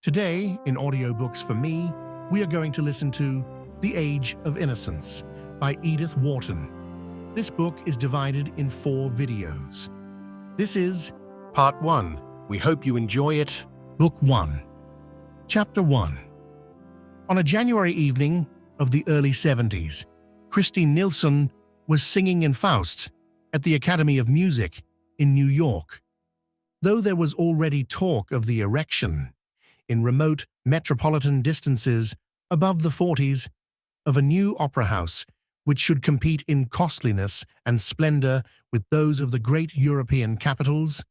Today, in Audiobooks for me, we are going to listen to The Age of Innocence by Edith Wharton. This book is divided in 4 videos. This is Part 1. We hope you enjoy it. Book 1. Chapter 1. On a January evening of the early 70s, Christine Nilsson was singing in Faust at the Academy of Music in New York. Though there was already talk of the erection, in remote metropolitan distances above the 40s, of a new opera house which should compete in costliness and splendor with those of the great European capitals,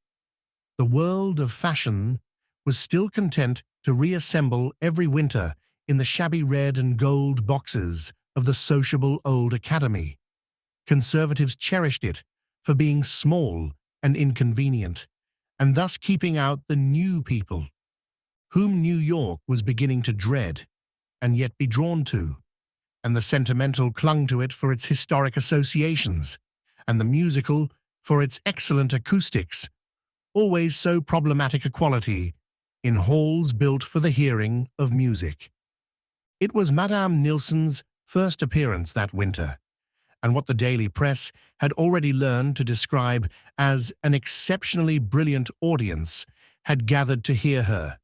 the world of fashion was still content to reassemble every winter in the shabby red and gold boxes of the sociable old academy. Conservatives cherished it for being small and inconvenient, and thus keeping out the new people, whom New York was beginning to dread and yet be drawn to, and the sentimental clung to it for its historic associations, and the musical for its excellent acoustics, always so problematic a quality in halls built for the hearing of music. It was Madame Nilsson's first appearance that winter, and what the daily press had already learned to describe as an exceptionally brilliant audience had gathered to hear her,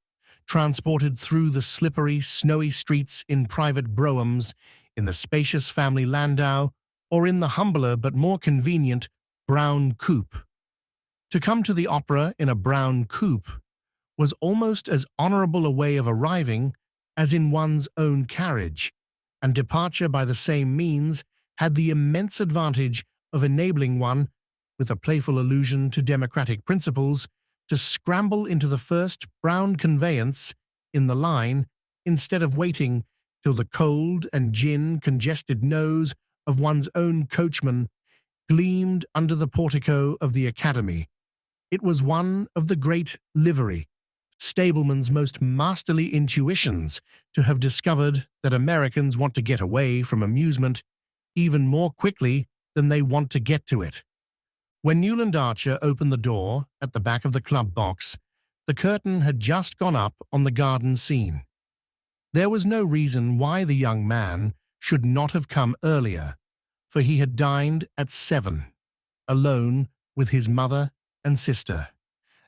transported through the slippery, snowy streets in private broughams, in the spacious family landau, or in the humbler but more convenient brown coupe. To come to the opera in a brown coupe was almost as honorable a way of arriving as in one's own carriage, and departure by the same means had the immense advantage of enabling one, with a playful allusion to democratic principles, to scramble into the first brown conveyance in the line instead of waiting till the cold and gin-congested nose of one's own coachman gleamed under the portico of the academy. It was one of the great livery stableman's most masterly intuitions to have discovered that Americans want to get away from amusement even more quickly than they want to get to it. When Newland Archer opened the door at the back of the club box, the curtain had just gone up on the garden scene. There was no reason why the young man should not have come earlier, for he had dined at 7, alone with his mother and sister,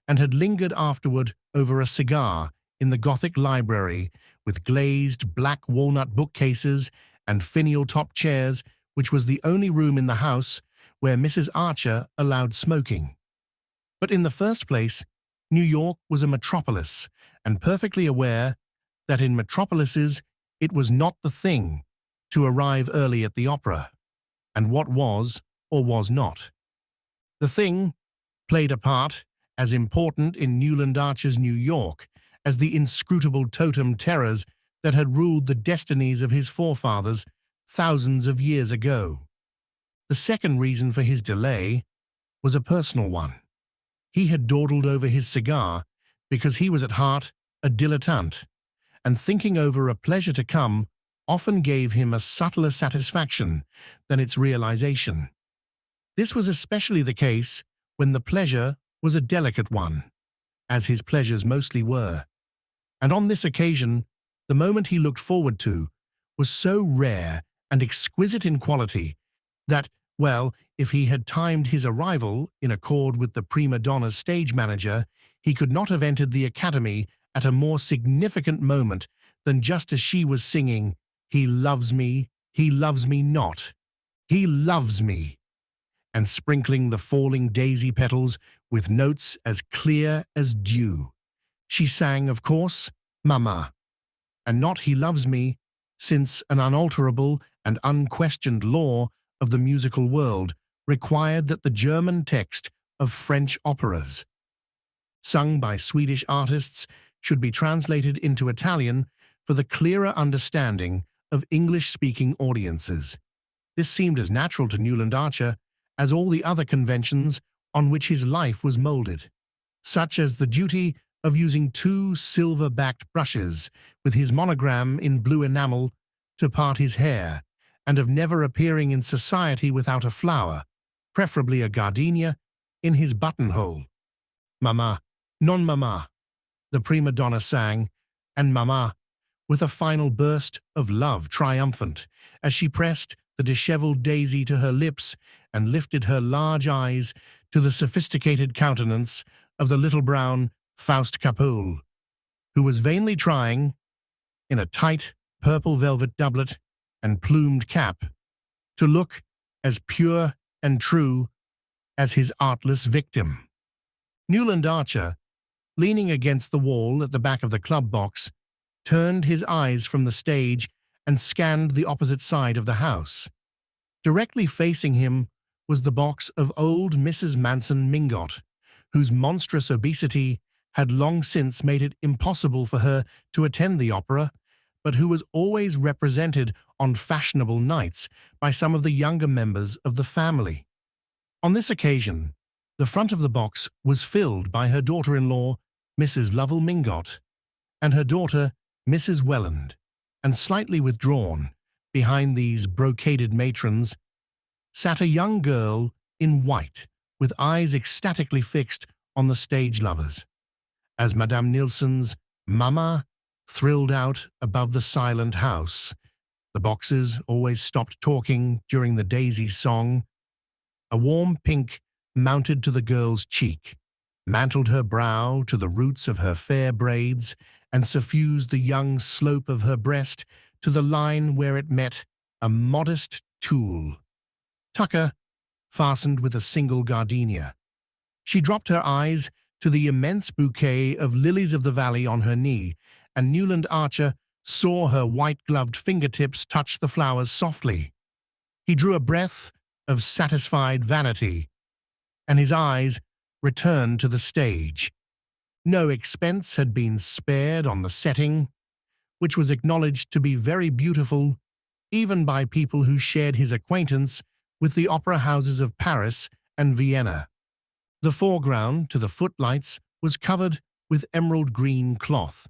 and had lingered afterward over a cigar in the Gothic library with glazed black walnut bookcases and finial-top chairs, which was the only room in the house where Mrs. Archer allowed smoking. But in the first place, New York was a metropolis, and perfectly aware that in metropolises it was not the thing to arrive early at the opera, and what was or was not. The thing played a part as important in Newland Archer's New York as the inscrutable totem terrors that had ruled the destinies of his forefathers thousands of years ago. The second reason for his delay was a personal one. He had dawdled over his cigar because he was at heart a dilettante, and thinking over a pleasure to come often gave him a subtler satisfaction than its realization. This was especially the case when the pleasure was a delicate one, as his pleasures mostly were, and on this occasion the moment he looked forward to was so rare and exquisite in quality that, well, if he had timed his arrival in accord with the prima donna's stage manager, he could not have entered the academy at a more significant moment than just as she was singing, he loves me not, he loves me," and sprinkling the falling daisy petals with notes as clear as dew. She sang, of course, Mama, and not he loves me, since an unalterable and unquestioned law of the musical world required that the German text of French operas, sung by Swedish artists, should be translated into Italian for the clearer understanding of English-speaking audiences. This seemed as natural to Newland Archer as all the other conventions on which his life was molded, such as the duty of using 2 silver-backed brushes with his monogram in blue enamel to part his hair, and of never appearing in society without a flower, preferably a gardenia, in his buttonhole. "Mama, non mama," the prima donna sang, and Mama, with a final burst of love triumphant as she pressed the disheveled Daisy to her lips and lifted her large eyes to the sophisticated countenance of the little brown Faust Capoul, who was vainly trying, in a tight purple velvet doublet and plumed cap, to look as pure and true as his artless victim. Newland Archer, leaning against the wall at the back of the club box, turned his eyes from the stage and scanned the opposite side of the house. Directly facing him was the box of old Mrs. Manson Mingot, whose monstrous obesity had long since made it impossible for her to attend the opera, but who was always represented on fashionable nights by some of the younger members of the family. On this occasion, the front of the box was filled by her daughter-in-law, Mrs. Lovell Mingot, and her daughter, Mrs. Welland, and slightly withdrawn, behind these brocaded matrons, sat a young girl in white, with eyes ecstatically fixed on the stage lovers. As Madame Nilsson's Mama thrilled out above the silent house, the boxes always stopped talking during the Daisy song. A warm pink mounted to the girl's cheek, mantled her brow to the roots of her fair braids, and suffused the young slope of her breast to the line where it met a modest tulle. Tucker fastened with a single gardenia. She dropped her eyes to the immense bouquet of lilies of the valley on her knee, and Newland Archer saw her white-gloved fingertips touch the flowers softly. He drew a breath of satisfied vanity, and his eyes returned to the stage. No expense had been spared on the setting, which was acknowledged to be very beautiful, even by people who shared his acquaintance with the opera houses of Paris and Vienna. The foreground, to the footlights, was covered with emerald green cloth.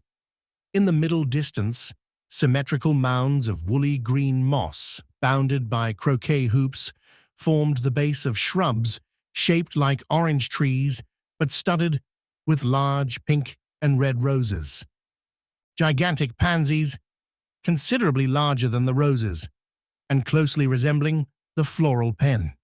In the middle distance, symmetrical mounds of woolly green moss, bounded by croquet hoops, formed the base of shrubs shaped like orange trees but studded with large pink and red roses. Gigantic pansies, considerably larger than the roses, and closely resembling the floral pen.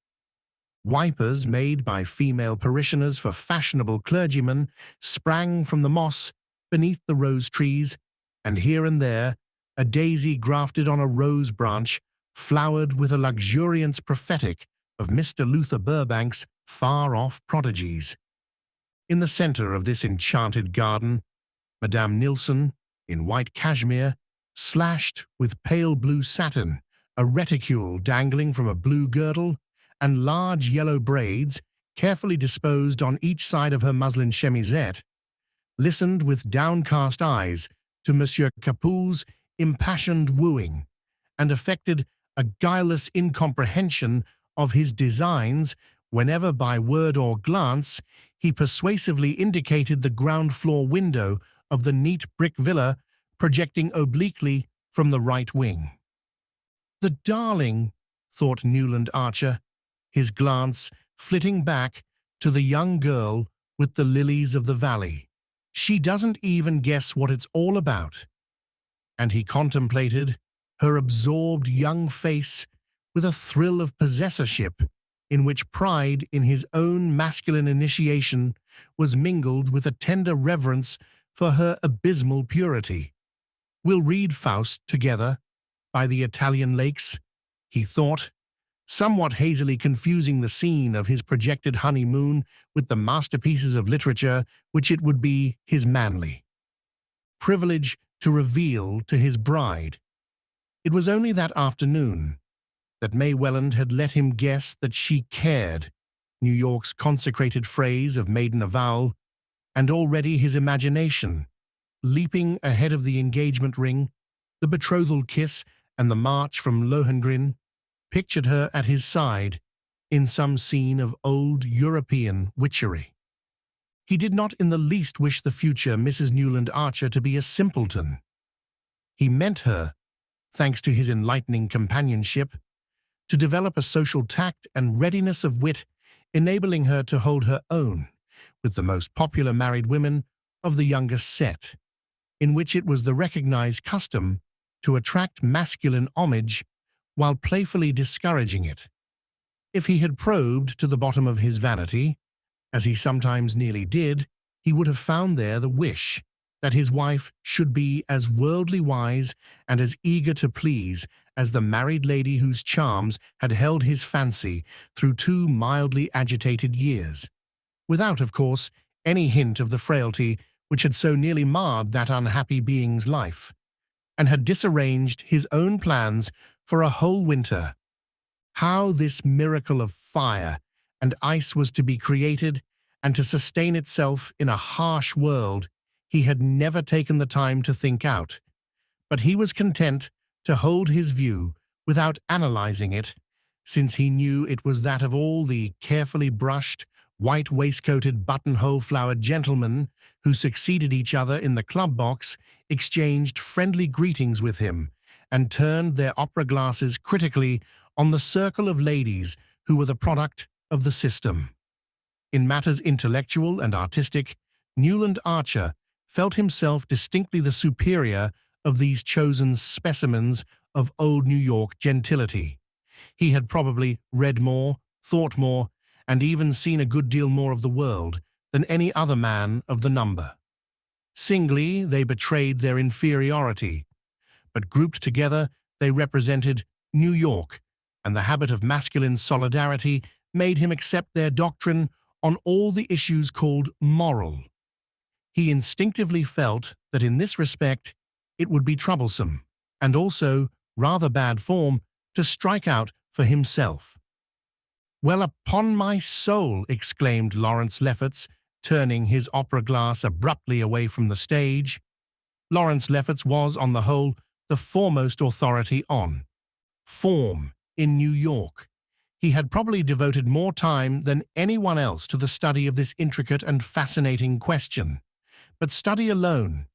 Wipers made by female parishioners for fashionable clergymen sprang from the moss beneath the rose trees, and here and there a daisy grafted on a rose branch flowered with a luxuriance prophetic of Mr. Luther Burbank's far-off prodigies. In the center of this enchanted garden, Madame Nilsson, in white cashmere, slashed with pale blue satin, a reticule dangling from a blue girdle, and large yellow braids, carefully disposed on each side of her muslin chemisette, listened with downcast eyes to Monsieur Capoul's impassioned wooing, and affected a guileless incomprehension of his designs whenever by word or glance he persuasively indicated the ground-floor window of the neat brick villa projecting obliquely from the right wing. "The darling," thought Newland Archer, his glance flitting back to the young girl with the lilies of the valley. "She doesn't even guess what it's all about." And he contemplated her absorbed young face with a thrill of possessorship in which pride in his own masculine initiation was mingled with a tender reverence for her abysmal purity. "We'll read Faust together by the Italian lakes," he thought, somewhat hazily confusing the scene of his projected honeymoon with the masterpieces of literature which it would be his manly privilege to reveal to his bride. It was only that afternoon that May Welland had let him guess that she cared, New York's consecrated phrase of maiden avowal, and already his imagination, leaping ahead of the engagement ring, the betrothal kiss, and the march from Lohengrin, pictured her at his side in some scene of old European witchery. He did not in the least wish the future Mrs. Newland Archer to be a simpleton. He meant her, thanks to his enlightening companionship, to develop a social tact and readiness of wit, enabling her to hold her own with the most popular married women of the youngest set. in which it was the recognized custom to attract masculine homage while playfully discouraging it. If he had probed to the bottom of his vanity, as he sometimes nearly did, he would have found there the wish that his wife should be as worldly wise and as eager to please as the married lady whose charms had held his fancy through 2 mildly agitated years, without, of course, any hint of the frailty which had so nearly marred that unhappy being's life, and had disarranged his own plans for a whole winter. How this miracle of fire and ice was to be created and to sustain itself in a harsh world he had never taken the time to think out, but he was content to hold his view without analyzing it, since he knew it was that of all the carefully brushed, white-waistcoated, buttonhole-flowered gentlemen who succeeded each other in the club box, exchanged friendly greetings with him, and turned their opera glasses critically on the circle of ladies who were the product of the system. In matters intellectual and artistic, Newland Archer felt himself distinctly the superior of these chosen specimens of old New York gentility. He had probably read more, thought more, and even seen a good deal more of the world than any other man of the number. Singly, they betrayed their inferiority, but grouped together, they represented New York, and the habit of masculine solidarity made him accept their doctrine on all the issues called moral. He instinctively felt that in this respect it would be troublesome, and also rather bad form, to strike out for himself. "Well, upon my soul," exclaimed Lawrence Lefferts, turning his opera glass abruptly away from the stage. Lawrence Lefferts was, on the whole, the foremost authority on form in New York. He had probably devoted more time than anyone else to the study of this intricate and fascinating question, but study alone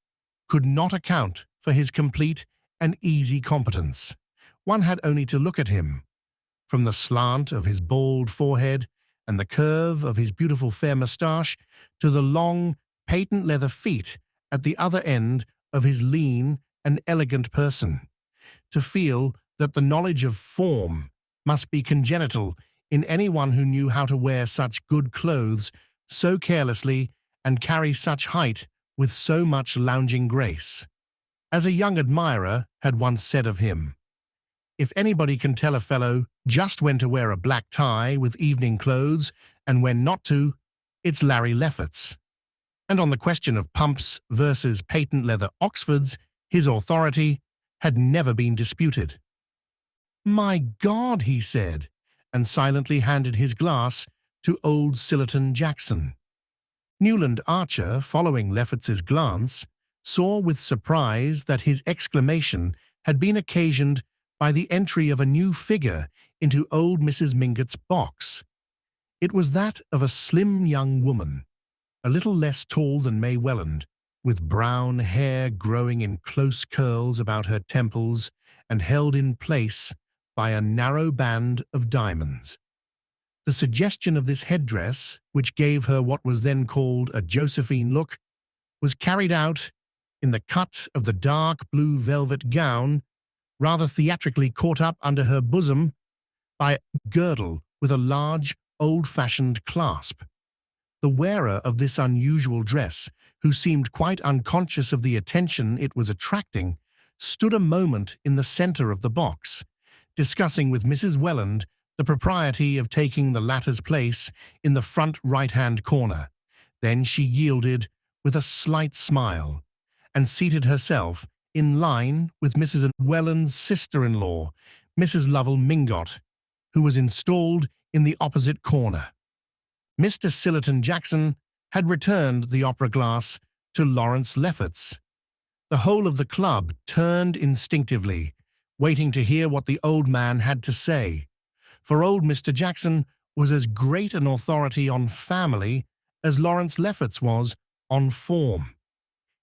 could not account for his complete and easy competence. One had only to look at him. From the slant of his bald forehead and the curve of his beautiful fair moustache to the long, patent leather feet at the other end of his lean and elegant person, to feel that the knowledge of form must be congenital in anyone who knew how to wear such good clothes so carelessly and carry such height with so much lounging grace. As a young admirer had once said of him, "If anybody can tell a fellow just when to wear a black tie with evening clothes and when not to, it's Larry Lefferts." And on the question of pumps versus patent leather Oxfords, his authority had never been disputed. "My God," he said, and silently handed his glass to old Sillerton Jackson. Newland Archer, following Lefferts's glance, saw with surprise that his exclamation had been occasioned by the entry of a new figure into old Mrs. Mingott's box. It was that of a slim young woman, a little less tall than May Welland, with brown hair growing in close curls about her temples and held in place by a narrow band of diamonds. The suggestion of this headdress, which gave her what was then called a Josephine look, was carried out in the cut of the dark blue velvet gown, rather theatrically caught up under her bosom by a girdle with a large, old-fashioned clasp. The wearer of this unusual dress, who seemed quite unconscious of the attention it was attracting, stood a moment in the center of the box, discussing with Mrs. Welland the propriety of taking the latter's place in the front right-hand corner. Then she yielded with a slight smile, and seated herself in line with Mrs. Welland's sister-in-law, Mrs. Lovell Mingott, who was installed in the opposite corner. Mr. Sillerton Jackson had returned the opera glass to Lawrence Lefferts. The whole of the club turned instinctively, waiting to hear what the old man had to say, for old Mr. Jackson was as great an authority on family as Lawrence Lefferts was on form.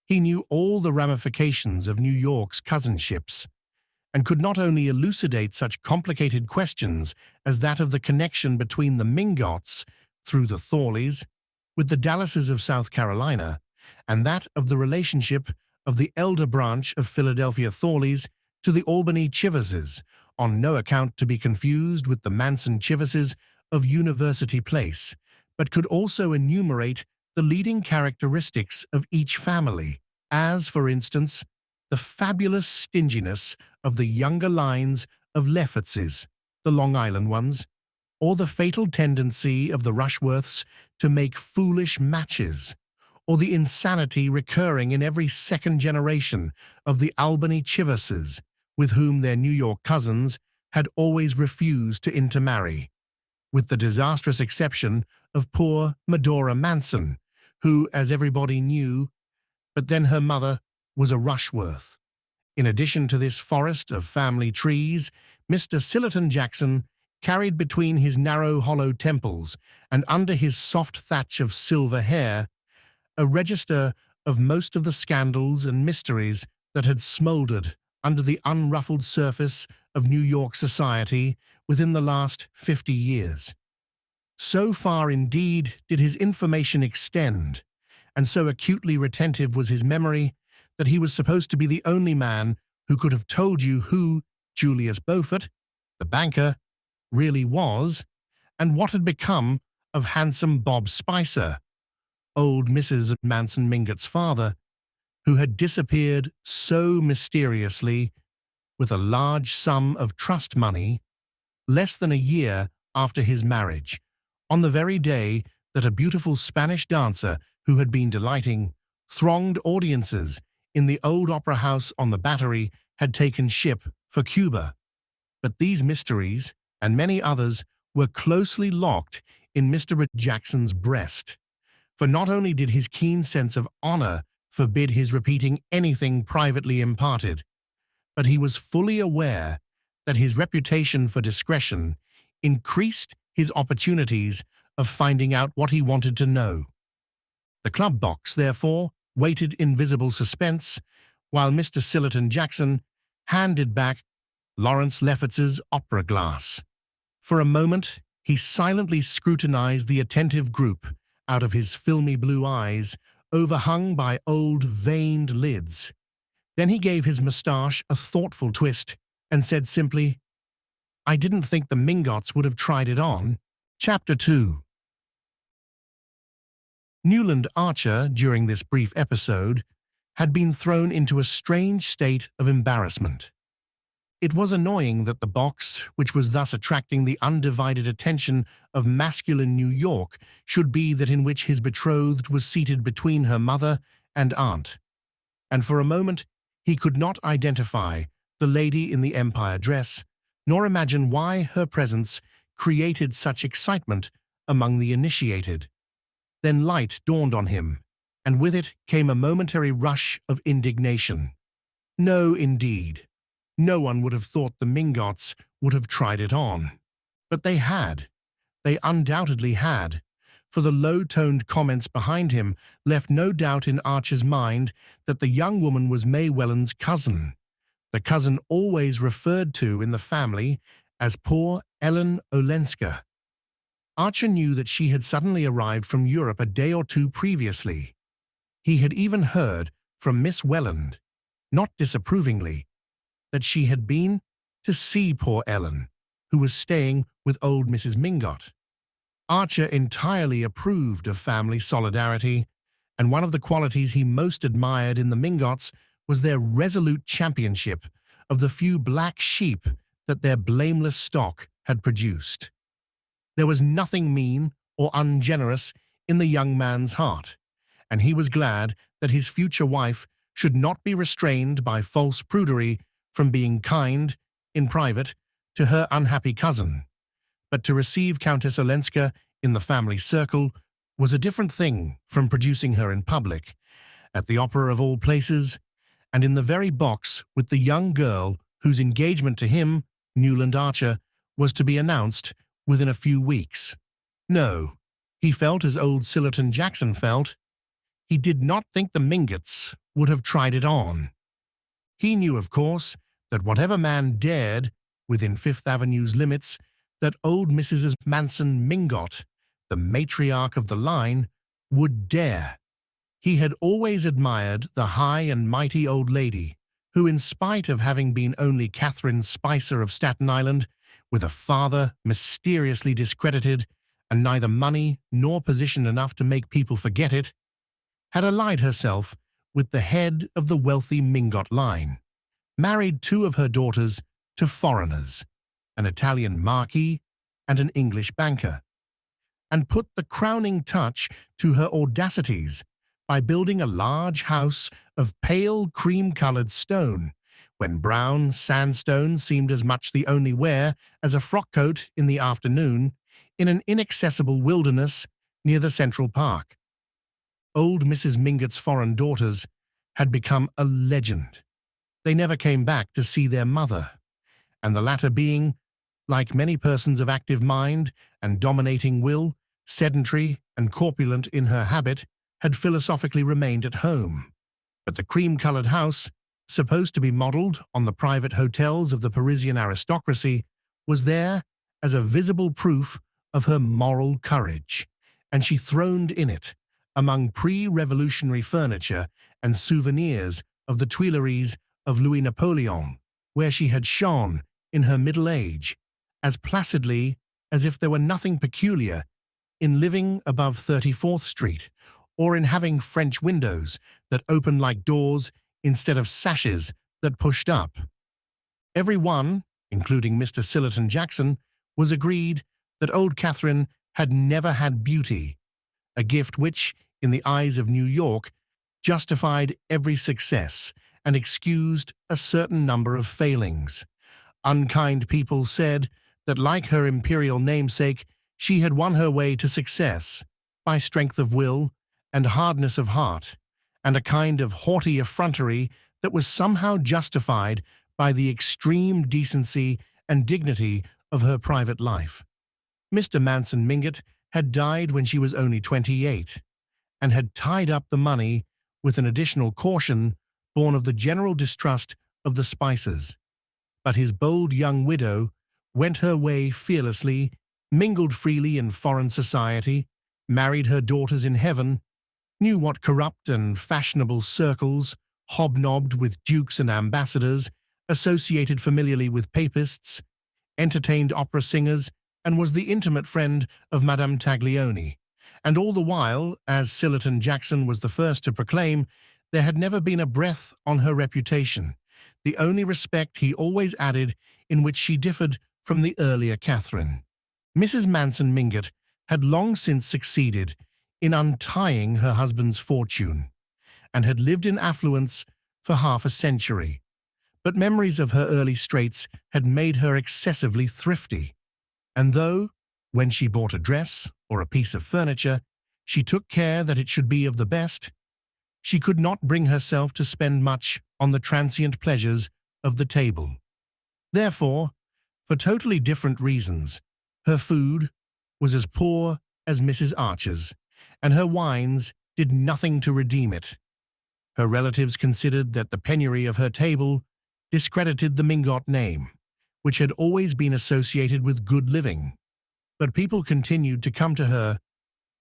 He knew all the ramifications of New York's cousinships, and could not only elucidate such complicated questions as that of the connection between the Mingotts, through the Thorleys, with the Dallases of South Carolina, and that of the relationship of the elder branch of Philadelphia Thorleys to the Albany Chiverses, on no account to be confused with the Manson Chiverses of University Place, but could also enumerate the leading characteristics of each family, as, for instance, the fabulous stinginess of the younger lines of Leffertses, the Long Island ones, or the fatal tendency of the Rushworths to make foolish matches, or the insanity recurring in every second generation of the Albany Chiverses, with whom their New York cousins had always refused to intermarry, with the disastrous exception of poor Medora Manson, who, as everybody knew, but then her mother was a Rushworth. In addition to this forest of family trees, Mr. Sillerton Jackson carried between his narrow hollow temples and under his soft thatch of silver hair a register of most of the scandals and mysteries that had smouldered under the unruffled surface of New York society within the last 50 years. So far, indeed, did his information extend, and so acutely retentive was his memory, that he was supposed to be the only man who could have told you who Julius Beaufort, the banker, really was, and what had become of handsome Bob Spicer, old Mrs. Manson Mingott's father, who had disappeared so mysteriously with a large sum of trust money less than a year after his marriage, on the very day that a beautiful Spanish dancer who had been delighting thronged audiences in the old opera house on the Battery had taken ship for Cuba. But these mysteries, and many others, were closely locked in Mr. Jackson's breast, for not only did his keen sense of honor forbid his repeating anything privately imparted, but he was fully aware that his reputation for discretion increased his opportunities of finding out what he wanted to know. The club box, therefore, waited in visible suspense, while Mr. Sillerton Jackson handed back Lawrence Lefferts's opera glass. For a moment, he silently scrutinized the attentive group out of his filmy blue eyes, overhung by old veined lids. Then he gave his moustache a thoughtful twist and said simply, "I didn't think the Mingotts would have tried it on." Chapter 2. Newland Archer, during this brief episode, had been thrown into a strange state of embarrassment. It was annoying that the box, which was thus attracting the undivided attention of masculine New York, should be that in which his betrothed was seated between her mother and aunt. And for a moment he could not identify the lady in the Empire dress, nor imagine why her presence created such excitement among the initiated. Then light dawned on him, and with it came a momentary rush of indignation. No, indeed. No one would have thought the Mingotts would have tried it on. But they had. They undoubtedly had, for the low-toned comments behind him left no doubt in Archer's mind that the young woman was May Welland's cousin, the cousin always referred to in the family as poor Ellen Olenska. Archer knew that she had suddenly arrived from Europe a day or two previously. He had even heard from Miss Welland, not disapprovingly, that she had been to see poor Ellen, who was staying with old Mrs. Mingott. Archer entirely approved of family solidarity, and one of the qualities he most admired in the Mingotts was their resolute championship of the few black sheep that their blameless stock had produced. There was nothing mean or ungenerous in the young man's heart, and he was glad that his future wife should not be restrained by false prudery from being kind, in private, to her unhappy cousin. But to receive Countess Olenska in the family circle was a different thing from producing her in public, at the opera of all places, and in the very box with the young girl whose engagement to him, Newland Archer, was to be announced within a few weeks. No, he felt as old Sillerton Jackson felt. He did not think the Mingotts would have tried it on. He knew, of course, that whatever man dared, within Fifth Avenue's limits, that old Mrs. Manson Mingott, the matriarch of the line, would dare. He had always admired the high and mighty old lady, who, in spite of having been only Catherine Spicer of Staten Island, with a father mysteriously discredited and neither money nor position enough to make people forget it, had allied herself with the head of the wealthy Mingot line, married two of her daughters to foreigners, an Italian marquis and an English banker, and put the crowning touch to her audacities by building a large house of pale cream-colored stone, when brown sandstone seemed as much the only wear as a frock-coat in the afternoon, in an inaccessible wilderness near the Central Park. Old Mrs. Mingot's foreign daughters had become a legend. They never came back to see their mother, and the latter being, like many persons of active mind and dominating will, sedentary and corpulent in her habit, had philosophically remained at home. But the cream-colored house, supposed to be modelled on the private hotels of the Parisian aristocracy, was there as a visible proof of her moral courage, and she throned in it, among pre-revolutionary furniture and souvenirs of the Tuileries of Louis Napoleon, where she had shone, in her middle age, as placidly as if there were nothing peculiar in living above 34th Street, or in having French windows that opened like doors instead of sashes that pushed up. Every one, including Mr. Sillerton Jackson, was agreed that old Catherine had never had beauty, a gift which, in the eyes of New York, justified every success and excused a certain number of failings. Unkind people said that, like her imperial namesake, she had won her way to success by strength of will and hardness of heart, and a kind of haughty effrontery that was somehow justified by the extreme decency and dignity of her private life. Mr. Manson Mingott had died when she was only 28, and had tied up the money with an additional caution born of the general distrust of the Spicers. But his bold young widow went her way fearlessly, mingled freely in foreign society, married her daughters in heaven, knew what corrupt and fashionable circles, hobnobbed with dukes and ambassadors, associated familiarly with papists, entertained opera singers, and was the intimate friend of Madame Taglioni. And all the while, as Sillerton Jackson was the first to proclaim, there had never been a breath on her reputation, the only respect he always added in which she differed from the earlier Catherine. Mrs. Manson Mingott had long since succeeded in untying her husband's fortune, and had lived in affluence for half a century. But memories of her early straits had made her excessively thrifty, and though, when she bought a dress or a piece of furniture, she took care that it should be of the best, she could not bring herself to spend much on the transient pleasures of the table. Therefore, for totally different reasons, her food was as poor as Mrs. Archer's, and her wines did nothing to redeem it. Her relatives considered that the penury of her table discredited the Mingott name, which had always been associated with good living. But people continued to come to her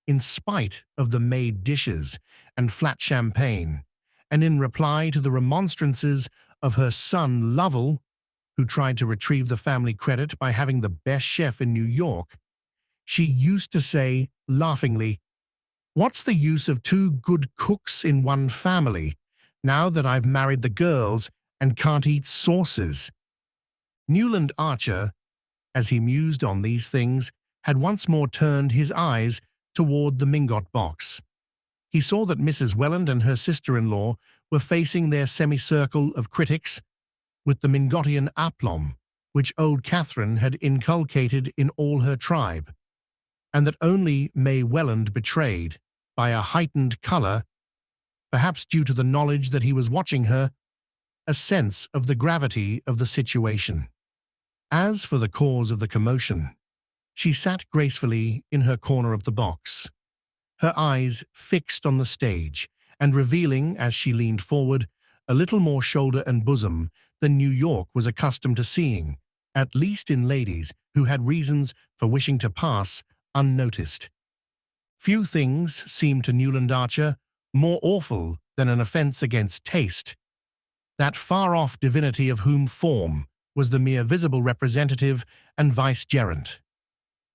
in spite of the made dishes and flat champagne, and in reply to the remonstrances of her son Lovell, who tried to retrieve the family credit by having the best chef in New York, she used to say, laughingly, "What's the use of two good cooks in one family, now that I've married the girls and can't eat sauces?" Newland Archer, as he mused on these things, had once more turned his eyes toward the Mingott box. He saw that Mrs. Welland and her sister-in-law were facing their semicircle of critics with the Mingottian aplomb which old Catherine had inculcated in all her tribe, and that only May Welland betrayed, by a heightened color, perhaps due to the knowledge that he was watching her, a sense of the gravity of the situation. As for the cause of the commotion, she sat gracefully in her corner of the box, her eyes fixed on the stage, and revealing, as she leaned forward, a little more shoulder and bosom than New York was accustomed to seeing, at least in ladies who had reasons for wishing to pass unnoticed. Few things seemed to Newland Archer more awful than an offence against taste. That far-off divinity of whom form was the mere visible representative and vicegerent.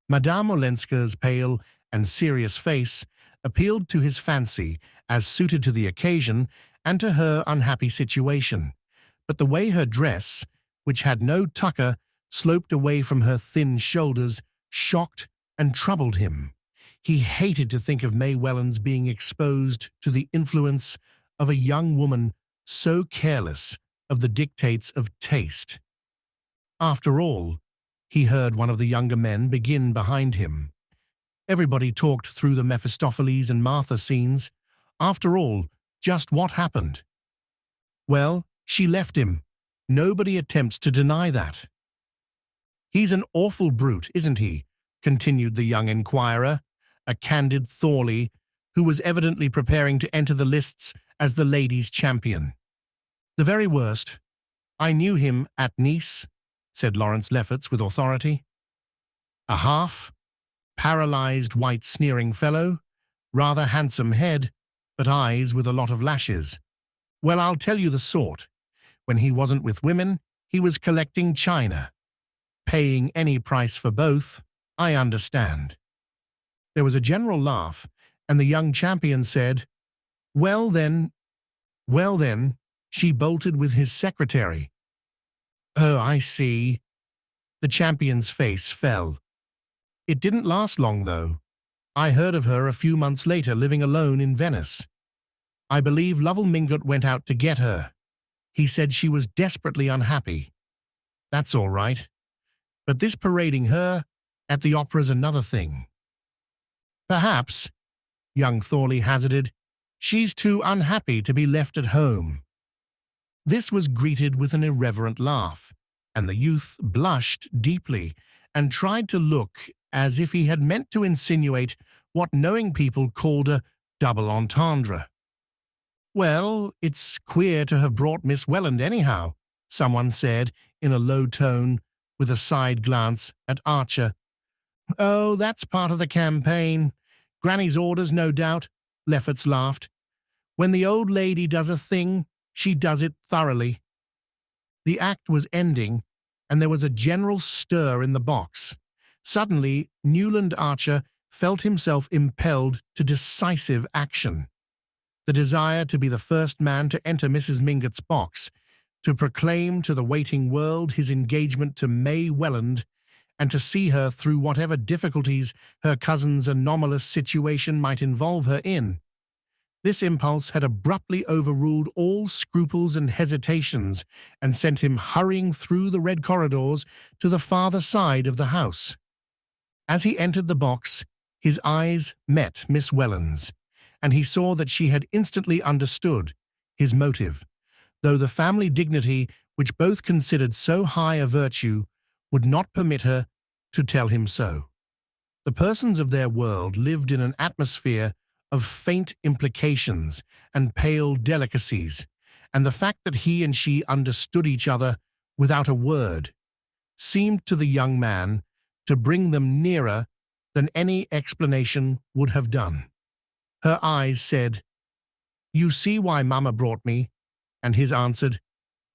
Madame Olenska's pale and serious face appealed to his fancy as suited to the occasion and to her unhappy situation, but the way her dress, which had no tucker, sloped away from her thin shoulders, shocked and troubled him. He hated to think of May Welland's being exposed to the influence of a young woman so careless of the dictates of taste. After all, he heard one of the younger men begin behind him. Everybody talked through the Mephistopheles and Martha scenes. After all, just what happened? Well, she left him. Nobody attempts to deny that. He's an awful brute, isn't he? Continued the young inquirer, a candid Thorley, who was evidently preparing to enter the lists as the ladies' champion. The very worst. I knew him at Nice, said Lawrence Lefferts with authority. A paralyzed white sneering fellow, rather handsome head, but eyes with a lot of lashes. Well, I'll tell you the sort. When he wasn't with women, he was collecting china. Paying any price for both, I understand. There was a general laugh, and the young champion said, well then, she bolted with his secretary. Oh, I see. The champion's face fell. It didn't last long, though. I heard of her a few months later living alone in Venice. I believe Lovell Mingott went out to get her. He said she was desperately unhappy. That's all right. But this parading her at the opera's another thing. Perhaps, young Thorley hazarded, she's too unhappy to be left at home. This was greeted with an irreverent laugh, and the youth blushed deeply and tried to look as if he had meant to insinuate what knowing people called a double entendre. Well, it's queer to have brought Miss Welland anyhow, someone said in a low tone with a side glance at Archer. Oh, that's part of the campaign. Granny's orders, no doubt, Lefferts laughed. When the old lady does a thing, she does it thoroughly. The act was ending, and there was a general stir in the box. Suddenly, Newland Archer felt himself impelled to decisive action. The desire to be the first man to enter Mrs. Mingott's box, to proclaim to the waiting world his engagement to May Welland, and to see her through whatever difficulties her cousin's anomalous situation might involve her in. This impulse had abruptly overruled all scruples and hesitations and sent him hurrying through the red corridors to the farther side of the house. As he entered the box, his eyes met Miss Welland's, and he saw that she had instantly understood his motive, though the family dignity which both considered so high a virtue would not permit her to tell him so. The persons of their world lived in an atmosphere of faint implications and pale delicacies, and the fact that he and she understood each other without a word seemed to the young man to bring them nearer than any explanation would have done. Her eyes said, "You see why Mamma brought me," and his answered,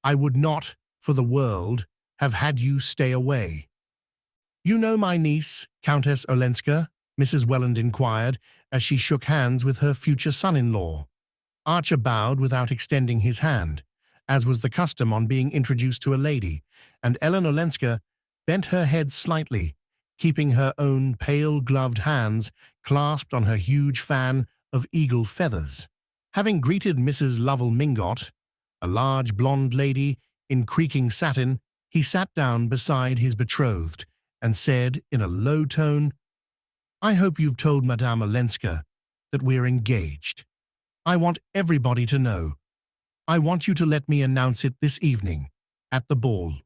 "I would not, for the world, have had you stay away." "You know my niece, Countess Olenska?" Mrs. Welland inquired as she shook hands with her future son-in-law. Archer bowed without extending his hand, as was the custom on being introduced to a lady, and Ellen Olenska bent her head slightly, keeping her own pale-gloved hands clasped on her huge fan of eagle feathers. Having greeted Mrs. Lovell Mingott, a large blonde lady in creaking satin, he sat down beside his betrothed and said in a low tone, "I hope you've told Madame Olenska that we're engaged. I want everybody to know. I want you to let me announce it this evening, at the ball."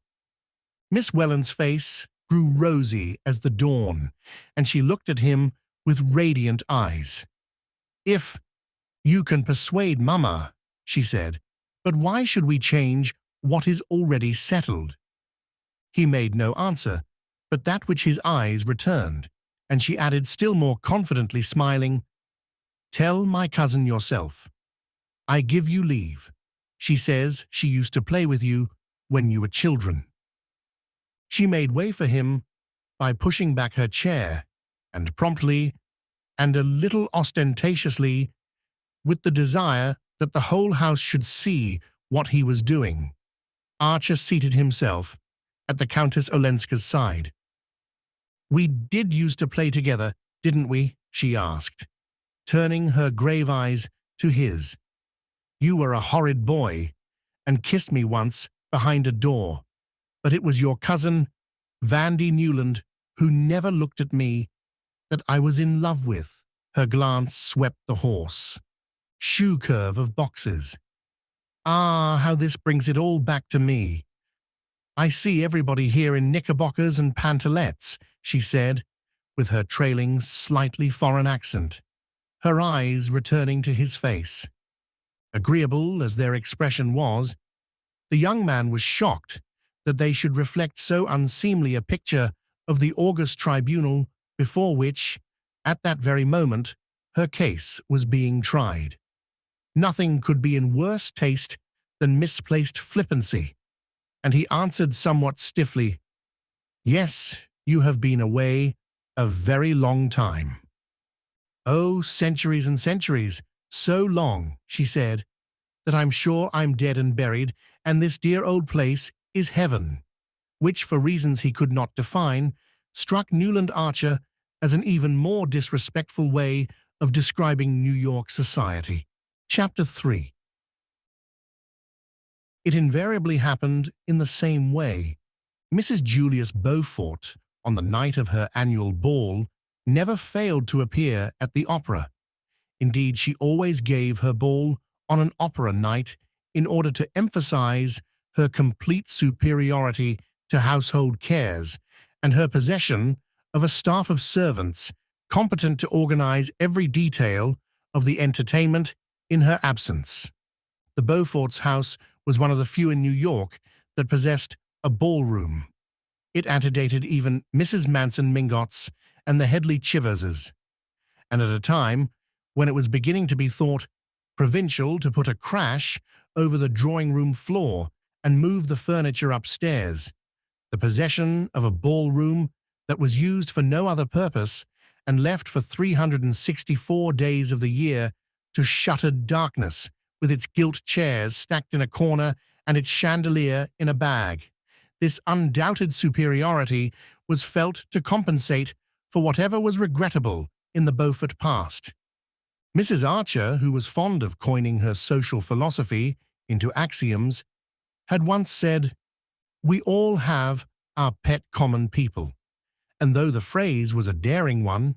Miss Welland's face grew rosy as the dawn, and she looked at him with radiant eyes. "If you can persuade Mamma," she said, "but why should we change what is already settled?" He made no answer, but that which his eyes returned, and she added still more confidently, smiling, Tell my cousin yourself. I give you leave. She says she used to play with you when you were children." She made way for him by pushing back her chair, and promptly, and a little ostentatiously, with the desire that the whole house should see what he was doing, Archer seated himself at the Countess Olenska's side. "We did used to play together, didn't we?" she asked, turning her grave eyes to his. "You were a horrid boy, and kissed me once behind a door, but it was your cousin, Vandy Newland, who never looked at me, that I was in love with." Her glance swept the horse, shoe curve of boxes. "Ah, how this brings it all back to me. I see everybody here in knickerbockers and pantalettes," she said, with her trailing, slightly foreign accent, her eyes returning to his face. Agreeable as their expression was, the young man was shocked that they should reflect so unseemly a picture of the august tribunal before which, at that very moment, her case was being tried. Nothing could be in worse taste than misplaced flippancy, and he answered somewhat stiffly, "Yes, you have been away a very long time." "Oh, centuries and centuries, so long," she said, "that I'm sure I'm dead and buried, and this dear old place is heaven," which, for reasons he could not define, struck Newland Archer as an even more disrespectful way of describing New York society. Chapter 3. It invariably happened in the same way. Mrs. Julius Beaufort, on the night of her annual ball, never failed to appear at the opera. Indeed, she always gave her ball on an opera night in order to emphasize her complete superiority to household cares and her possession of a staff of servants competent to organize every detail of the entertainment in her absence. The Beauforts' house was one of the few in New York that possessed a ballroom. It antedated even Mrs. Manson Mingott's and the Headley Chiverses, and at a time when it was beginning to be thought provincial to put a crash over the drawing-room floor and move the furniture upstairs, the possession of a ballroom that was used for no other purpose and left for 364 days of the year to shuttered darkness, with its gilt chairs stacked in a corner and its chandelier in a bag. This undoubted superiority was felt to compensate for whatever was regrettable in the Beaufort past. Mrs. Archer, who was fond of coining her social philosophy into axioms, had once said, "We all have our pet common people," and though the phrase was a daring one,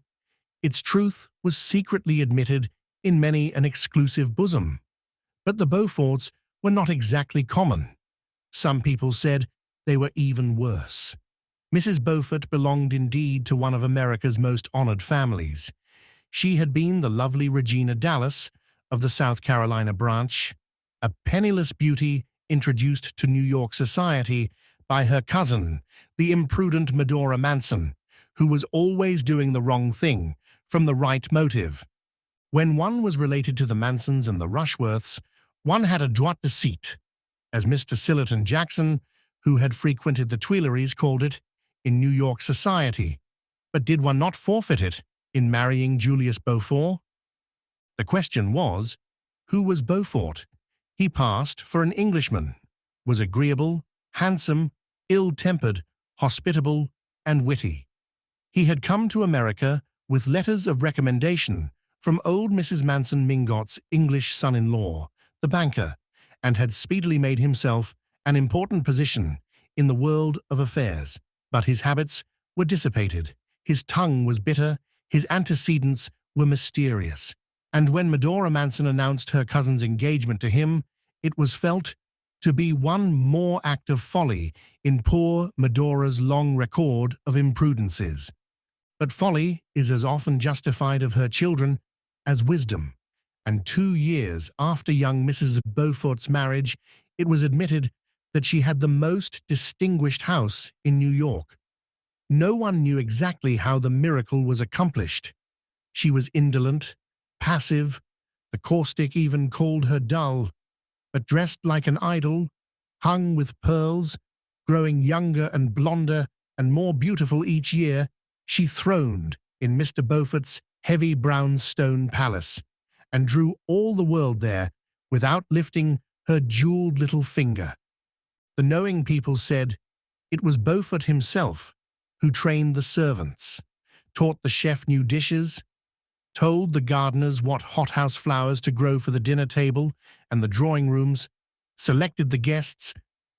its truth was secretly admitted in many an exclusive bosom. But the Beauforts were not exactly common. Some people said they were even worse. Mrs. Beaufort belonged indeed to one of America's most honored families. She had been the lovely Regina Dallas of the South Carolina branch, a penniless beauty introduced to New York society by her cousin, the imprudent Medora Manson, who was always doing the wrong thing from the right motive. When one was related to the Mansons and the Rushworths, one had a droit de cite, as Mr. Sillerton Jackson, who had frequented the Tuileries, called it, in New York society. But did one not forfeit it in marrying Julius Beaufort? The question was, who was Beaufort? He passed for an Englishman, was agreeable, handsome, ill-tempered, hospitable, and witty. He had come to America with letters of recommendation from old Mrs. Manson Mingott's English son-in-law, the banker, and had speedily made himself an important position in the world of affairs. But his habits were dissipated, his tongue was bitter, his antecedents were mysterious, and when Medora Manson announced her cousin's engagement to him, it was felt to be one more act of folly in poor Medora's long record of imprudences. But folly is as often justified of her children as wisdom, and 2 years after young Mrs. Beaufort's marriage, it was admitted that she had the most distinguished house in New York. No one knew exactly how the miracle was accomplished. She was indolent, passive, the caustic even called her dull, but dressed like an idol, hung with pearls, growing younger and blonder and more beautiful each year, she throned in Mr. Beaufort's heavy brownstone palace and drew all the world there without lifting her jeweled little finger. The knowing people said it was Beaufort himself who trained the servants, taught the chef new dishes, told the gardeners what hothouse flowers to grow for the dinner table and the drawing rooms, selected the guests,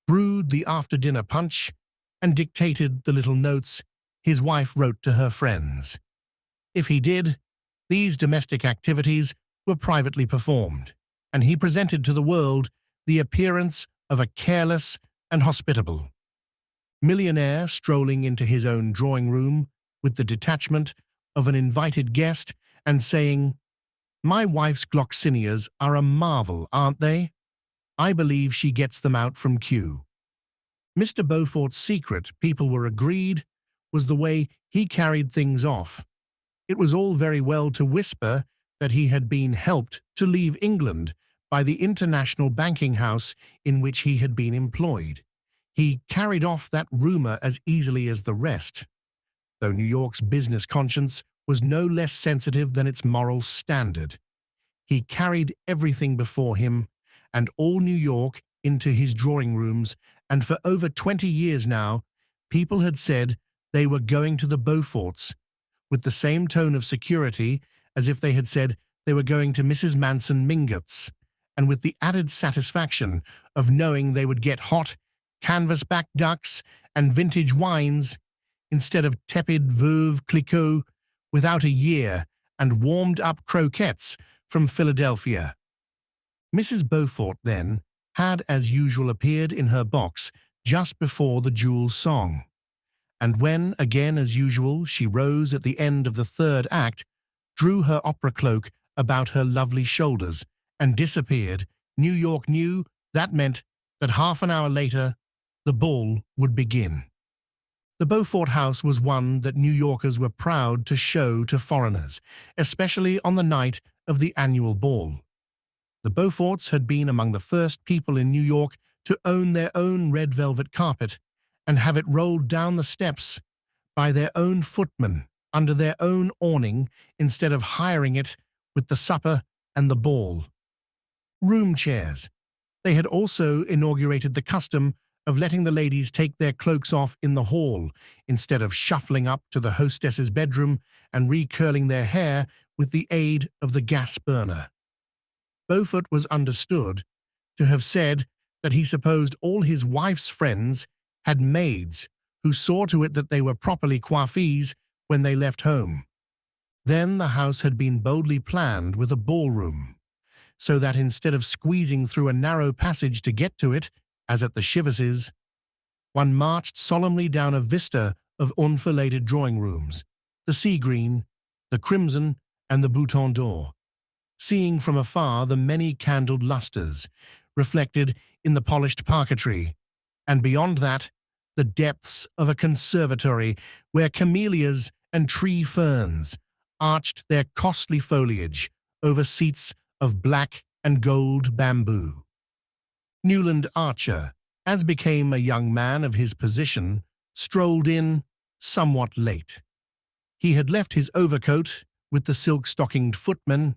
brewed the after-dinner punch, and dictated the little notes his wife wrote to her friends. If he did, these domestic activities were privately performed, and he presented to the world the appearance of a careless and hospitable millionaire strolling into his own drawing room with the detachment of an invited guest and saying, "My wife's gloxinias are a marvel, aren't they? I believe she gets them out from Kew." Mr. Beaufort's secret, people were agreed, was the way he carried things off. It was all very well to whisper that he had been helped to leave England by the international banking house in which he had been employed. He carried off that rumor as easily as the rest, though New York's business conscience was no less sensitive than its moral standard. He carried everything before him and all New York into his drawing rooms, and for over 20 years now, people had said they were going to the Beauforts with the same tone of security as if they had said they were going to Mrs. Manson Mingott's, and with the added satisfaction of knowing they would get hot, canvas-back ducks and vintage wines instead of tepid Veuve Clicquot without a year and warmed-up croquettes from Philadelphia. Mrs. Beaufort, then, had as usual appeared in her box just before the Jules song, and when, again as usual, she rose at the end of the third act, drew her opera cloak about her lovely shoulders, and disappeared, New York knew that meant that half an hour later the ball would begin. The Beaufort house was one that New Yorkers were proud to show to foreigners, especially on the night of the annual ball. The Beauforts had been among the first people in New York to own their own red velvet carpet and have it rolled down the steps by their own footmen under their own awning instead of hiring it with the supper and the ball. Room chairs. They had also inaugurated the custom of letting the ladies take their cloaks off in the hall instead of shuffling up to the hostess's bedroom and recurling their hair with the aid of the gas burner. Beaufort was understood to have said that he supposed all his wife's friends had maids who saw to it that they were properly coiffées when they left home. Then the house had been boldly planned with a ballroom, so that instead of squeezing through a narrow passage to get to it, as at the Chiverses, one marched solemnly down a vista of enfiladed drawing rooms, the sea green, the crimson, and the bouton d'or, seeing from afar the many candled lustres reflected in the polished parquetry, and beyond that, the depths of a conservatory where camellias and tree ferns arched their costly foliage over seats of black and gold bamboo. Newland Archer, as became a young man of his position, strolled in somewhat late. He had left his overcoat with the silk-stockinged footman.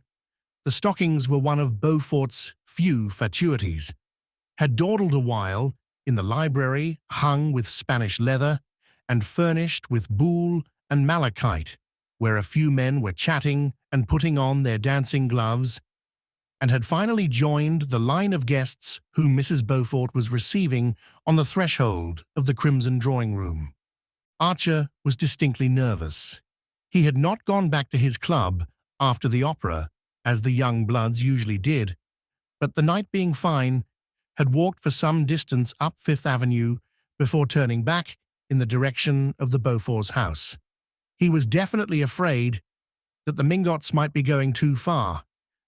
The stockings were one of Beaufort's few fatuities, had dawdled a while in the library hung with Spanish leather and furnished with buhl and malachite, where a few men were chatting and putting on their dancing gloves, and had finally joined the line of guests whom Mrs. Beaufort was receiving on the threshold of the crimson drawing-room. Archer was distinctly nervous. He had not gone back to his club after the opera, as the young bloods usually did, but the night being fine, had walked for some distance up Fifth Avenue before turning back in the direction of the Beauforts' house. He was definitely afraid that the Mingotts might be going too far,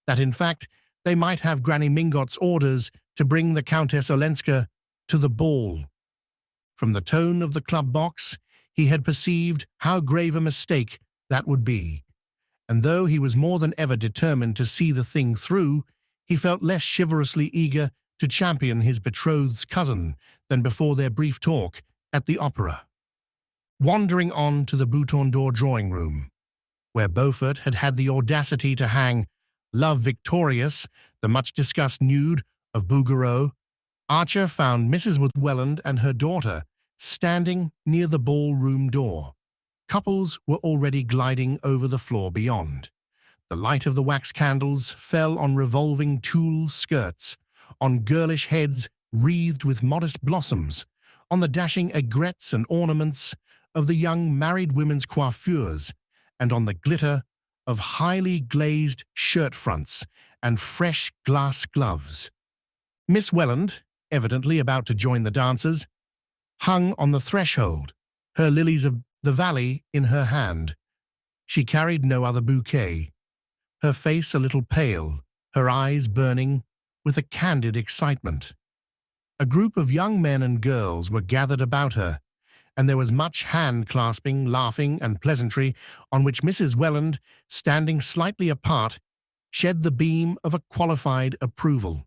that in fact they might have Granny Mingott's orders to bring the Countess Olenska to the ball. From the tone of the club box, he had perceived how grave a mistake that would be, and though he was more than ever determined to see the thing through, he felt less chivalrously eager to champion his betrothed's cousin than before their brief talk at the opera. Wandering on to the Bouton d'Or drawing-room, where Beaufort had had the audacity to hang Love Victorious, the much-discussed nude of Bouguereau, Archer found Mrs. Welland and her daughter standing near the ballroom door. Couples were already gliding over the floor beyond. The light of the wax candles fell on revolving tulle skirts, on girlish heads wreathed with modest blossoms, on the dashing aigrettes and ornaments of the young married women's coiffures, and on the glitter of highly glazed shirt fronts and fresh glass gloves. Miss Welland, evidently about to join the dancers, hung on the threshold, her lilies of the valley in her hand. She carried no other bouquet, her face a little pale, her eyes burning with a candid excitement. A group of young men and girls were gathered about her, and there was much hand-clasping, laughing, and pleasantry on which Mrs. Welland, standing slightly apart, shed the beam of a qualified approval.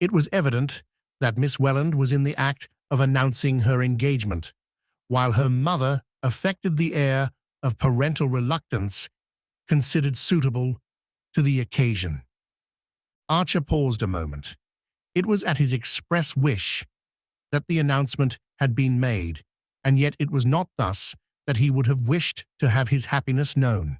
It was evident that Miss Welland was in the act of announcing her engagement, while her mother affected the air of parental reluctance considered suitable to the occasion. Archer paused a moment. It was at his express wish that the announcement had been made, and yet it was not thus that he would have wished to have his happiness known.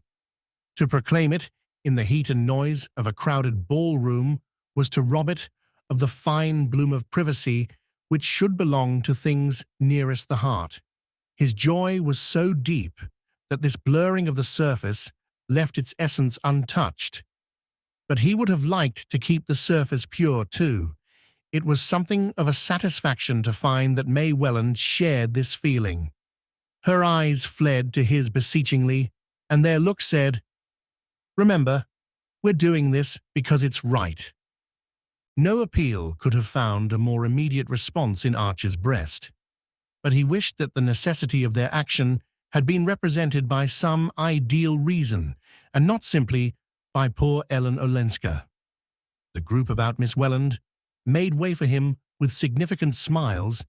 To proclaim it in the heat and noise of a crowded ballroom was to rob it of the fine bloom of privacy which should belong to things nearest the heart. His joy was so deep that this blurring of the surface left its essence untouched. But he would have liked to keep the surface pure too. It was something of a satisfaction to find that May Welland shared this feeling. Her eyes fled to his beseechingly, and their look said, "Remember, we're doing this because it's right." No appeal could have found a more immediate response in Archer's breast, but he wished that the necessity of their action had been represented by some ideal reason, and not simply by poor Ellen Olenska. The group about Miss Welland made way for him with significant smiles,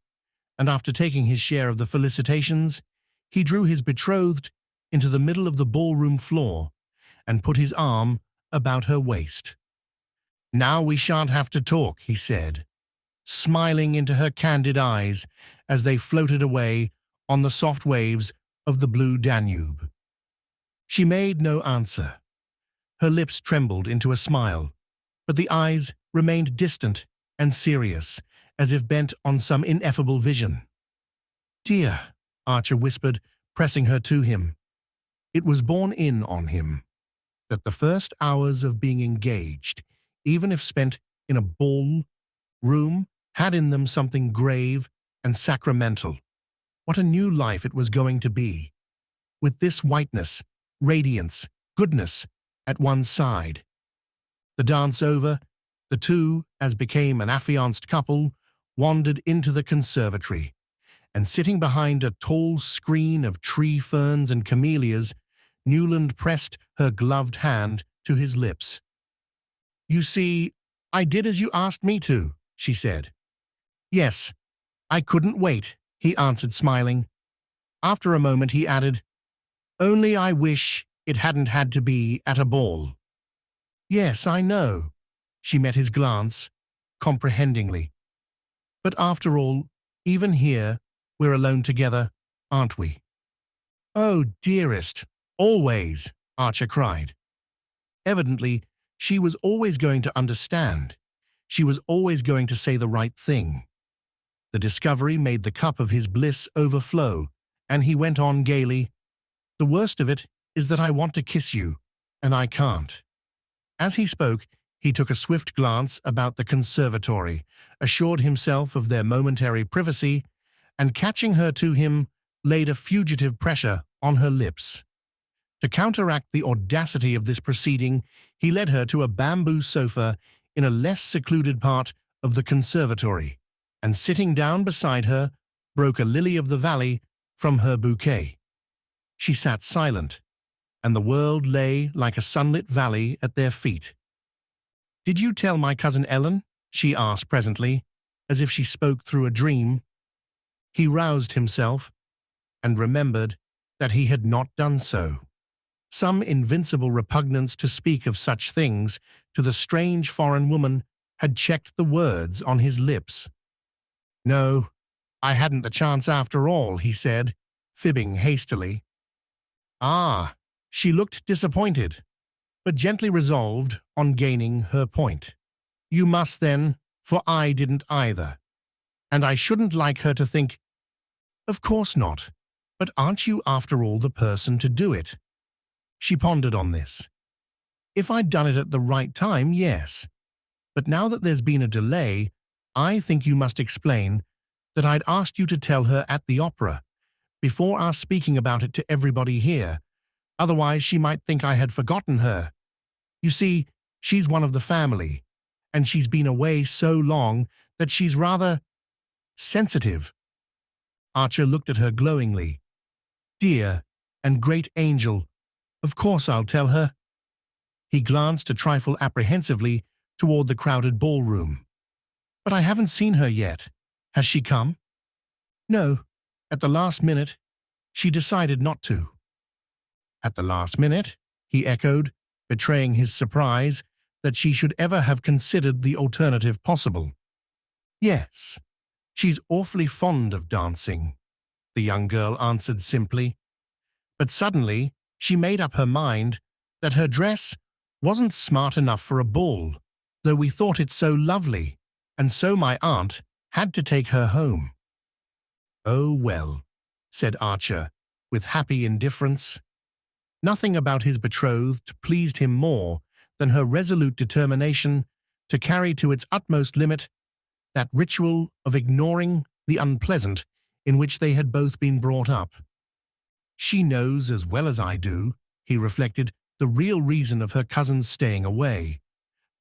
and after taking his share of the felicitations, he drew his betrothed into the middle of the ballroom floor and put his arm about her waist. "Now we shan't have to talk," he said, smiling into her candid eyes as they floated away on the soft waves of the blue Danube. She made no answer. Her lips trembled into a smile, but the eyes remained distant and serious, as if bent on some ineffable vision. "Dear," Archer whispered, pressing her to him. It was borne in on him that the first hours of being engaged, even if spent in a ball-room, had in them something grave and sacramental. What a new life it was going to be, with this whiteness, radiance, goodness at one's side. The dance over, the two, as became an affianced couple, wandered into the conservatory, and sitting behind a tall screen of tree ferns and camellias, Newland pressed her gloved hand to his lips. "You see, I did as you asked me to," she said. "Yes, I couldn't wait," he answered, smiling. After a moment he added, "Only I wish it hadn't had to be at a ball." "Yes, I know." She met his glance, comprehendingly. "But after all, even here, we're alone together, aren't we?" "Oh, dearest, always," Archer cried. Evidently, she was always going to understand. She was always going to say the right thing. The discovery made the cup of his bliss overflow, and he went on gaily, "The worst of it is that I want to kiss you, and I can't." As he spoke, he took a swift glance about the conservatory, assured himself of their momentary privacy, and catching her to him, laid a fugitive pressure on her lips. To counteract the audacity of this proceeding, he led her to a bamboo sofa in a less secluded part of the conservatory, and sitting down beside her, broke a lily of the valley from her bouquet. She sat silent, and the world lay like a sunlit valley at their feet. "Did you tell my cousin Ellen?" she asked presently, as if she spoke through a dream. He roused himself and remembered that he had not done so. Some invincible repugnance to speak of such things to the strange foreign woman had checked the words on his lips. "No, I hadn't the chance after all," he said, fibbing hastily. "Ah," she looked disappointed, but gently resolved on gaining her point. "You must then, for I didn't either. And I shouldn't like her to think—" "Of course not, but aren't you after all the person to do it?" She pondered on this. "If I'd done it at the right time, yes. But now that there's been a delay, I think you must explain that I'd asked you to tell her at the opera, before our speaking about it to everybody here. Otherwise she might think I had forgotten her. You see, she's one of the family, and she's been away so long that she's rather sensitive." Archer looked at her glowingly. "Dear and great angel, of course I'll tell her." He glanced a trifle apprehensively toward the crowded ballroom. "But I haven't seen her yet. Has she come?" "No. At the last minute, she decided not to." "At the last minute?" he echoed, betraying his surprise that she should ever have considered the alternative possible. "Yes. She's awfully fond of dancing," the young girl answered simply. But suddenly she made up her mind that her dress wasn't smart enough for a ball, though we thought it so lovely, and so my aunt had to take her home. "Oh, well," said Archer, with happy indifference. Nothing about his betrothed pleased him more than her resolute determination to carry to its utmost limit that ritual of ignoring the unpleasant in which they had both been brought up. "She knows as well as I do," he reflected, "the real reason of her cousin's staying away.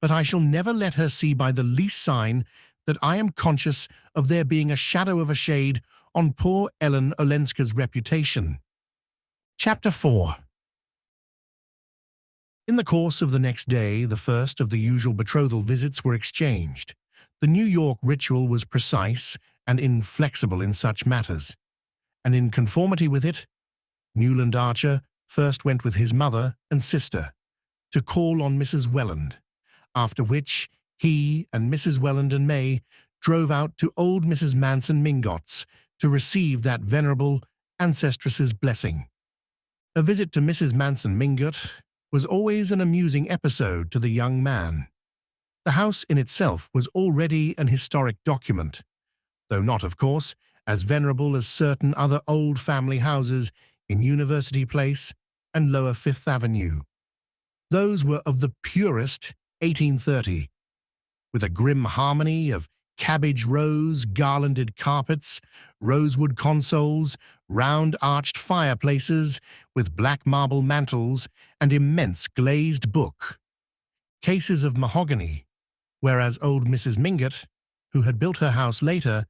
But I shall never let her see by the least sign that I am conscious of there being a shadow of a shade on poor Ellen Olenska's reputation." Chapter 4. In the course of the next day, the first of the usual betrothal visits were exchanged. The New York ritual was precise and inflexible in such matters, and in conformity with it, Newland Archer first went with his mother and sister to call on Mrs. Welland, after which he and Mrs. Welland and May drove out to old Mrs. Manson Mingot's to receive that venerable ancestress's blessing. A visit to Mrs. Manson Mingot was always an amusing episode to the young man. The house in itself was already an historic document, though not, of course, as venerable as certain other old family houses in University Place and Lower Fifth Avenue. Those were of the purest 1830, with a grim harmony of cabbage rose, garlanded carpets, rosewood consoles, round-arched fireplaces with black marble mantels, and immense glazed book cases of mahogany, whereas old Mrs. Mingot, who had built her house later,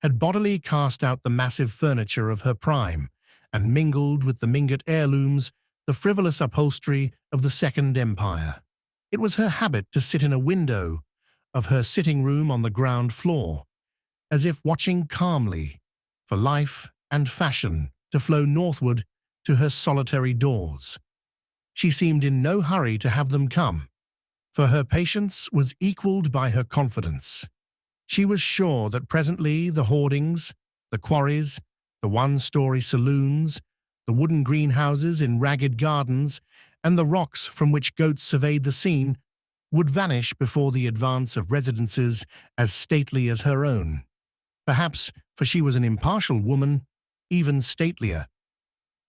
had bodily cast out the massive furniture of her prime and mingled with the Mingot heirlooms the frivolous upholstery of the Second Empire. It was her habit to sit in a window of her sitting room on the ground floor, as if watching calmly for life and fashion to flow northward to her solitary doors. She seemed in no hurry to have them come, for her patience was equalled by her confidence. She was sure that presently the hoardings, the quarries, the one-story saloons, the wooden greenhouses in ragged gardens, and the rocks from which goats surveyed the scene would vanish before the advance of residences as stately as her own. Perhaps, for she was an impartial woman, even statelier,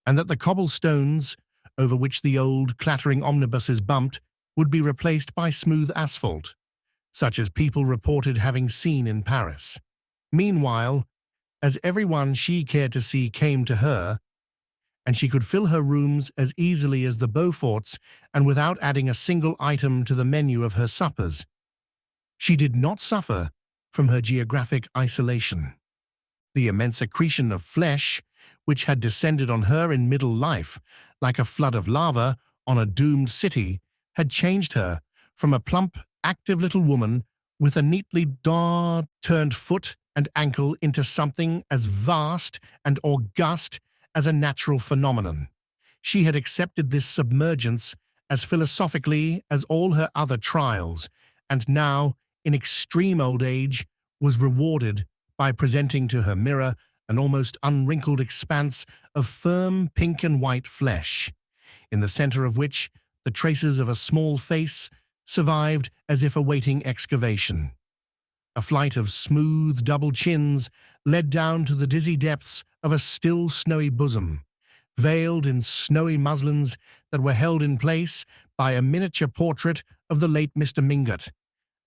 and that the cobblestones over which the old clattering omnibuses bumped would be replaced by smooth asphalt, such as people reported having seen in Paris. Meanwhile, as everyone she cared to see came to her, and she could fill her rooms as easily as the Beauforts and without adding a single item to the menu of her suppers, she did not suffer from her geographic isolation. The immense accretion of flesh, which had descended on her in middle life, like a flood of lava on a doomed city, had changed her from a plump, active little woman with a neatly turned foot and ankle into something as vast and august as a natural phenomenon. She had accepted this submergence as philosophically as all her other trials, and now, in extreme old age, was rewarded by presenting to her mirror an almost unwrinkled expanse of firm pink and white flesh, in the center of which the traces of a small face survived as if awaiting excavation. A flight of smooth double chins led down to the dizzy depths of a still snowy bosom, veiled in snowy muslins that were held in place by a miniature portrait of the late Mr. Mingott,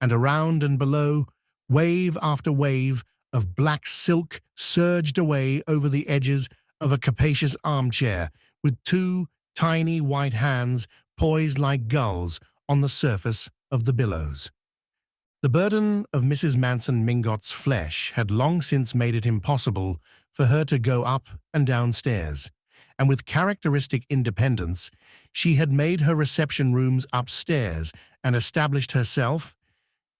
and around and below, wave after wave of black silk surged away over the edges of a capacious armchair with two tiny white hands poised like gulls on the surface of the billows. The burden of Mrs. Manson Mingott's flesh had long since made it impossible for her to go up and downstairs, and with characteristic independence, she had made her reception rooms upstairs and established herself,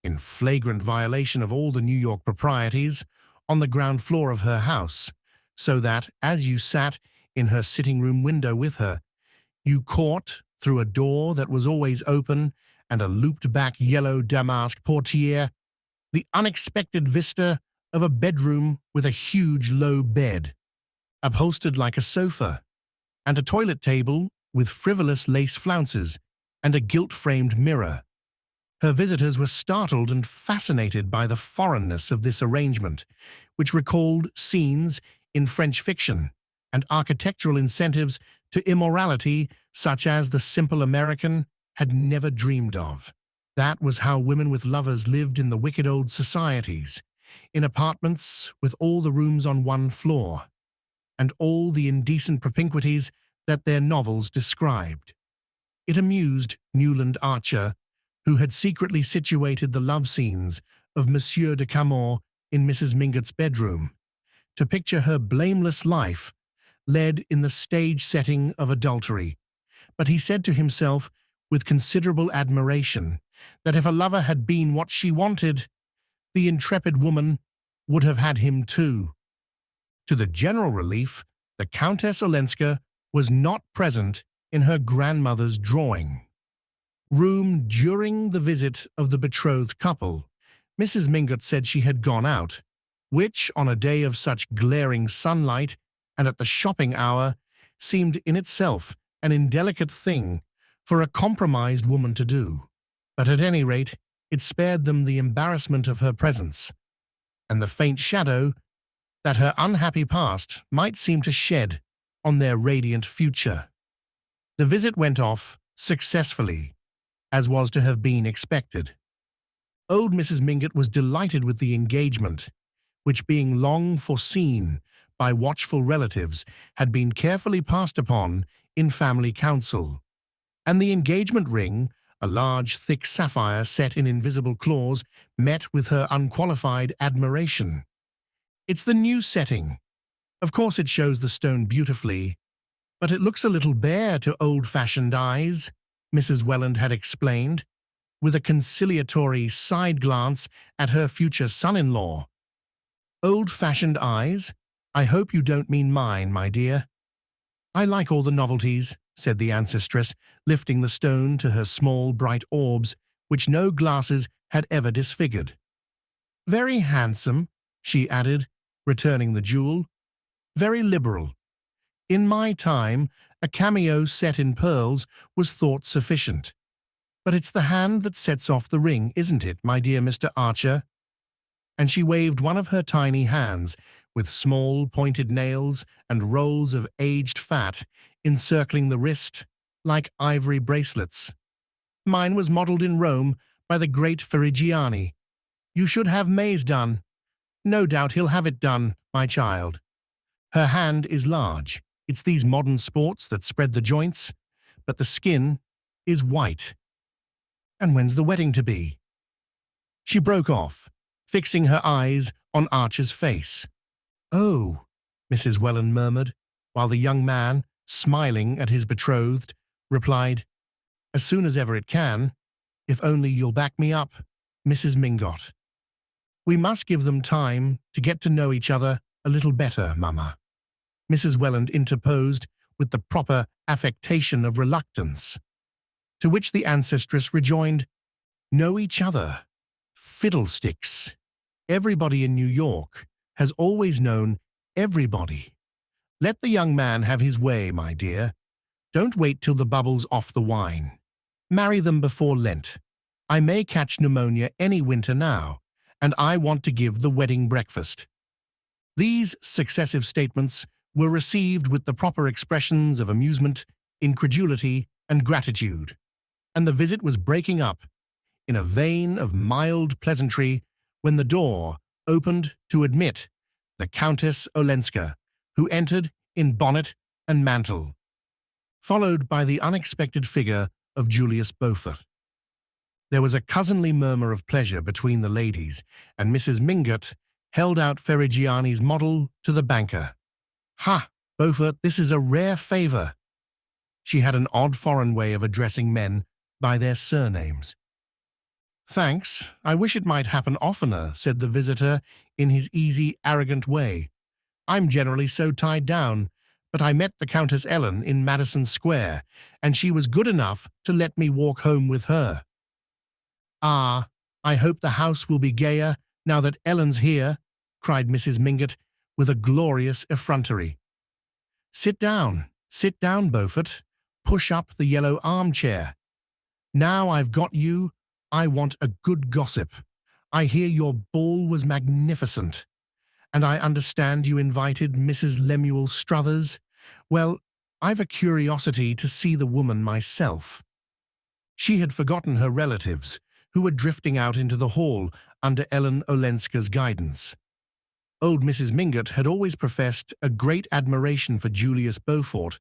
in flagrant violation of all the New York proprieties, on the ground floor of her house, so that, as you sat in her sitting-room window with her, you caught, through a door that was always open and a looped-back yellow damask portiere, the unexpected vista of a bedroom with a huge low bed, upholstered like a sofa, and a toilet table with frivolous lace flounces and a gilt-framed mirror. Her visitors were startled and fascinated by the foreignness of this arrangement, which recalled scenes in French fiction and architectural incentives to immorality such as the simple American had never dreamed of. That was how women with lovers lived in the wicked old societies, in apartments with all the rooms on one floor, and all the indecent propinquities that their novels described. It amused Newland Archer, who had secretly situated the love scenes of Monsieur de Camors in Mrs. Mingott's bedroom, to picture her blameless life led in the stage setting of adultery. But he said to himself, with considerable admiration, that if a lover had been what she wanted, the intrepid woman would have had him too. To the general relief, the Countess Olenska was not present in her grandmother's drawing room during the visit of the betrothed couple. Mrs. Mingott said she had gone out, which, on a day of such glaring sunlight and at the shopping hour, seemed in itself an indelicate thing for a compromised woman to do. But at any rate, it spared them the embarrassment of her presence, and the faint shadow that her unhappy past might seem to shed on their radiant future. The visit went off successfully, as was to have been expected. Old Mrs. Mingott was delighted with the engagement, which, being long foreseen by watchful relatives, had been carefully passed upon in family council, and the engagement ring, a large, thick sapphire set in invisible claws, met with her unqualified admiration. "It's the new setting. Of course it shows the stone beautifully, but it looks a little bare to old-fashioned eyes," Mrs. Welland had explained, with a conciliatory side glance at her future son-in-law. "Old-fashioned eyes? I hope you don't mean mine, my dear." "I like all the novelties," said the ancestress, lifting the stone to her small, bright orbs, which no glasses had ever disfigured. "Very handsome," she added, returning the jewel. "Very liberal. In my time, a cameo set in pearls was thought sufficient. But it's the hand that sets off the ring, isn't it, my dear Mr. Archer?" And she waved one of her tiny hands, with small pointed nails and rolls of aged fat encircling the wrist like ivory bracelets. "Mine was modelled in Rome by the great Ferrigiani. You should have May's done. No doubt he'll have it done, my child. Her hand is large. It's these modern sports that spread the joints, but the skin is white. And when's the wedding to be?" She broke off, fixing her eyes on Archer's face. "Oh," Mrs. Welland murmured, while the young man, smiling at his betrothed, replied, "As soon as ever it can, if only you'll back me up, Mrs. Mingott. We must give them time to get to know each other a little better, Mamma," Mrs. Welland interposed with the proper affectation of reluctance, to which the ancestress rejoined, "Know each other? Fiddlesticks. Everybody in New York has always known everybody. Let the young man have his way, my dear. Don't wait till the bubble's off the wine. Marry them before Lent. I may catch pneumonia any winter now, and I want to give the wedding breakfast." These successive statements were received with the proper expressions of amusement, incredulity, and gratitude, and the visit was breaking up in a vein of mild pleasantry when the door opened to admit the Countess Olenska, who entered in bonnet and mantle, followed by the unexpected figure of Julius Beaufort. There was a cousinly murmur of pleasure between the ladies, and Mrs. Mingott held out Ferrigiani's model to the banker. "Ha, Beaufort, this is a rare favor." She had an odd foreign way of addressing men by their surnames. "Thanks, I wish it might happen oftener," said the visitor in his easy, arrogant way. "I'm generally so tied down, but I met the Countess Ellen in Madison Square, and she was good enough to let me walk home with her." "Ah, I hope the house will be gayer now that Ellen's here," cried Mrs. Mingott with a glorious effrontery. Sit down, Beaufort. Push up the yellow armchair. Now I've got you, I want a good gossip. I hear your ball was magnificent, and I understand you invited Mrs. Lemuel Struthers. Well, I've a curiosity to see the woman myself." She had forgotten her relatives, who were drifting out into the hall under Ellen Olenska's guidance. Old Mrs. Mingott had always professed a great admiration for Julius Beaufort,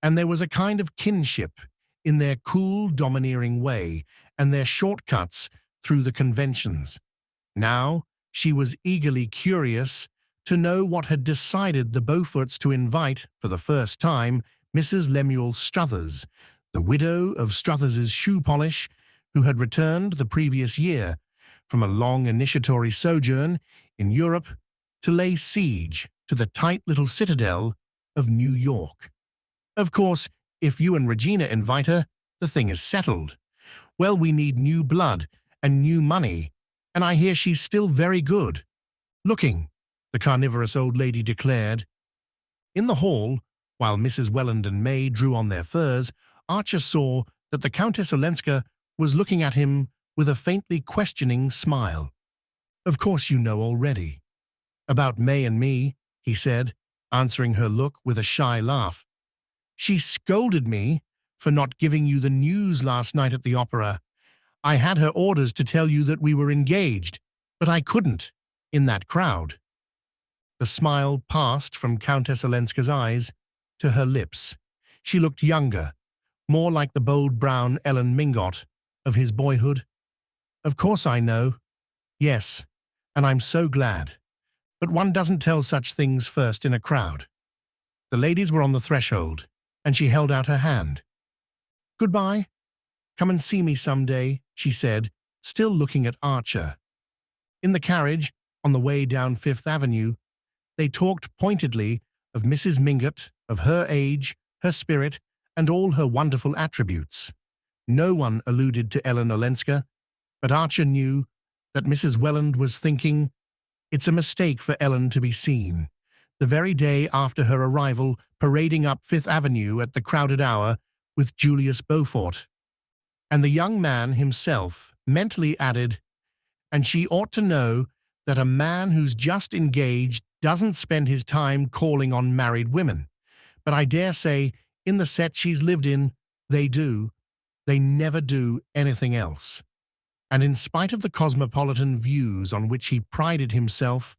and there was a kind of kinship in their cool, domineering way and their shortcuts through the conventions. Now she was eagerly curious to know what had decided the Beauforts to invite, for the first time, Mrs. Lemuel Struthers, the widow of Struthers's shoe polish, who had returned the previous year from a long initiatory sojourn in Europe to lay siege to the tight little citadel of New York. "Of course, if you and Regina invite her, the thing is settled. Well, we need new blood and new money, and I hear she's still very good looking," the carnivorous old lady declared. In the hall, while Mrs. Welland and May drew on their furs, Archer saw that the Countess Olenska was looking at him with a faintly questioning smile. "Of course you know already." "About May and me," he said, answering her look with a shy laugh. "She scolded me for not giving you the news last night at the opera. I had her orders to tell you that we were engaged, but I couldn't, in that crowd." The smile passed from Countess Olenska's eyes to her lips. She looked younger, more like the bold brown Ellen Mingott of his boyhood. "Of course I know. Yes, and I'm so glad. But one doesn't tell such things first in a crowd." The ladies were on the threshold, and she held out her hand. "Goodbye. Come and see me some day," she said, still looking at Archer. In the carriage, on the way down Fifth Avenue, they talked pointedly of Mrs. Mingott, of her age, her spirit, and all her wonderful attributes. No one alluded to Ellen Olenska, but Archer knew that Mrs. Welland was thinking, "It's a mistake for Ellen to be seen, the very day after her arrival, parading up Fifth Avenue at the crowded hour with Julius Beaufort." And the young man himself mentally added, "And she ought to know that a man who's just engaged doesn't spend his time calling on married women. But I dare say, in the set she's lived in, they do. They never do anything else." And in spite of the cosmopolitan views on which he prided himself,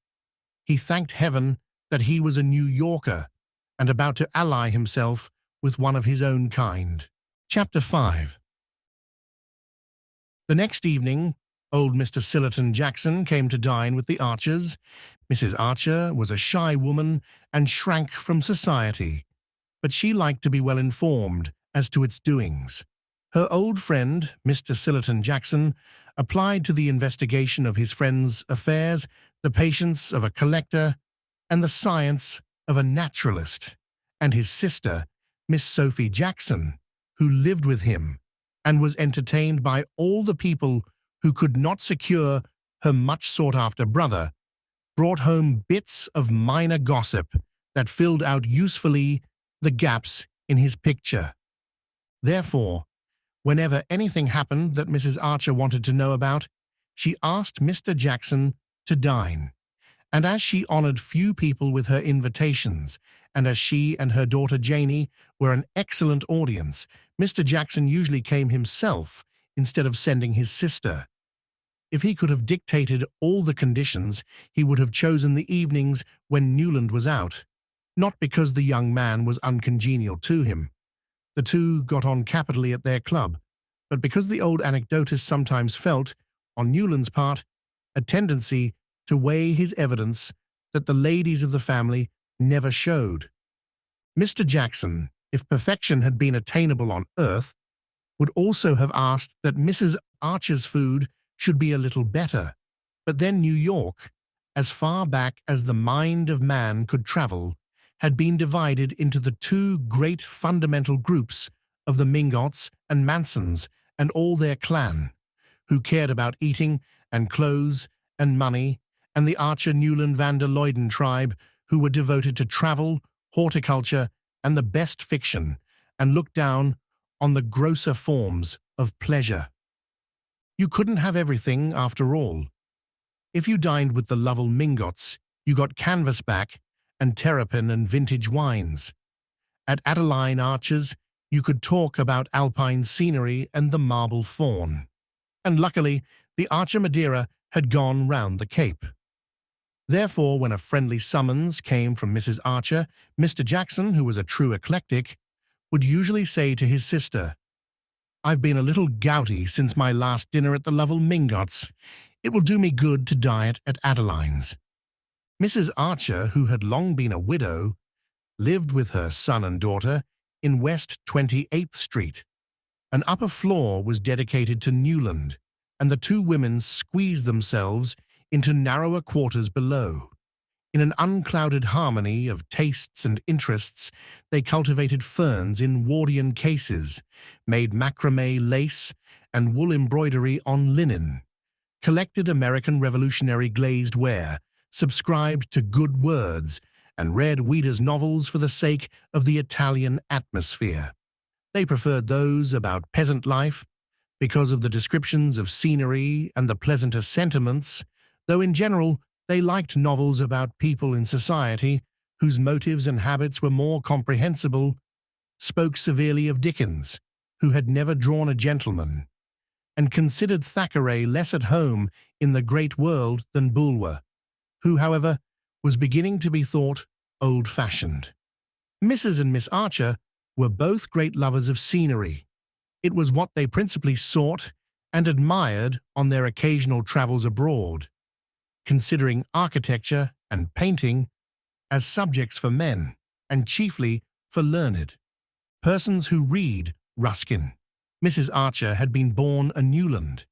he thanked heaven that he was a New Yorker and about to ally himself with one of his own kind. Chapter 5. The next evening, old Mr. Sillerton Jackson came to dine with the Archers. Mrs. Archer was a shy woman and shrank from society, but she liked to be well informed as to its doings. Her old friend, Mr. Sillerton Jackson, applied to the investigation of his friend's affairs the patience of a collector and the science of a naturalist, and his sister, Miss Sophie Jackson, who lived with him and was entertained by all the people who could not secure her much-sought-after brother, brought home bits of minor gossip that filled out usefully the gaps in his picture. Therefore, whenever anything happened that Mrs. Archer wanted to know about, she asked Mr. Jackson to dine, and as she honored few people with her invitations, and as she and her daughter Janie were an excellent audience, Mr. Jackson usually came himself instead of sending his sister. If he could have dictated all the conditions, he would have chosen the evenings when Newland was out, not because the young man was uncongenial to him. The two got on capitally at their club, but because the old anecdotist sometimes felt, on Newland's part, a tendency to weigh his evidence that the ladies of the family never showed. Mr. Jackson, if perfection had been attainable on earth, would also have asked that Mrs. Archer's food should be a little better. But then New York, as far back as the mind of man could travel, had been divided into the two great fundamental groups of the Mingots and Mansons and all their clan, who cared about eating and clothes and money, and the Archer-Newland van der Luyden tribe, who were devoted to travel, horticulture, and the best fiction, and looked down on the grosser forms of pleasure. You couldn't have everything, after all. If you dined with the Lovell Mingots, you got canvasback and terrapin and vintage wines. At Adeline Archer's, you could talk about alpine scenery and the marble faun. And luckily, the Archer Madeira had gone round the Cape. Therefore, when a friendly summons came from Mrs. Archer, Mr. Jackson, who was a true eclectic, would usually say to his sister, "I've been a little gouty since my last dinner at the Lovell Mingots. It will do me good to diet at Adeline's." Mrs. Archer, who had long been a widow, lived with her son and daughter in West 28th Street. An upper floor was dedicated to Newland, and the two women squeezed themselves into narrower quarters below. In an unclouded harmony of tastes and interests, they cultivated ferns in Wardian cases, made macrame lace and wool embroidery on linen, collected American Revolutionary glazed ware, subscribed to Good Words, and read Ouida's novels for the sake of the Italian atmosphere. They preferred those about peasant life because of the descriptions of scenery and the pleasanter sentiments, though in general they liked novels about people in society whose motives and habits were more comprehensible, spoke severely of Dickens, who had never drawn a gentleman, and considered Thackeray less at home in the great world than Bulwer, who, however, was beginning to be thought old-fashioned. Mrs. and Miss Archer were both great lovers of scenery. It was what they principally sought and admired on their occasional travels abroad, considering architecture and painting as subjects for men, and chiefly for learned persons who read Ruskin. Mrs. Archer had been born a Newland,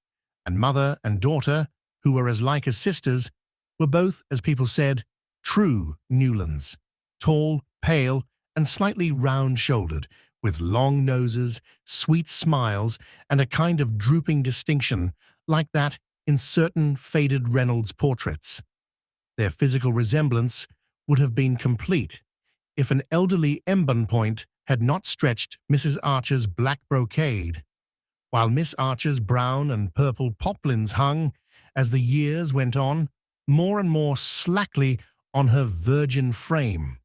and mother and daughter, who were as like as sisters, were both, as people said, true Newlands, tall, pale, and slightly round-shouldered, with long noses, sweet smiles, and a kind of drooping distinction like that in certain faded Reynolds portraits. Their physical resemblance would have been complete if an elderly embonpoint had not stretched Mrs. Archer's black brocade, while Miss Archer's brown and purple poplins hung, as the years went on, more and more slackly on her virgin frame.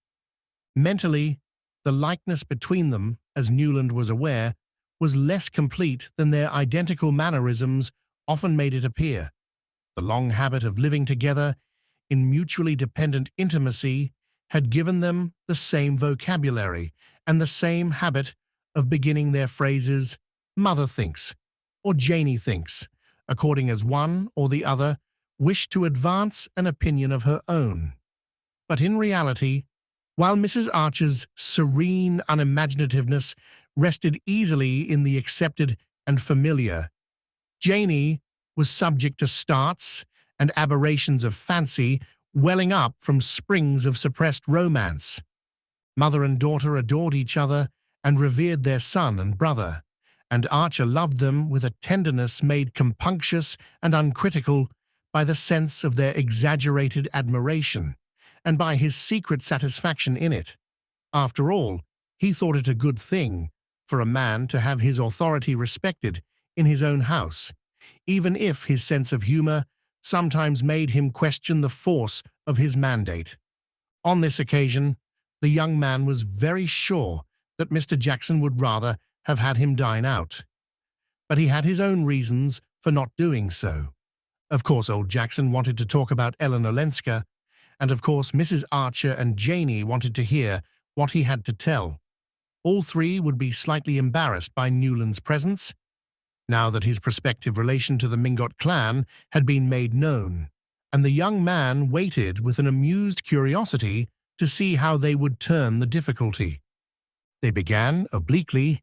Mentally, the likeness between them, as Newland was aware, was less complete than their identical mannerisms often made it appear. The long habit of living together in mutually dependent intimacy had given them the same vocabulary and the same habit of beginning their phrases, "Mother thinks," or "Janie thinks," according as one or the other wished to advance an opinion of her own. But in reality, while Mrs. Archer's serene unimaginativeness rested easily in the accepted and familiar, Janie was subject to starts and aberrations of fancy welling up from springs of suppressed romance. Mother and daughter adored each other and revered their son and brother, and Archer loved them with a tenderness made compunctious and uncritical by the sense of their exaggerated admiration, and by his secret satisfaction in it. After all, he thought it a good thing for a man to have his authority respected in his own house, even if his sense of humor sometimes made him question the force of his mandate. On this occasion, the young man was very sure that Mr. Jackson would rather have had him dine out. But he had his own reasons for not doing so. Of course, old Jackson wanted to talk about Ellen Olenska, and of course Mrs. Archer and Janie wanted to hear what he had to tell. All three would be slightly embarrassed by Newland's presence, now that his prospective relation to the Mingot clan had been made known, and the young man waited with an amused curiosity to see how they would turn the difficulty. They began, obliquely,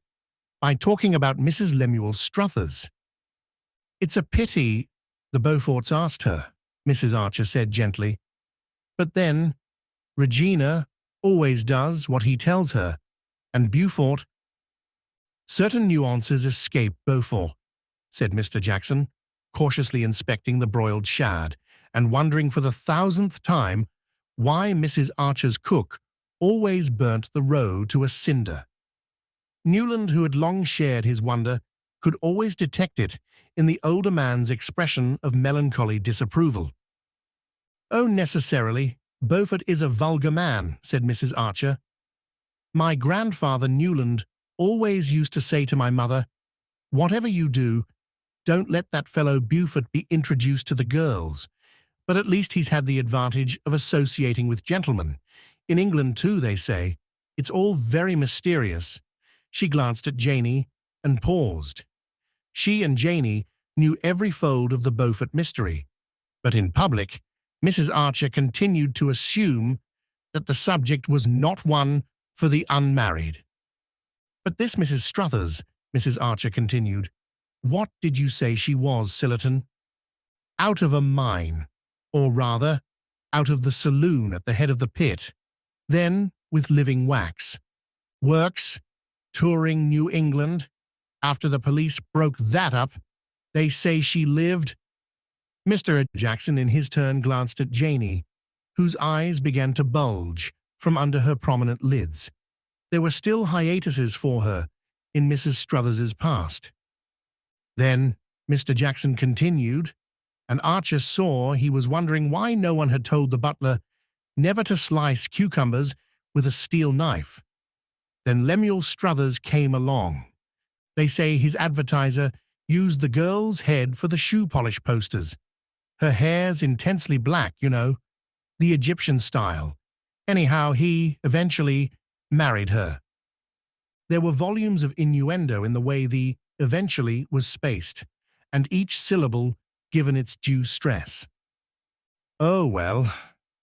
by talking about Mrs. Lemuel Struthers. "It's a pity the Beauforts asked her," Mrs. Archer said gently. "But then, Regina always does what he tells her, and Beaufort—" "Certain nuances escape Beaufort," said Mr. Jackson, cautiously inspecting the broiled shad, and wondering for the 1000th time why Mrs. Archer's cook always burnt the roe to a cinder. Newland, who had long shared his wonder, could always detect it in the older man's expression of melancholy disapproval. "Oh, necessarily, Beaufort is a vulgar man," said Mrs. Archer. "My grandfather Newland always used to say to my mother, 'Whatever you do, don't let that fellow Beaufort be introduced to the girls.' But at least he's had the advantage of associating with gentlemen. In England, too, they say. It's all very mysterious." She glanced at Janie and paused. She and Janie knew every fold of the Beaufort mystery, but in public, Mrs. Archer continued to assume that the subject was not one for the unmarried. "But this Mrs. Struthers," Mrs. Archer continued, "what did you say she was, Sillerton?" "Out of a mine, or rather, out of the saloon at the head of the pit, then with living wax. Works, touring New England. After the police broke that up, they say she lived—" Mr. Jackson in his turn glanced at Janie, whose eyes began to bulge from under her prominent lids. There were still hiatuses for her in Mrs. Struthers's past. Then Mr. Jackson continued, and Archer saw he was wondering why no one had told the butler never to slice cucumbers with a steel knife. Then Lemuel Struthers came along. They say his advertiser used the girl's head for the shoe polish posters. Her hair's intensely black, you know, the Egyptian style. Anyhow, he eventually married her. There were volumes of innuendo in the way the "eventually" was spaced, and each syllable given its due stress. "Oh, well,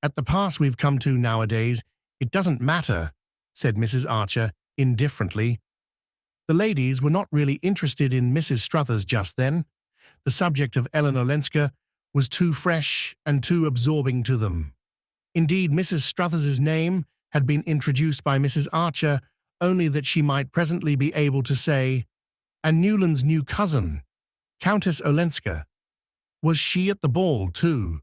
at the pass we've come to nowadays, it doesn't matter," said Mrs. Archer indifferently. The ladies were not really interested in Mrs. Struthers just then. The subject of Ellen Olenska was too fresh and too absorbing to them. Indeed, Mrs. Struthers's name had been introduced by Mrs. Archer only that she might presently be able to say, "And Newland's new cousin, Countess Olenska. Was she at the ball, too?"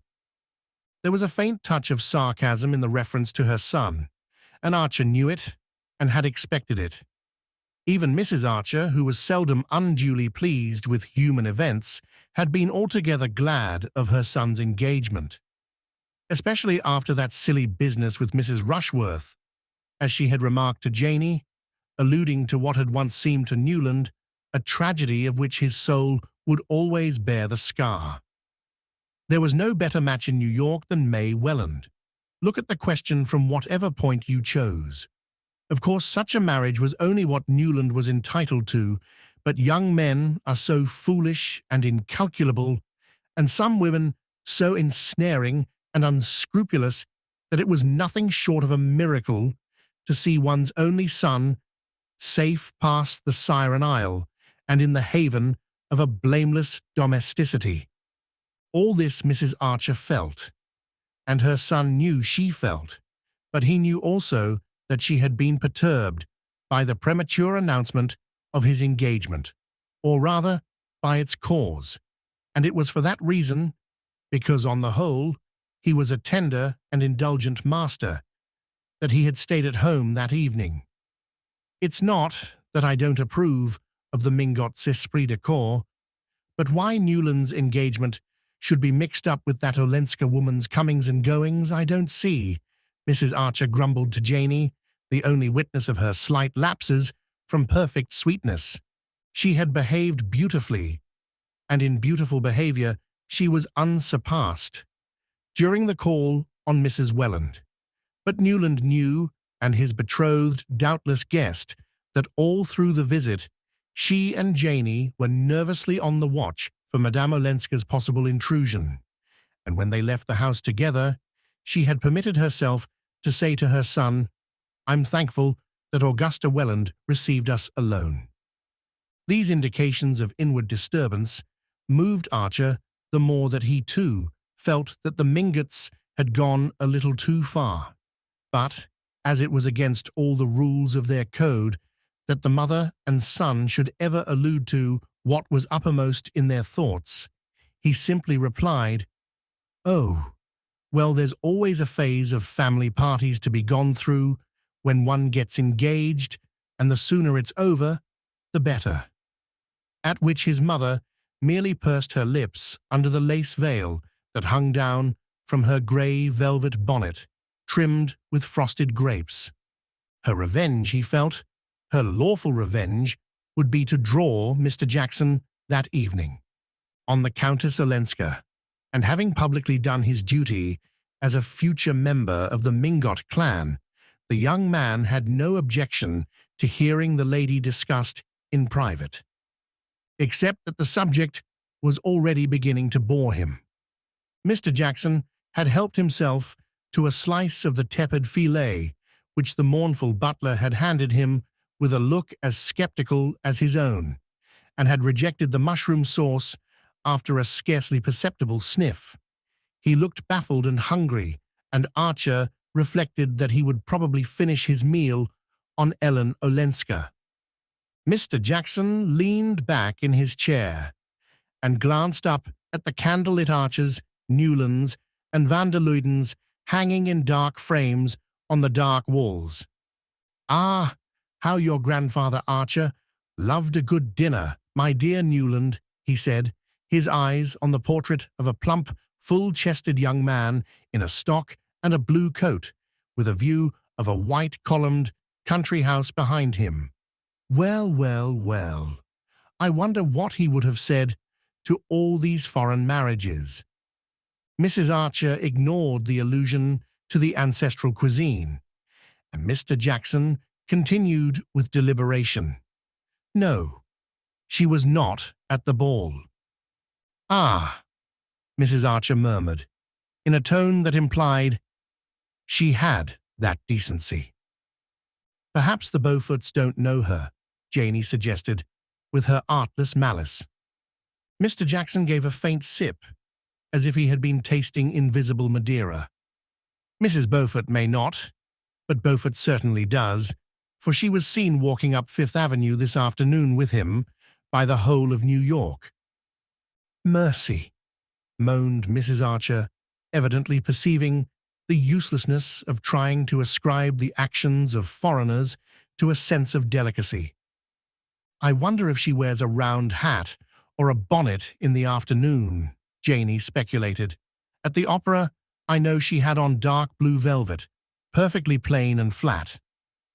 There was a faint touch of sarcasm in the reference to her son, and Archer knew it and had expected it. Even Mrs. Archer, who was seldom unduly pleased with human events, had been altogether glad of her son's engagement, especially after that silly business with Mrs. Rushworth, as she had remarked to Janie, alluding to what had once seemed to Newland a tragedy of which his soul would always bear the scar. There was no better match in New York than May Welland. Look at the question from whatever point you chose. Of course, such a marriage was only what Newland was entitled to, but young men are so foolish and incalculable, and some women so ensnaring and unscrupulous that it was nothing short of a miracle to see one's only son safe past the Siren Isle and in the haven of a blameless domesticity. All this Mrs. Archer felt, and her son knew she felt, but he knew also that she had been perturbed by the premature announcement of his engagement, or rather, by its cause, and it was for that reason, because on the whole, he was a tender and indulgent master, that he had stayed at home that evening. It's not that I don't approve of the Mingot's esprit de corps, but why Newland's engagement should be mixed up with that Olenska woman's comings and goings, I don't see, Mrs. Archer grumbled to Janey, the only witness of her slight lapses from perfect sweetness. She had behaved beautifully, and in beautiful behavior she was unsurpassed during the call on Mrs. Welland. But Newland knew, and his betrothed doubtless guessed, that all through the visit she and Janey were nervously on the watch for Madame Olenska's possible intrusion, and when they left the house together, she had permitted herself to say to her son, "I'm thankful that Augusta Welland received us alone." These indications of inward disturbance moved Archer the more that he, too, felt that the Mingots had gone a little too far. But, as it was against all the rules of their code that the mother and son should ever allude to what was uppermost in their thoughts, he simply replied, "Oh, well, there's always a phase of family parties to be gone through when one gets engaged, and the sooner it's over, the better." At which his mother merely pursed her lips under the lace veil that hung down from her grey velvet bonnet, trimmed with frosted grapes. Her revenge, he felt, her lawful revenge, would be to draw Mr. Jackson that evening on the Countess Olenska, and having publicly done his duty as a future member of the Mingot clan, the young man had no objection to hearing the lady discussed in private, except that the subject was already beginning to bore him. Mr. Jackson had helped himself to a slice of the tepid filet which the mournful butler had handed him with a look as skeptical as his own, and had rejected the mushroom sauce after a scarcely perceptible sniff. He looked baffled and hungry, and Archer reflected that he would probably finish his meal on Ellen Olenska. Mr. Jackson leaned back in his chair and glanced up at the candlelit arches, Newlands, and van der Luydens hanging in dark frames on the dark walls. "Ah, how your grandfather Archer loved a good dinner, my dear Newland," he said, his eyes on the portrait of a plump, full-chested young man in a stock and a blue coat, with a view of a white-columned country house behind him. "Well, well, well, I wonder what he would have said to all these foreign marriages." Mrs. Archer ignored the allusion to the ancestral cuisine, and Mr. Jackson continued with deliberation. No, she was not at the ball. "Ah," Mrs. Archer murmured, in a tone that implied she had that decency. "Perhaps the Beauforts don't know her," Janey suggested, with her artless malice. Mr. Jackson gave a faint sip, as if he had been tasting invisible Madeira. "Mrs. Beaufort may not, but Beaufort certainly does, for she was seen walking up Fifth Avenue this afternoon with him by the whole of New York." "Mercy," moaned Mrs. Archer, evidently perceiving the uselessness of trying to ascribe the actions of foreigners to a sense of delicacy. "I wonder if she wears a round hat or a bonnet in the afternoon," Janey speculated. "At the opera, I know she had on dark blue velvet, perfectly plain and flat,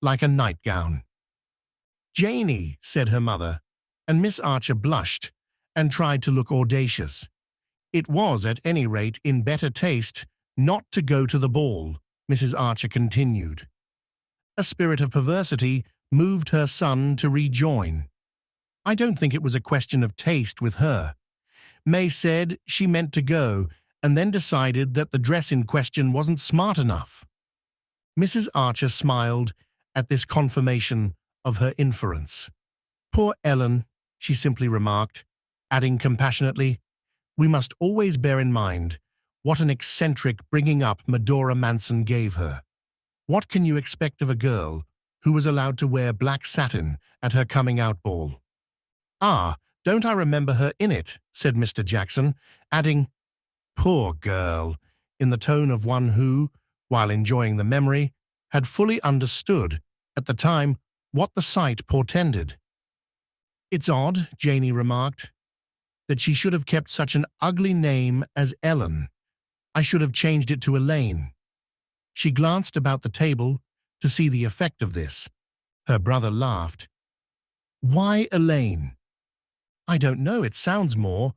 like a nightgown." "Janey," said her mother, and Miss Archer blushed and tried to look audacious. "It was, at any rate, in better taste not to go to the ball," Mrs. Archer continued. A spirit of perversity moved her son to rejoin. "I don't think it was a question of taste with her. May said she meant to go, and then decided that the dress in question wasn't smart enough. Mrs. Archer smiled at this confirmation of her inference. "Poor Ellen," she simply remarked, adding compassionately, "we must always bear in mind what an eccentric bringing up Medora Manson gave her. What can you expect of a girl who was allowed to wear black satin at her coming-out ball?" "Ah, don't I remember her in it," said Mr. Jackson, adding, "Poor girl," in the tone of one who, while enjoying the memory, had fully understood, at the time, what the sight portended. "It's odd," Janey remarked, "that she should have kept such an ugly name as Ellen. I should have changed it to Elaine." She glanced about the table to see the effect of this. Her brother laughed. "Why Elaine?" "I don't know, it sounds more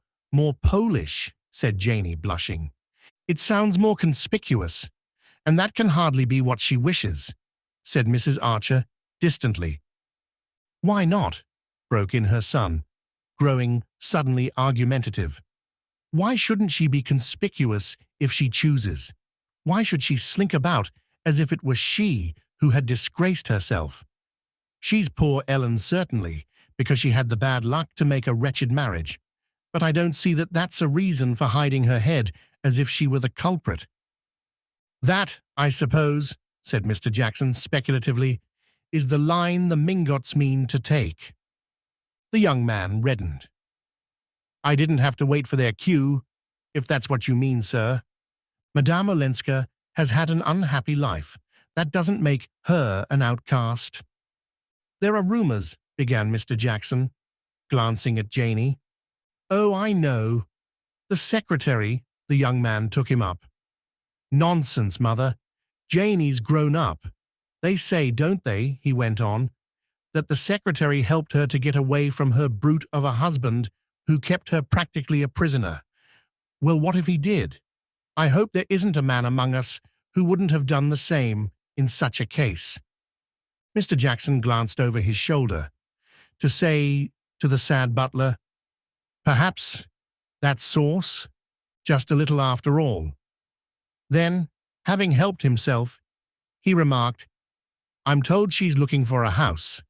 Polish," said Janey, blushing. "It sounds more conspicuous, and that can hardly be what she wishes," said Mrs. Archer, distantly. "Why not?" broke in her son, growing suddenly argumentative. "Why shouldn't she be conspicuous if she chooses? Why should she slink about as if it was she who had disgraced herself? She's poor Ellen, certainly, because she had the bad luck to make a wretched marriage, but I don't see that that's a reason for hiding her head as if she were the culprit." "That, I suppose," said Mr. Jackson speculatively, "is the line the Mingots mean to take." The young man reddened. "I didn't have to wait for their cue, if that's what you mean, sir. Madame Olenska has had an unhappy life. That doesn't make her an outcast." "There are rumors," began Mr. Jackson, glancing at Janey. "Oh, I know. The secretary," the young man took him up. "Nonsense, mother. Janey's grown up. They say, don't they," he went on, "that the secretary helped her to get away from her brute of a husband who kept her practically a prisoner. Well, what if he did? I hope there isn't a man among us who wouldn't have done the same in such a case." Mr. Jackson glanced over his shoulder to say to the sad butler, "Perhaps that's sauce, just a little after all." Then, having helped himself, he remarked, "I'm told she's looking for a house.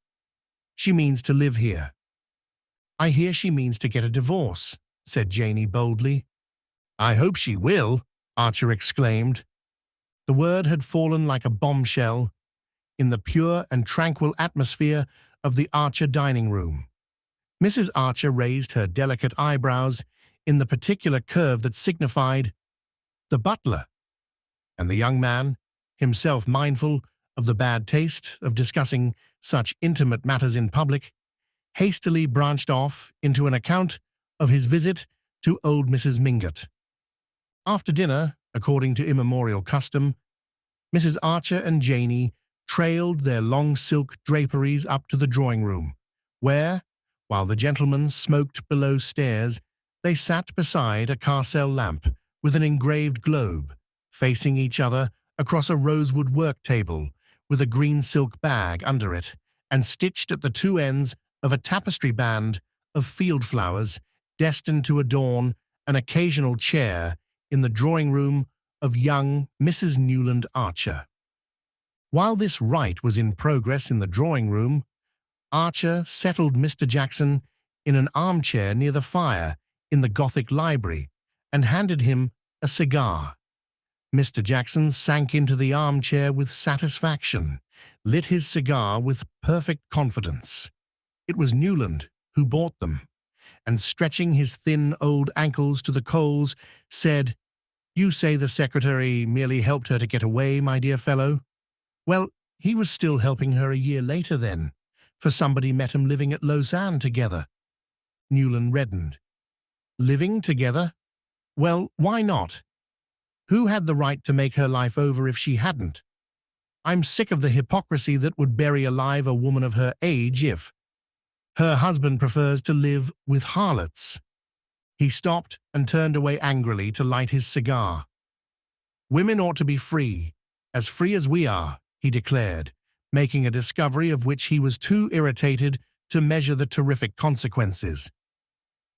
She means to live here." "I hear she means to get a divorce," said Janey boldly. "I hope she will," Archer exclaimed. The word had fallen like a bombshell in the pure and tranquil atmosphere of the Archer dining room. Mrs. Archer raised her delicate eyebrows in the particular curve that signified the butler, and the young man, himself mindful of the bad taste of discussing such intimate matters in public, hastily branched off into an account of his visit to old Mrs. Mingot. After dinner, according to immemorial custom, Mrs. Archer and Janey trailed their long silk draperies up to the drawing-room, where, while the gentlemen smoked below stairs, they sat beside a carcel lamp with an engraved globe, facing each other across a rosewood work table with a green silk bag under it, and stitched at the two ends of a tapestry band of field flowers destined to adorn an occasional chair in the drawing-room of young Mrs. Newland Archer. While this rite was in progress in the drawing-room, Archer settled Mr. Jackson in an armchair near the fire in the Gothic library and handed him a cigar. Mr. Jackson sank into the armchair with satisfaction, lit his cigar with perfect confidence. It was Newland who bought them, and stretching his thin old ankles to the coals, said, "You say the secretary merely helped her to get away, my dear fellow? Well, he was still helping her a year later then, for somebody met him living at Lausanne together." Newland reddened. "Living together? Well, why not? Who had the right to make her life over if she hadn't? I'm sick of the hypocrisy that would bury alive a woman of her age if her husband prefers to live with harlots." He stopped and turned away angrily to light his cigar. "Women ought to be free as we are," he declared, making a discovery of which he was too irritated to measure the terrific consequences.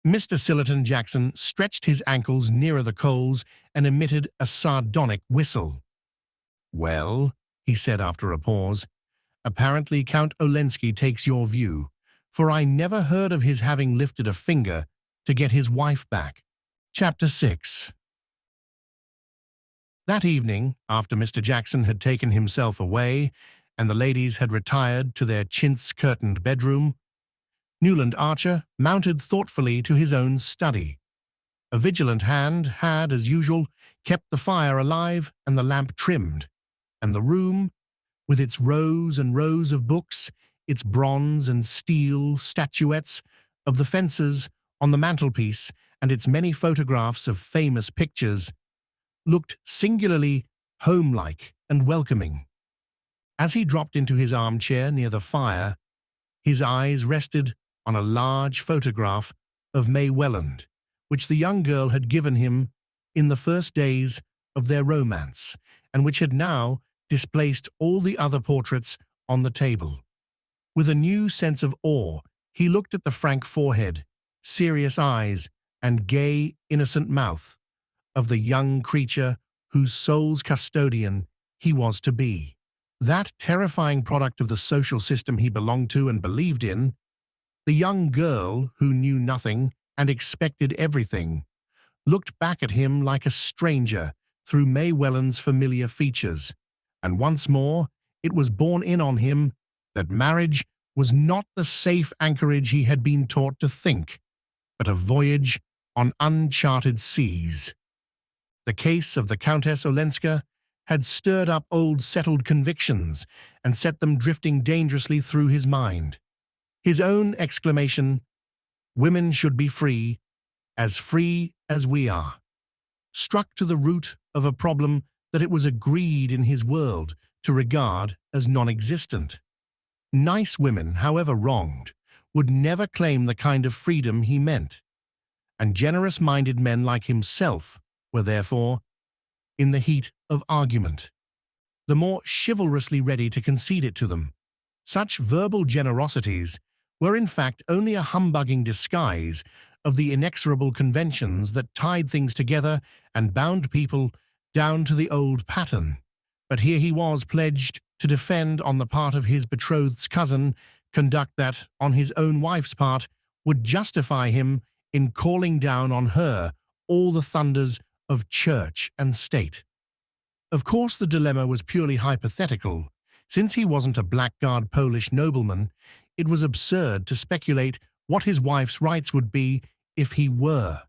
Mr. Sillerton Jackson stretched his ankles nearer the coals and emitted a sardonic whistle. "Well," he said after a pause, "apparently Count Olenski takes your view, for I never heard of his having lifted a finger to get his wife back." Chapter 6. That evening, after Mr. Jackson had taken himself away and the ladies had retired to their chintz-curtained bedroom, Newland Archer mounted thoughtfully to his own study. A vigilant hand had, as usual, kept the fire alive and the lamp trimmed, and the room, with its rows and rows of books, its bronze and steel statuettes of the fences on the mantelpiece, and its many photographs of famous pictures, looked singularly homelike and welcoming. As he dropped into his armchair near the fire, his eyes rested on a large photograph of May Welland, which the young girl had given him in the first days of their romance, and which had now displaced all the other portraits on the table. With a new sense of awe, he looked at the frank forehead, serious eyes, and gay, innocent mouth of the young creature whose soul's custodian he was to be. That terrifying product of the social system he belonged to and believed in, the young girl who knew nothing and expected everything, looked back at him like a stranger through May Welland's familiar features, and once more it was borne in on him that marriage was not the safe anchorage he had been taught to think, but a voyage on uncharted seas. The case of the Countess Olenska had stirred up old settled convictions and set them drifting dangerously through his mind. His own exclamation, "Women should be free as we are," struck to the root of a problem that it was agreed in his world to regard as non-existent. Nice women, however wronged, would never claim the kind of freedom he meant, and generous-minded men like himself were therefore, in the heat of argument, the more chivalrously ready to concede it to them. Such verbal generosities were in fact only a humbugging disguise of the inexorable conventions that tied things together and bound people down to the old pattern. But here he was pledged to defend on the part of his betrothed's cousin conduct that, on his own wife's part, would justify him in calling down on her all the thunders of church and state. Of course the dilemma was purely hypothetical. Since he wasn't a blackguard Polish nobleman, it was absurd to speculate what his wife's rights would be if he were.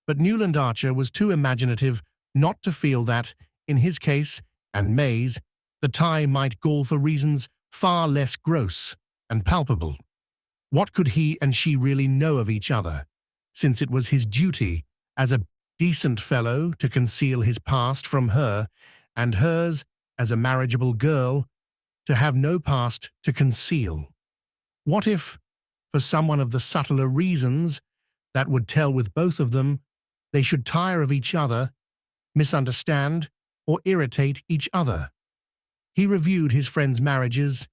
But Newland Archer was too imaginative not to feel that, in his case, and May's, the tie might gall for reasons far less gross and palpable. What could he and she really know of each other, since it was his duty, as a decent fellow, to conceal his past from her, and hers, as a marriageable girl, to have no past to conceal? What if, for someone of the subtler reasons that would tell with both of them, they should tire of each other, misunderstand, or irritate each other? He reviewed his friends' marriages,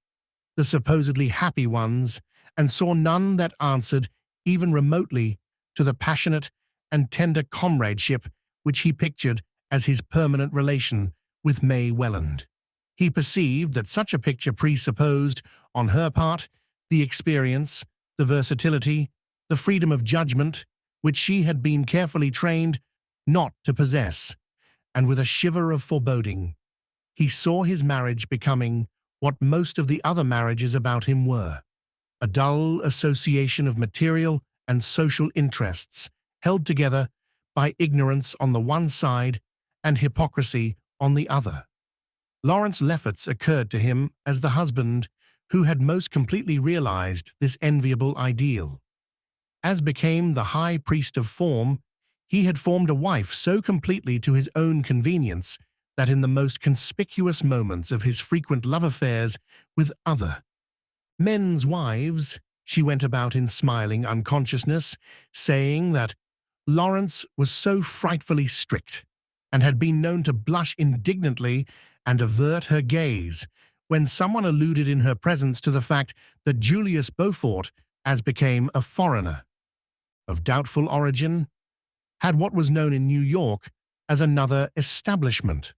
the supposedly happy ones, and saw none that answered even remotely to the passionate and tender comradeship which he pictured as his permanent relation with May Welland. He perceived that such a picture presupposed, on her part, the experience, the versatility, the freedom of judgment, which she had been carefully trained not to possess, and with a shiver of foreboding, he saw his marriage becoming what most of the other marriages about him were, a dull association of material and social interests held together by ignorance on the one side and hypocrisy on the other. Lawrence Lefferts occurred to him as the husband who had most completely realized this enviable ideal. As became the high priest of form, he had formed a wife so completely to his own convenience that in the most conspicuous moments of his frequent love affairs with other men's wives, she went about in smiling unconsciousness, saying that Lawrence was so frightfully strict, and had been known to blush indignantly and avert her gaze when someone alluded in her presence to the fact that Julius Beaufort as became a foreigner. of doubtful origin, had what was known in New York as another establishment.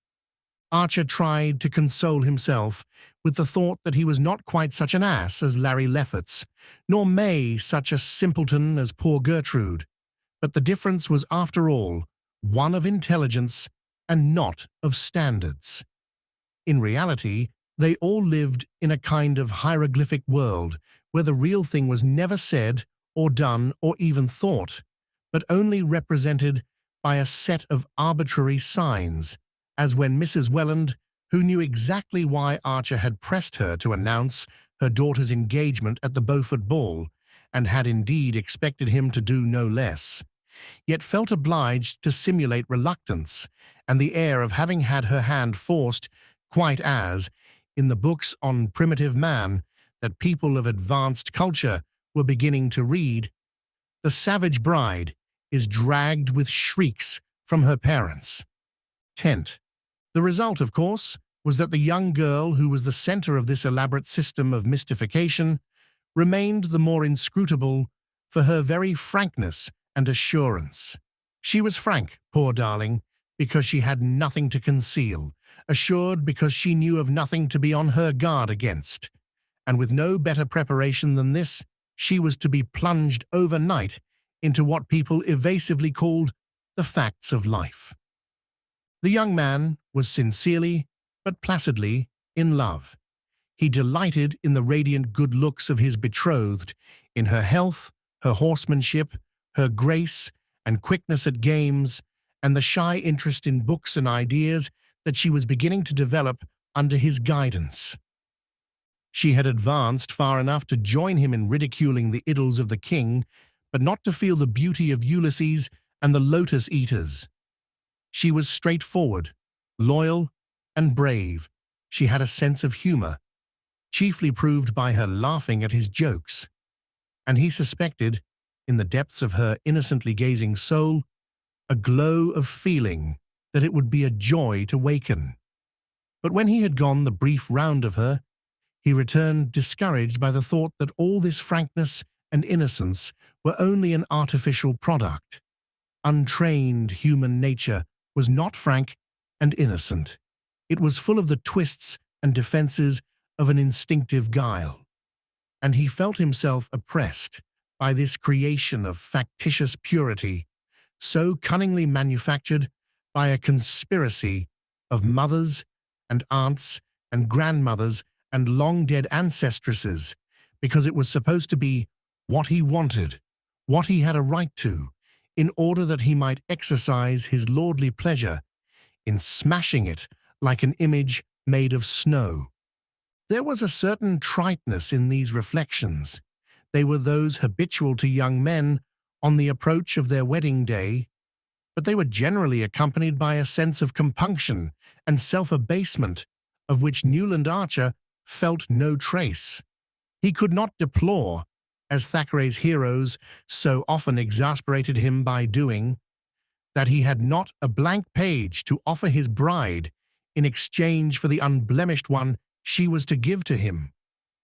Archer tried to console himself with the thought that he was not quite such an ass as Larry Lefferts, nor May such a simpleton as poor Gertrude, but the difference was, after all, one of intelligence and not of standards. In reality, they all lived in a kind of hieroglyphic world where the real thing was never said or done or even thought, but only represented by a set of arbitrary signs, as when Mrs. Welland, who knew exactly why Archer had pressed her to announce her daughter's engagement at the Beaufort ball, and had indeed expected him to do no less, yet felt obliged to simulate reluctance and the air of having had her hand forced, quite as, in the books on primitive man that people of advanced culture were beginning to read, the savage bride is dragged with shrieks from her parents' tent. The result, of course, was that the young girl who was the center of this elaborate system of mystification remained the more inscrutable for her very frankness and assurance. She was frank, poor darling, because she had nothing to conceal, assured because she knew of nothing to be on her guard against, and with no better preparation than this, she was to be plunged overnight into what people evasively called the facts of life. The young man was sincerely, but placidly, in love. He delighted in the radiant good looks of his betrothed, in her health, her horsemanship, her grace and quickness at games, and the shy interest in books and ideas that she was beginning to develop under his guidance. She had advanced far enough to join him in ridiculing the idylls of the king, but not to feel the beauty of Ulysses and the lotus eaters. She was straightforward, loyal, and brave. She had a sense of humor, chiefly proved by her laughing at his jokes, and he suspected, in the depths of her innocently gazing soul, a glow of feeling that it would be a joy to waken. But when he had gone the brief round of her, he returned discouraged by the thought that all this frankness and innocence were only an artificial product. Untrained human nature was not frank and innocent. It was full of the twists and defenses of an instinctive guile, and he felt himself oppressed by this creation of factitious purity, so cunningly manufactured by a conspiracy of mothers and aunts and grandmothers and long-dead ancestresses, because it was supposed to be what he wanted, what he had a right to, in order that he might exercise his lordly pleasure in smashing it like an image made of snow. There was a certain triteness in these reflections. They were those habitual to young men on the approach of their wedding day, but they were generally accompanied by a sense of compunction and self-abasement of which Newland Archer felt no trace. He could not deplore, as Thackeray's heroes so often exasperated him by doing, that he had not a blank page to offer his bride in exchange for the unblemished one she was to give to him.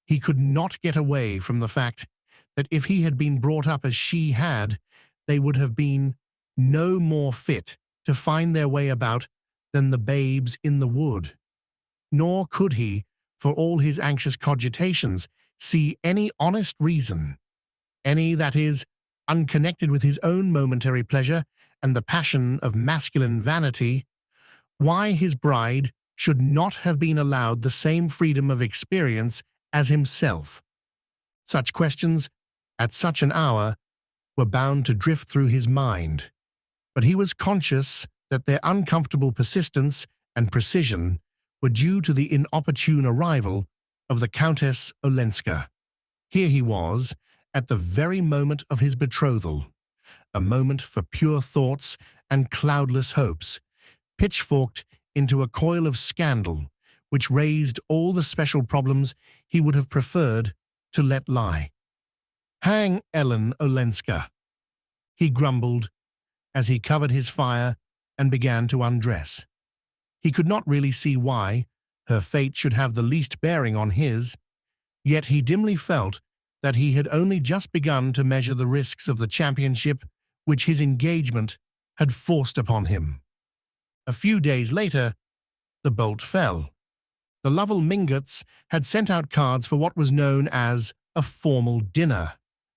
He could not get away from the fact that if he had been brought up as she had, they would have been no more fit to find their way about than the babes in the wood. Nor could he, for all his anxious cogitations, see any honest reason, any, that is, unconnected with his own momentary pleasure and the passion of masculine vanity, why his bride should not have been allowed the same freedom of experience as himself. Such questions, at such an hour, were bound to drift through his mind, but he was conscious that their uncomfortable persistence and precision were due to the inopportune arrival of the Countess Olenska. Here he was, at the very moment of his betrothal, a moment for pure thoughts and cloudless hopes, pitchforked into a coil of scandal which raised all the special problems he would have preferred to let lie. "Hang Ellen Olenska," he grumbled as he covered his fire and began to undress. He could not really see why her fate should have the least bearing on his, yet he dimly felt that he had only just begun to measure the risks of the championship which his engagement had forced upon him. A few days later, the bolt fell. The Lovell Mingots had sent out cards for what was known as a formal dinner.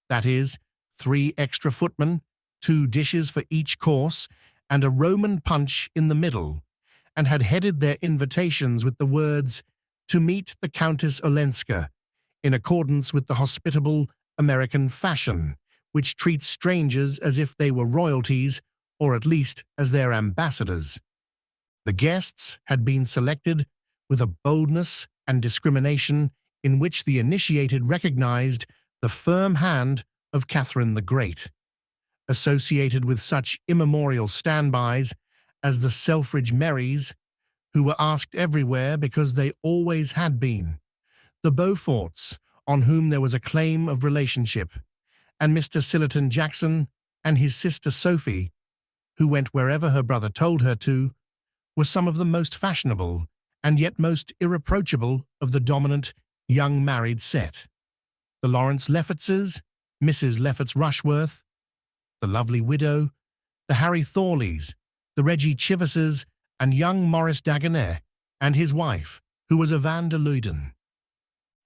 That is, 3 extra footmen, 2 dishes for each course, and a Roman punch in the middle, and had headed their invitations with the words, "To meet the Countess Olenska," in accordance with the hospitable American fashion, which treats strangers as if they were royalties, or at least as their ambassadors. The guests had been selected with a boldness and discrimination in which the initiated recognized the firm hand of Catherine the Great. Associated with such immemorial standbys as the Selfridge Merrys, who were asked everywhere because they always had been, the Beauforts, on whom there was a claim of relationship, and Mr. Sillerton Jackson and his sister Sophie, who went wherever her brother told her to, were some of the most fashionable and yet most irreproachable of the dominant young married set. The Lawrence Leffertses, Mrs. Lefferts Rushworth, the lovely widow, the Harry Thorleys, the Reggie Chiverses, and young Maurice Dagonet and his wife, who was a Van der Luyden.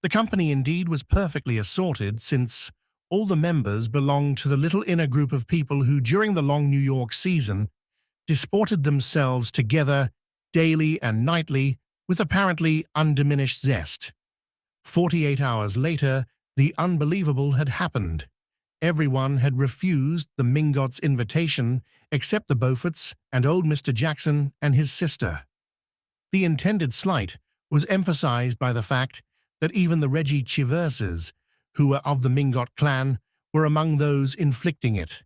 The company indeed was perfectly assorted, since all the members belonged to the little inner group of people who, during the long New York season, disported themselves together daily and nightly with apparently undiminished zest. 48 hours later, the unbelievable had happened. Everyone had refused the Mingots' invitation except the Beauforts and old Mr. Jackson and his sister. The intended slight was emphasized by the fact that even the Reggie Chiverses, who were of the Mingot clan, were among those inflicting it,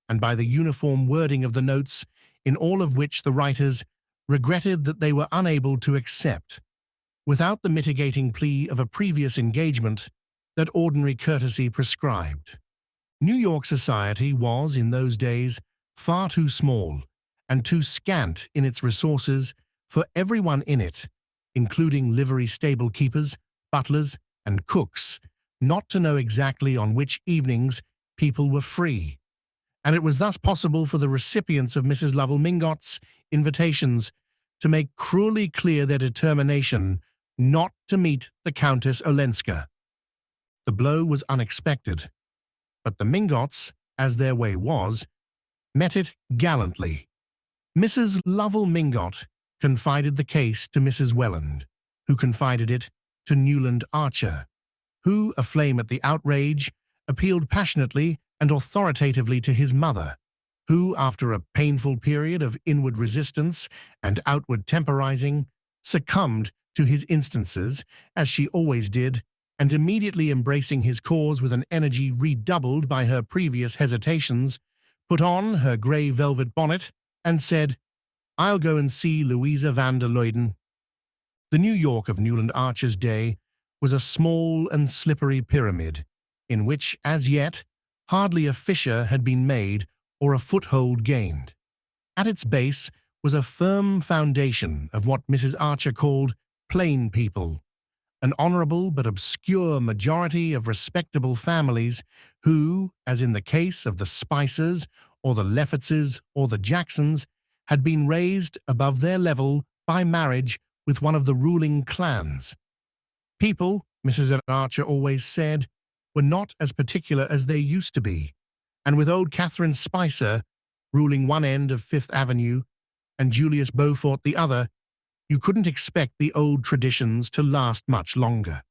and by the uniform wording of the notes, in all of which the writers regretted that they were unable to accept, without the mitigating plea of a previous engagement, that ordinary courtesy prescribed. New York society was, in those days, far too small and too scant in its resources for everyone in it, including livery stable keepers, butlers, and cooks, not to know exactly on which evenings people were free, and it was thus possible for the recipients of Mrs. Lovell Mingot's invitations to make cruelly clear their determination not to meet the Countess Olenska. The blow was unexpected, but the Mingots, as their way was, met it gallantly. Mrs. Lovell Mingot confided the case to Mrs. Welland, who confided it to Newland Archer, who, aflame at the outrage, appealed passionately and authoritatively to his mother, who, after a painful period of inward resistance and outward temporizing, succumbed to his instances, as she always did, and immediately embracing his cause with an energy redoubled by her previous hesitations, put on her grey velvet bonnet and said, "I'll go and see Louisa van der Luyden." The New York of Newland Archer's day was a small and slippery pyramid, in which, as yet, hardly a fissure had been made or a foothold gained. At its base was a firm foundation of what Mrs. Archer called plain people, an honorable but obscure majority of respectable families who, as in the case of the Spicers or the Leffertses or the Jacksons, had been raised above their level by marriage with one of the ruling clans. People, Mrs. Archer always said, were not as particular as they used to be, and with old Catherine Spicer ruling one end of Fifth Avenue and Julius Beaufort the other, you couldn't expect the old traditions to last much longer.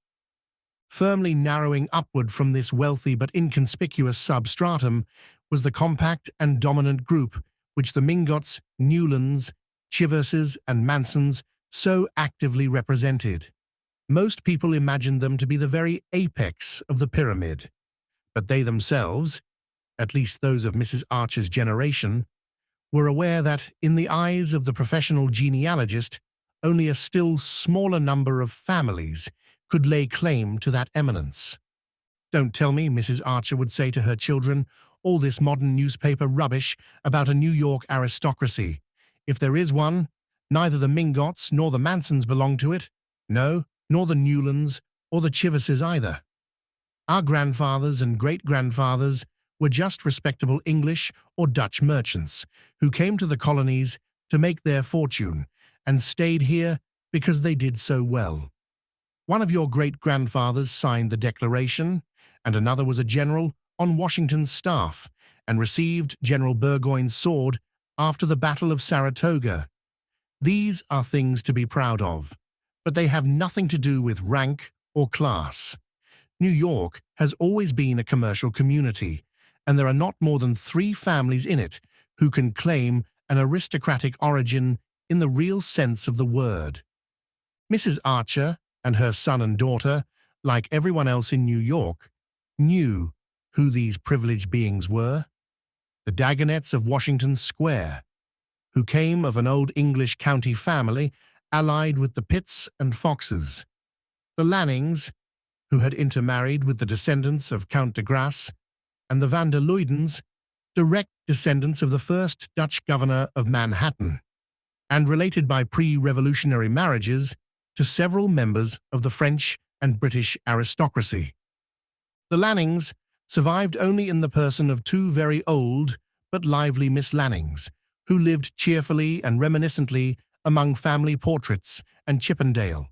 Firmly narrowing upward from this wealthy but inconspicuous substratum was the compact and dominant group which the Mingots, Newlands, Chiverses, and Mansons so actively represented. Most people imagined them to be the very apex of the pyramid, but they themselves, at least those of Mrs. Archer's generation, were aware that, in the eyes of the professional genealogist, only a still smaller number of families could lay claim to that eminence. "Don't tell me," Mrs. Archer would say to her children, "all this modern newspaper rubbish about a New York aristocracy. If there is one, neither the Mingots nor the Mansons belong to it. No, nor the Newlands or the Chiverses either." Our grandfathers and great-grandfathers were just respectable English or Dutch merchants who came to the colonies to make their fortune and stayed here because they did so well. One of your great-grandfathers signed the Declaration, and another was a general on Washington's staff and received General Burgoyne's sword after the Battle of Saratoga. These are things to be proud of, but they have nothing to do with rank or class. New York has always been a commercial community, and there are not more than 3 families in it who can claim an aristocratic origin in the real sense of the word. Mrs. Archer and her son and daughter, like everyone else in New York, knew who these privileged beings were. The Dagonets of Washington Square, who came of an old English county family allied with the Pitts and Foxes. The Lannings, who had intermarried with the descendants of Count de Grasse, and the van der Luydens, direct descendants of the first Dutch governor of Manhattan, and related by pre-revolutionary marriages to several members of the French and British aristocracy. The Lannings survived only in the person of 2 very old but lively Miss Lannings, who lived cheerfully and reminiscently among family portraits and Chippendale.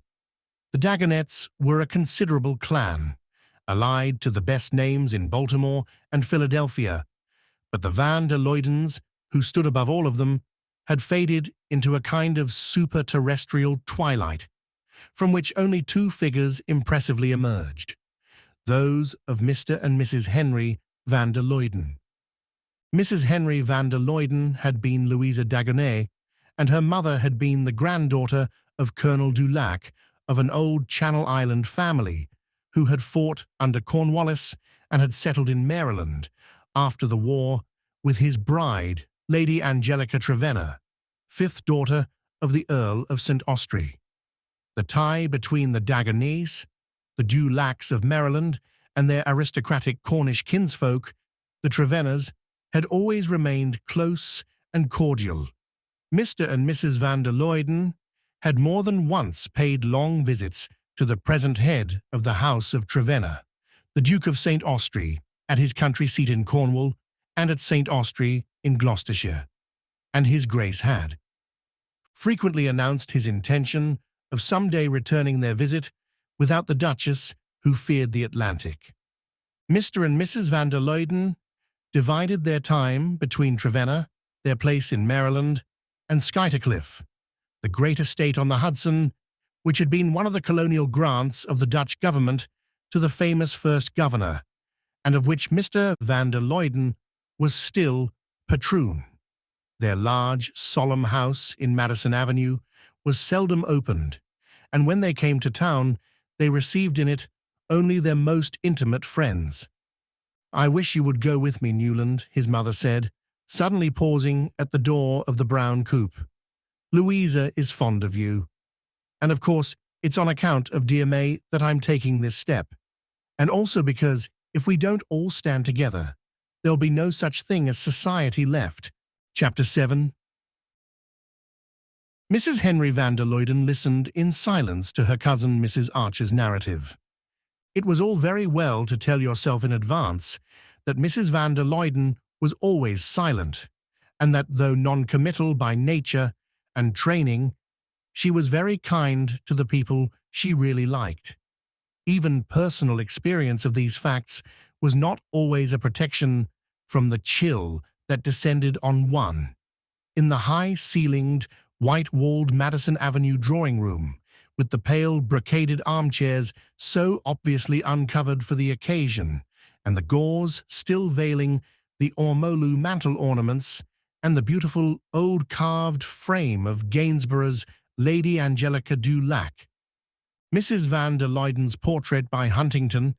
The Dagonets were a considerable clan, allied to the best names in Baltimore and Philadelphia, but the van der Luydens, who stood above all of them, had faded into a kind of super-terrestrial twilight, from which only 2 figures impressively emerged, those of Mr. and Mrs. Henry van der Luyden. Mrs. Henry van der Luyden had been Louisa Dagonet, and her mother had been the granddaughter of Colonel Dulac of an old Channel Island family who had fought under Cornwallis and had settled in Maryland after the war with his bride, Lady Angelica Trevenna, 5th daughter of the Earl of St. Austrey. The tie between the Dagonets, the Dulacs of Maryland, and their aristocratic Cornish kinsfolk, the Trevennas, had always remained close and cordial. Mr. and Mrs. van der Luyden had more than once paid long visits to the present head of the House of Trevenna, the Duke of St. Austrey, at his country seat in Cornwall and at St. Austrey in Gloucestershire, and his Grace had frequently announced his intention of some day returning their visit without the Duchess, who feared the Atlantic. Mr. and Mrs. van der Luyden divided their time between Trevenna, their place in Maryland, and Skyttercliff, the great estate on the Hudson, which had been one of the colonial grants of the Dutch government to the famous first governor, and of which Mr. van der Luyden was still patroon. Their large, solemn house in Madison Avenue was seldom opened, and when they came to town, they received in it only their most intimate friends. "I wish you would go with me, Newland," his mother said, suddenly pausing at the door of the brown coupe. "Louisa is fond of you. And of course, it's on account of dear May that I'm taking this step, and also because if we don't all stand together, there'll be no such thing as society left." Chapter 7. Mrs. Henry van der Luyden listened in silence to her cousin Mrs. Archer's narrative. It was all very well to tell yourself in advance that Mrs. van der Luyden was always silent, and that though non-committal by nature and training, she was very kind to the people she really liked. Even personal experience of these facts was not always a protection from the chill that descended on one. In the high-ceilinged, white-walled Madison Avenue drawing-room, with the pale brocaded armchairs so obviously uncovered for the occasion, and the gauze still veiling the ormolu mantel ornaments, and the beautiful old carved frame of Gainsborough's Lady Angelica Dulac, Mrs. van der Luyden's portrait by Huntington,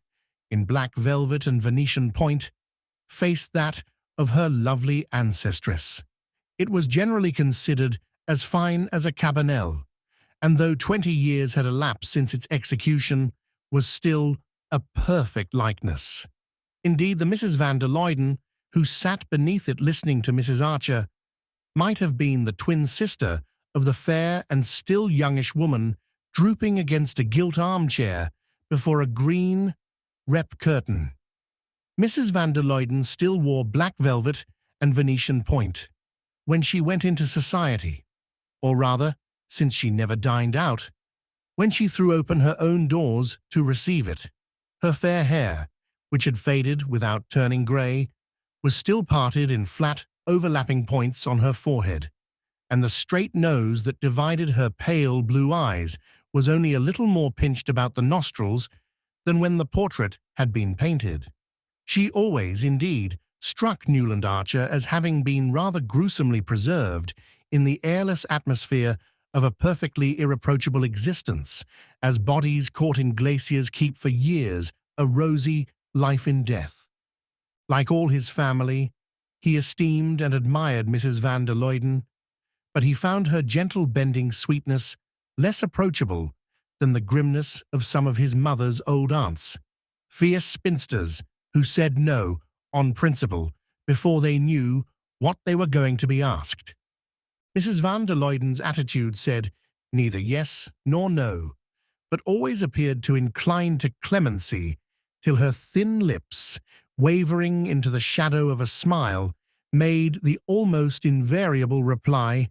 in black velvet and Venetian point, faced that of her lovely ancestress. It was generally considered as fine as a cabanel, and though 20 years had elapsed since its execution, was still a perfect likeness. Indeed, the Mrs. van der Luyden, who sat beneath it listening to Mrs. Archer, might have been the twin sister of the fair and still youngish woman drooping against a gilt armchair before a green, rep curtain. Mrs. van der Luyden still wore black velvet and Venetian point when she went into society, or rather, since she never dined out, when she threw open her own doors to receive it. Her fair hair, which had faded without turning grey, was still parted in flat, overlapping points on her forehead, and the straight nose that divided her pale blue eyes was only a little more pinched about the nostrils than when the portrait had been painted. She always, indeed, struck Newland Archer as having been rather gruesomely preserved in the airless atmosphere of a perfectly irreproachable existence, as bodies caught in glaciers keep for years a rosy life in death. Like all his family, he esteemed and admired Mrs. van der Luyden, but he found her gentle bending sweetness less approachable than the grimness of some of his mother's old aunts, fierce spinsters who said no on principle before they knew what they were going to be asked. Mrs. van der Luyden's attitude said neither yes nor no, but always appeared to incline to clemency till her thin lips, wavering into the shadow of a smile, made the almost invariable reply,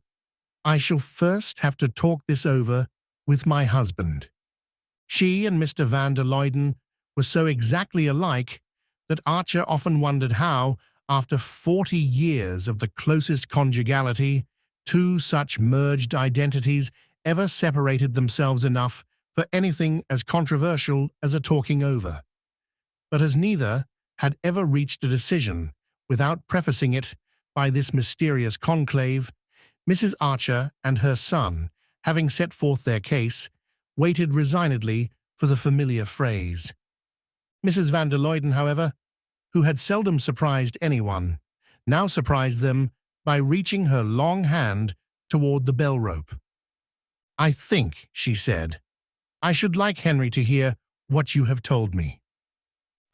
"I shall first have to talk this over with my husband." She and Mr. van der Luyden were so exactly alike that Archer often wondered how, after 40 years of the closest conjugality, two such merged identities ever separated themselves enough for anything as controversial as a talking over. But as neither had ever reached a decision without prefacing it by this mysterious conclave, Mrs. Archer and her son, having set forth their case, waited resignedly for the familiar phrase. Mrs. van der Luyden, however, who had seldom surprised anyone, now surprised them by reaching her long hand toward the bell rope. "I think," she said, "I should like Henry to hear what you have told me."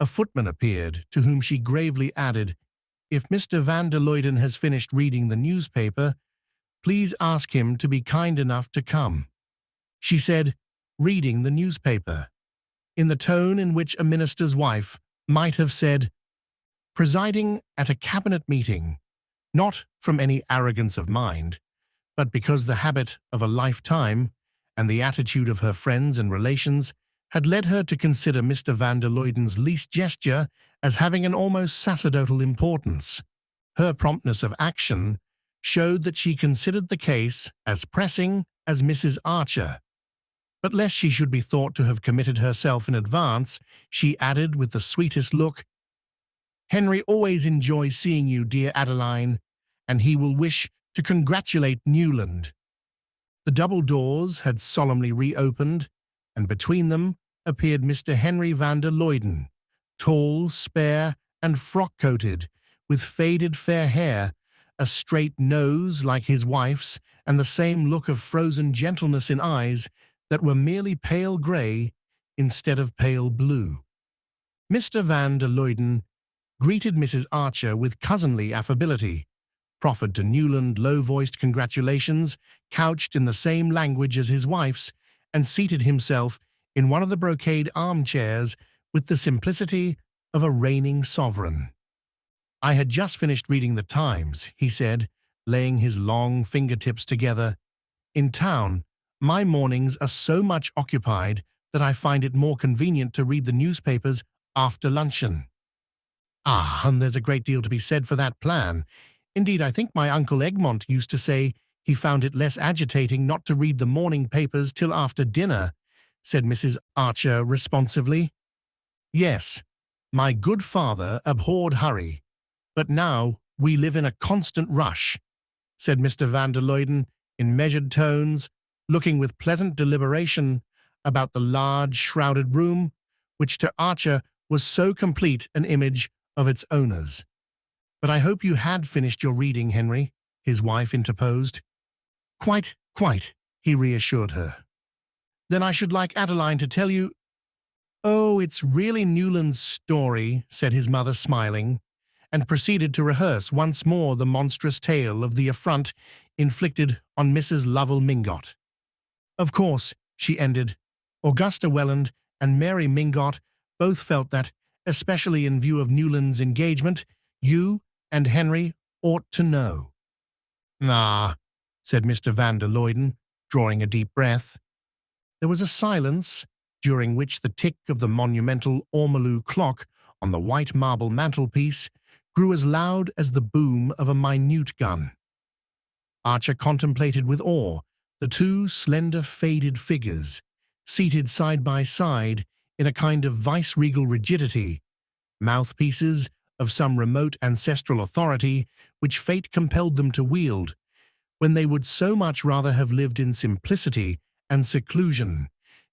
A footman appeared, to whom she gravely added, "If Mr. van der Luyden has finished reading the newspaper, please ask him to be kind enough to come." She said, "reading the newspaper," in the tone in which a minister's wife might have said, "presiding at a cabinet meeting," not from any arrogance of mind, but because the habit of a lifetime and the attitude of her friends and relations had led her to consider Mr. van der Luyden's least gesture as having an almost sacerdotal importance. Her promptness of action showed that she considered the case as pressing as Mrs. Archer. But lest she should be thought to have committed herself in advance, she added with the sweetest look, "Henry always enjoys seeing you, dear Adeline, and he will wish to congratulate Newland." The double doors had solemnly reopened, and between them appeared Mr. Henry van der Luyden, tall, spare, and frock-coated, with faded fair hair, a straight nose like his wife's, and the same look of frozen gentleness in eyes that were merely pale grey instead of pale blue. Mr. van der Luyden greeted Mrs. Archer with cousinly affability, proffered to Newland low-voiced congratulations couched in the same language as his wife's, and seated himself in one of the brocade armchairs with the simplicity of a reigning sovereign. "I had just finished reading the Times," he said, laying his long fingertips together. "In town, my mornings are so much occupied that I find it more convenient to read the newspapers after luncheon." "Ah, and there's a great deal to be said for that plan. Indeed, I think my Uncle Egmont used to say he found it less agitating not to read the morning papers till after dinner," said Mrs. Archer responsively. "Yes, my good father abhorred hurry, but now we live in a constant rush," said Mr. van der Luyden in measured tones, looking with pleasant deliberation about the large shrouded room, which to Archer was so complete an image of its owners. "But I hope you had finished your reading, Henry," his wife interposed. "Quite, quite," he reassured her. "Then I should like Adeline to tell you—" "Oh, it's really Newland's story," said his mother, smiling, and proceeded to rehearse once more the monstrous tale of the affront inflicted on Mrs. Lovell Mingott. "Of course," she ended, "Augusta Welland and Mary Mingott Both felt that, especially in view of Newland's engagement, you and Henry ought to know. "Ah," said Mr. van der Luyden, drawing a deep breath. There was a silence, during which the tick of the monumental ormolu clock on the white marble mantelpiece grew as loud as the boom of a minute gun. Archer contemplated with awe the two slender, faded figures, seated side by side in a kind of viceregal rigidity, mouthpieces of some remote ancestral authority which fate compelled them to wield, when they would so much rather have lived in simplicity and seclusion,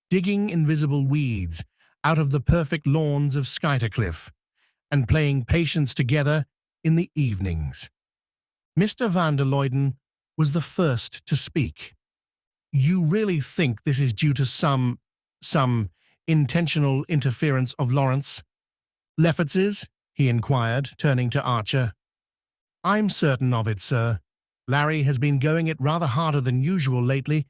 digging invisible weeds out of the perfect lawns of Skyttercliff, and playing patience together in the evenings. Mr. van der Luyden was the first to speak. "You really think this is due to some intentional interference of Lawrence Lefferts's?" he inquired, turning to Archer. "I'm certain of it, sir. Larry has been going it rather harder than usual lately,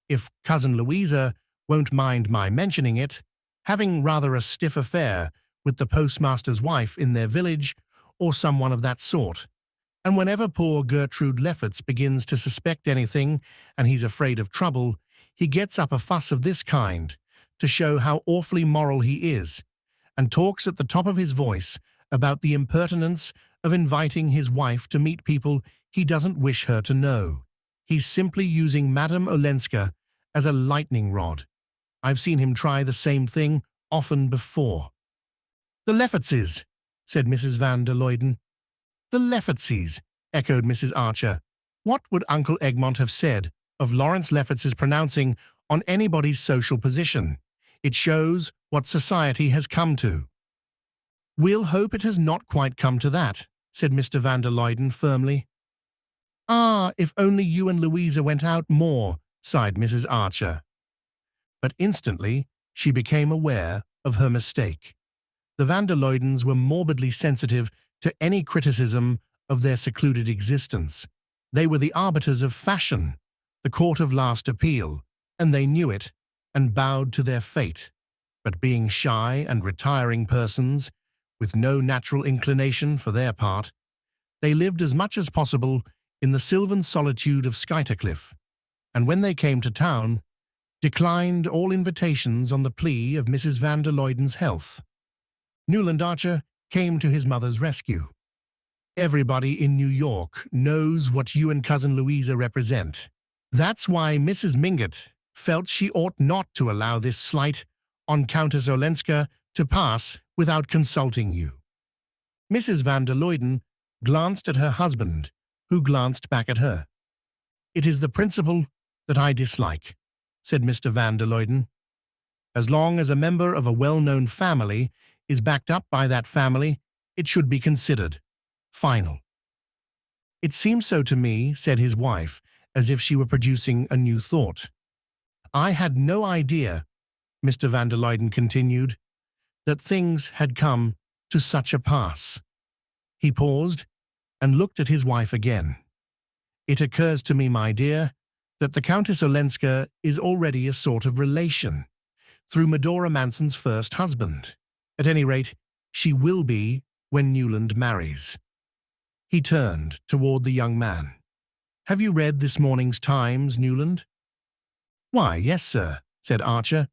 if Cousin Louisa won't mind my mentioning it, having rather a stiff affair with the postmaster's wife in their village, or someone of that sort. And whenever poor Gertrude Lefferts begins to suspect anything and he's afraid of trouble, he gets up a fuss of this kind, to show how awfully moral he is, and talks at the top of his voice about the impertinence of inviting his wife to meet people he doesn't wish her to know. He's simply using Madame Olenska as a lightning rod. I've seen him try the same thing often before." "The Leffertses," said Mrs. van der Luyden. "The Leffertses," echoed Mrs. Archer. "What would Uncle Egmont have said of Lawrence Lefferts's pronouncing on anybody's social position? It shows what society has come to." "We'll hope it has not quite come to that," said Mr. van der Luyden firmly. "Ah, if only you and Louisa went out more," sighed Mrs. Archer. But instantly she became aware of her mistake. The van der Luydens were morbidly sensitive to any criticism of their secluded existence. They were the arbiters of fashion, the court of last appeal, and they knew it, and bowed to their fate. But being shy and retiring persons, with no natural inclination for their part, they lived as much as possible in the sylvan solitude of Skyttercliff, and when they came to town, declined all invitations on the plea of Mrs. van der Luyden's health. Newland Archer came to his mother's rescue. "Everybody in New York knows what you and Cousin Louisa represent. That's why Mrs. Mingott felt she ought not to allow this slight on Countess Olenska to pass without consulting you." Mrs. van der Luyden glanced at her husband, who glanced back at her. "It is the principle that I dislike," said Mr. van der Luyden. "As long as a member of a well-known family is backed up by that family, it should be considered final." "It seems so to me," said his wife, as if she were producing a new thought. "I had no idea," Mr. van der Luyden continued, "that things had come to such a pass." He paused and looked at his wife again. "It occurs to me, my dear, that the Countess Olenska is already a sort of relation, through Medora Manson's first husband. At any rate, she will be when Newland marries." He turned toward the young man. "Have you read this morning's Times, Newland?" "Why, yes, sir," said Archer,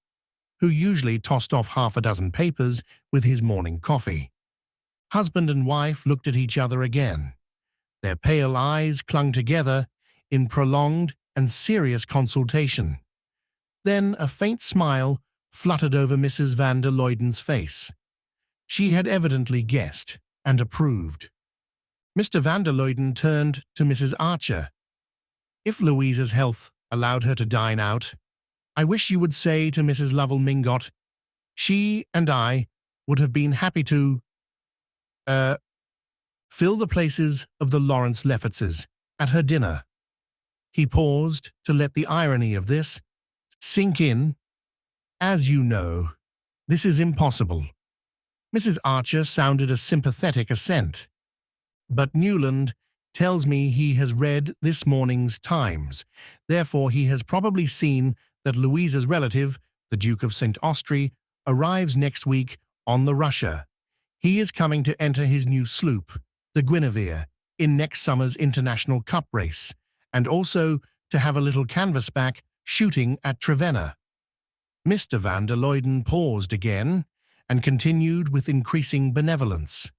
who usually tossed off half a dozen papers with his morning coffee. Husband and wife looked at each other again. Their pale eyes clung together in prolonged and serious consultation. Then a faint smile fluttered over Mrs. van der Luyden's face. She had evidently guessed and approved. Mr. van der Luyden turned to Mrs. Archer. "If Louisa's health allowed her to dine out, I wish you would say to Mrs. Lovell Mingott, she and I would have been happy to fill the places of the Lawrence Leffertses at her dinner." He paused to let the irony of this sink in. "As you know, this is impossible." Mrs. Archer sounded a sympathetic assent. "But Newland tells me he has read this morning's Times. Therefore he has probably seen that Louisa's relative, the Duke of St. Austrey, arrives next week on the Russia. He is coming to enter his new sloop, the Guinevere, in next summer's International Cup race, and also to have a little canvasback shooting at Trevenna. Mr. van der Luyden paused again and continued with increasing benevolence.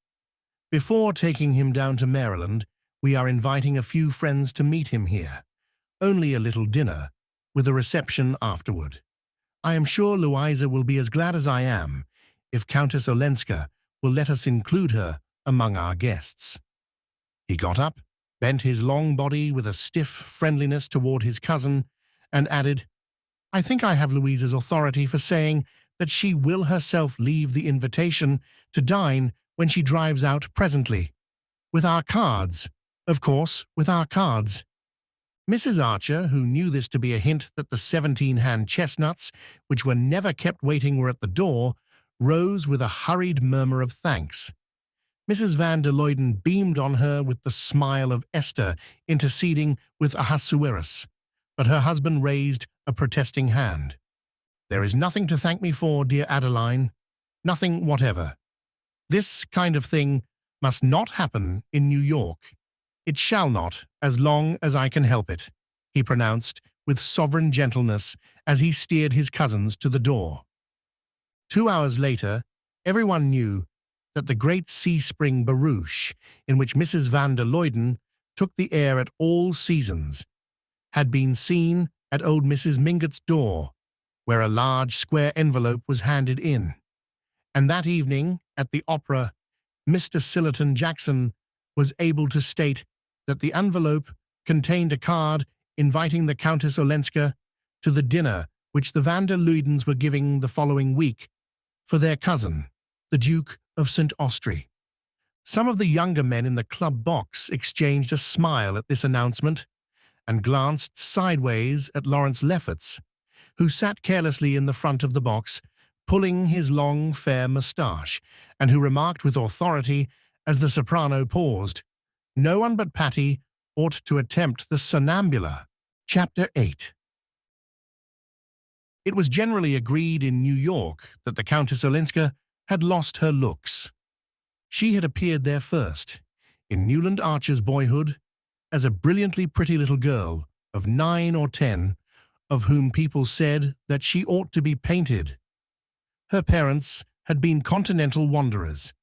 Before taking him down to Maryland, we are inviting a few friends to meet him here. Only a little dinner, with a reception afterward. I am sure Louisa will be as glad as I am if Countess Olenska will let us include her among our guests. He got up, bent his long body with a stiff friendliness toward his cousin, and added, "I think I have Louisa's authority for saying that she will herself leave the invitation to dine when she drives out presently. With our cards. Of course, with our cards." Mrs. Archer, who knew this to be a hint that the 17-hand chestnuts, which were never kept waiting, were at the door, rose with a hurried murmur of thanks. Mrs. van der Luyden beamed on her with the smile of Esther interceding with Ahasuerus, but her husband raised a protesting hand. "There is nothing to thank me for, dear Adeline. Nothing whatever. This kind of thing must not happen in New York. It shall not, as long as I can help it," he pronounced with sovereign gentleness as he steered his cousins to the door. 2 hours later, everyone knew that the great sea-spring barouche, in which Mrs. van der Luyden took the air at all seasons, had been seen at old Mrs. Mingott's door, where a large square envelope was handed in. And that evening, at the opera, Mr. Sillerton Jackson was able to state that the envelope contained a card inviting the Countess Olenska to the dinner which the van der Luydens were giving the following week for their cousin, the Duke of St. Austri. Some of the younger men in the club box exchanged a smile at this announcement and glanced sideways at Lawrence Lefferts, who sat carelessly in the front of the box, pulling his long, fair moustache, and who remarked with authority as the soprano paused, "No one but Patty ought to attempt the Sonnambula." Chapter 8. It was generally agreed in New York that the Countess Olenska had lost her looks. She had appeared there first, in Newland Archer's boyhood, as a brilliantly pretty little girl of 9 or 10, of whom people said that she ought to be painted. Her parents had been continental wanderers,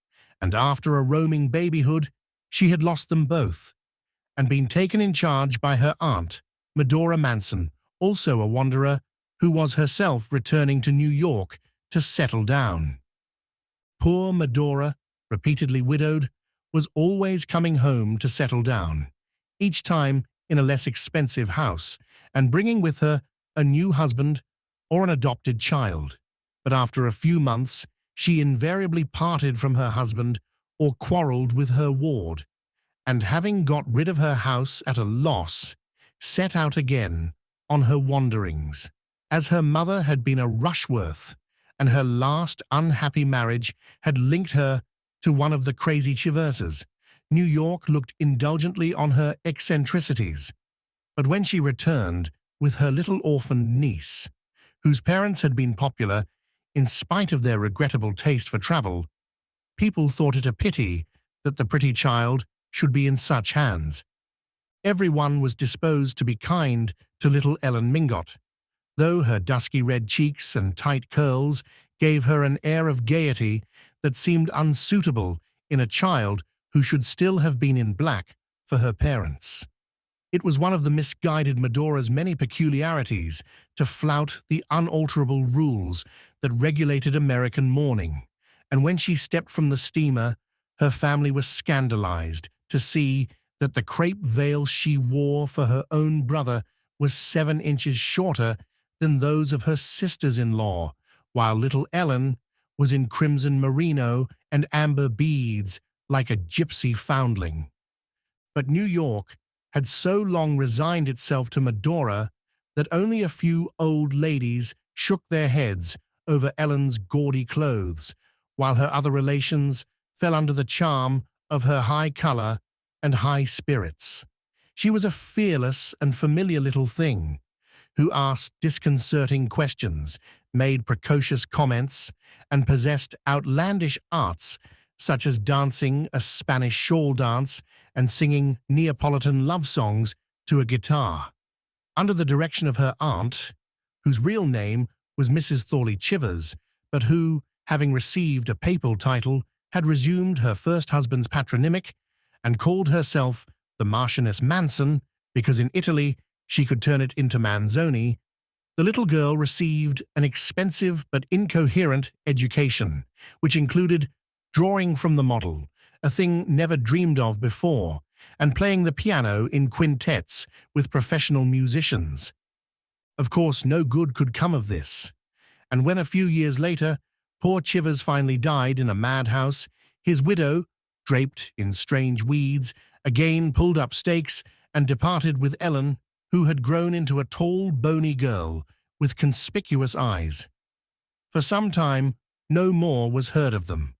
and after a roaming babyhood, she had lost them both, and been taken in charge by her aunt, Medora Manson, also a wanderer, who was herself returning to New York to settle down. Poor Medora, repeatedly widowed, was always coming home to settle down, each time in a less expensive house, and bringing with her a new husband or an adopted child. But after a few months, she invariably parted from her husband or quarreled with her ward, and having got rid of her house at a loss, set out again on her wanderings. As her mother had been a Rushworth, and her last unhappy marriage had linked her to one of the crazy Chiverses, New York looked indulgently on her eccentricities. But when she returned with her little orphaned niece, whose parents had been popular in spite of their regrettable taste for travel, people thought it a pity that the pretty child should be in such hands. Everyone was disposed to be kind to little Ellen Mingott, though her dusky red cheeks and tight curls gave her an air of gaiety that seemed unsuitable in a child who should still have been in black for her parents. It was one of the misguided Medora's many peculiarities to flout the unalterable rules that regulated American mourning, and when she stepped from the steamer, her family was scandalized to see that the crepe veil she wore for her own brother was 7 inches shorter than those of her sisters-in-law, while little Ellen was in crimson merino and amber beads like a gypsy foundling. But New York had so long resigned itself to Medora that only a few old ladies shook their heads over Ellen's gaudy clothes, while her other relations fell under the charm of her high color and high spirits. She was a fearless and familiar little thing, who asked disconcerting questions, made precocious comments, and possessed outlandish arts such as dancing a Spanish shawl dance and singing Neapolitan love songs to a guitar. Under the direction of her aunt, whose real name was Mrs. Thorley Chivers, but who, having received a papal title, had resumed her first husband's patronymic and called herself the Marchioness Manson because in Italy she could turn it into Manzoni, the little girl received an expensive but incoherent education, which included drawing from the model, a thing never dreamed of before, and playing the piano in quintets with professional musicians. Of course, no good could come of this, and when a few years later poor Chivers finally died in a madhouse, his widow, draped in strange weeds, again pulled up stakes and departed with Ellen, who had grown into a tall, bony girl with conspicuous eyes. For some time, no more was heard of them.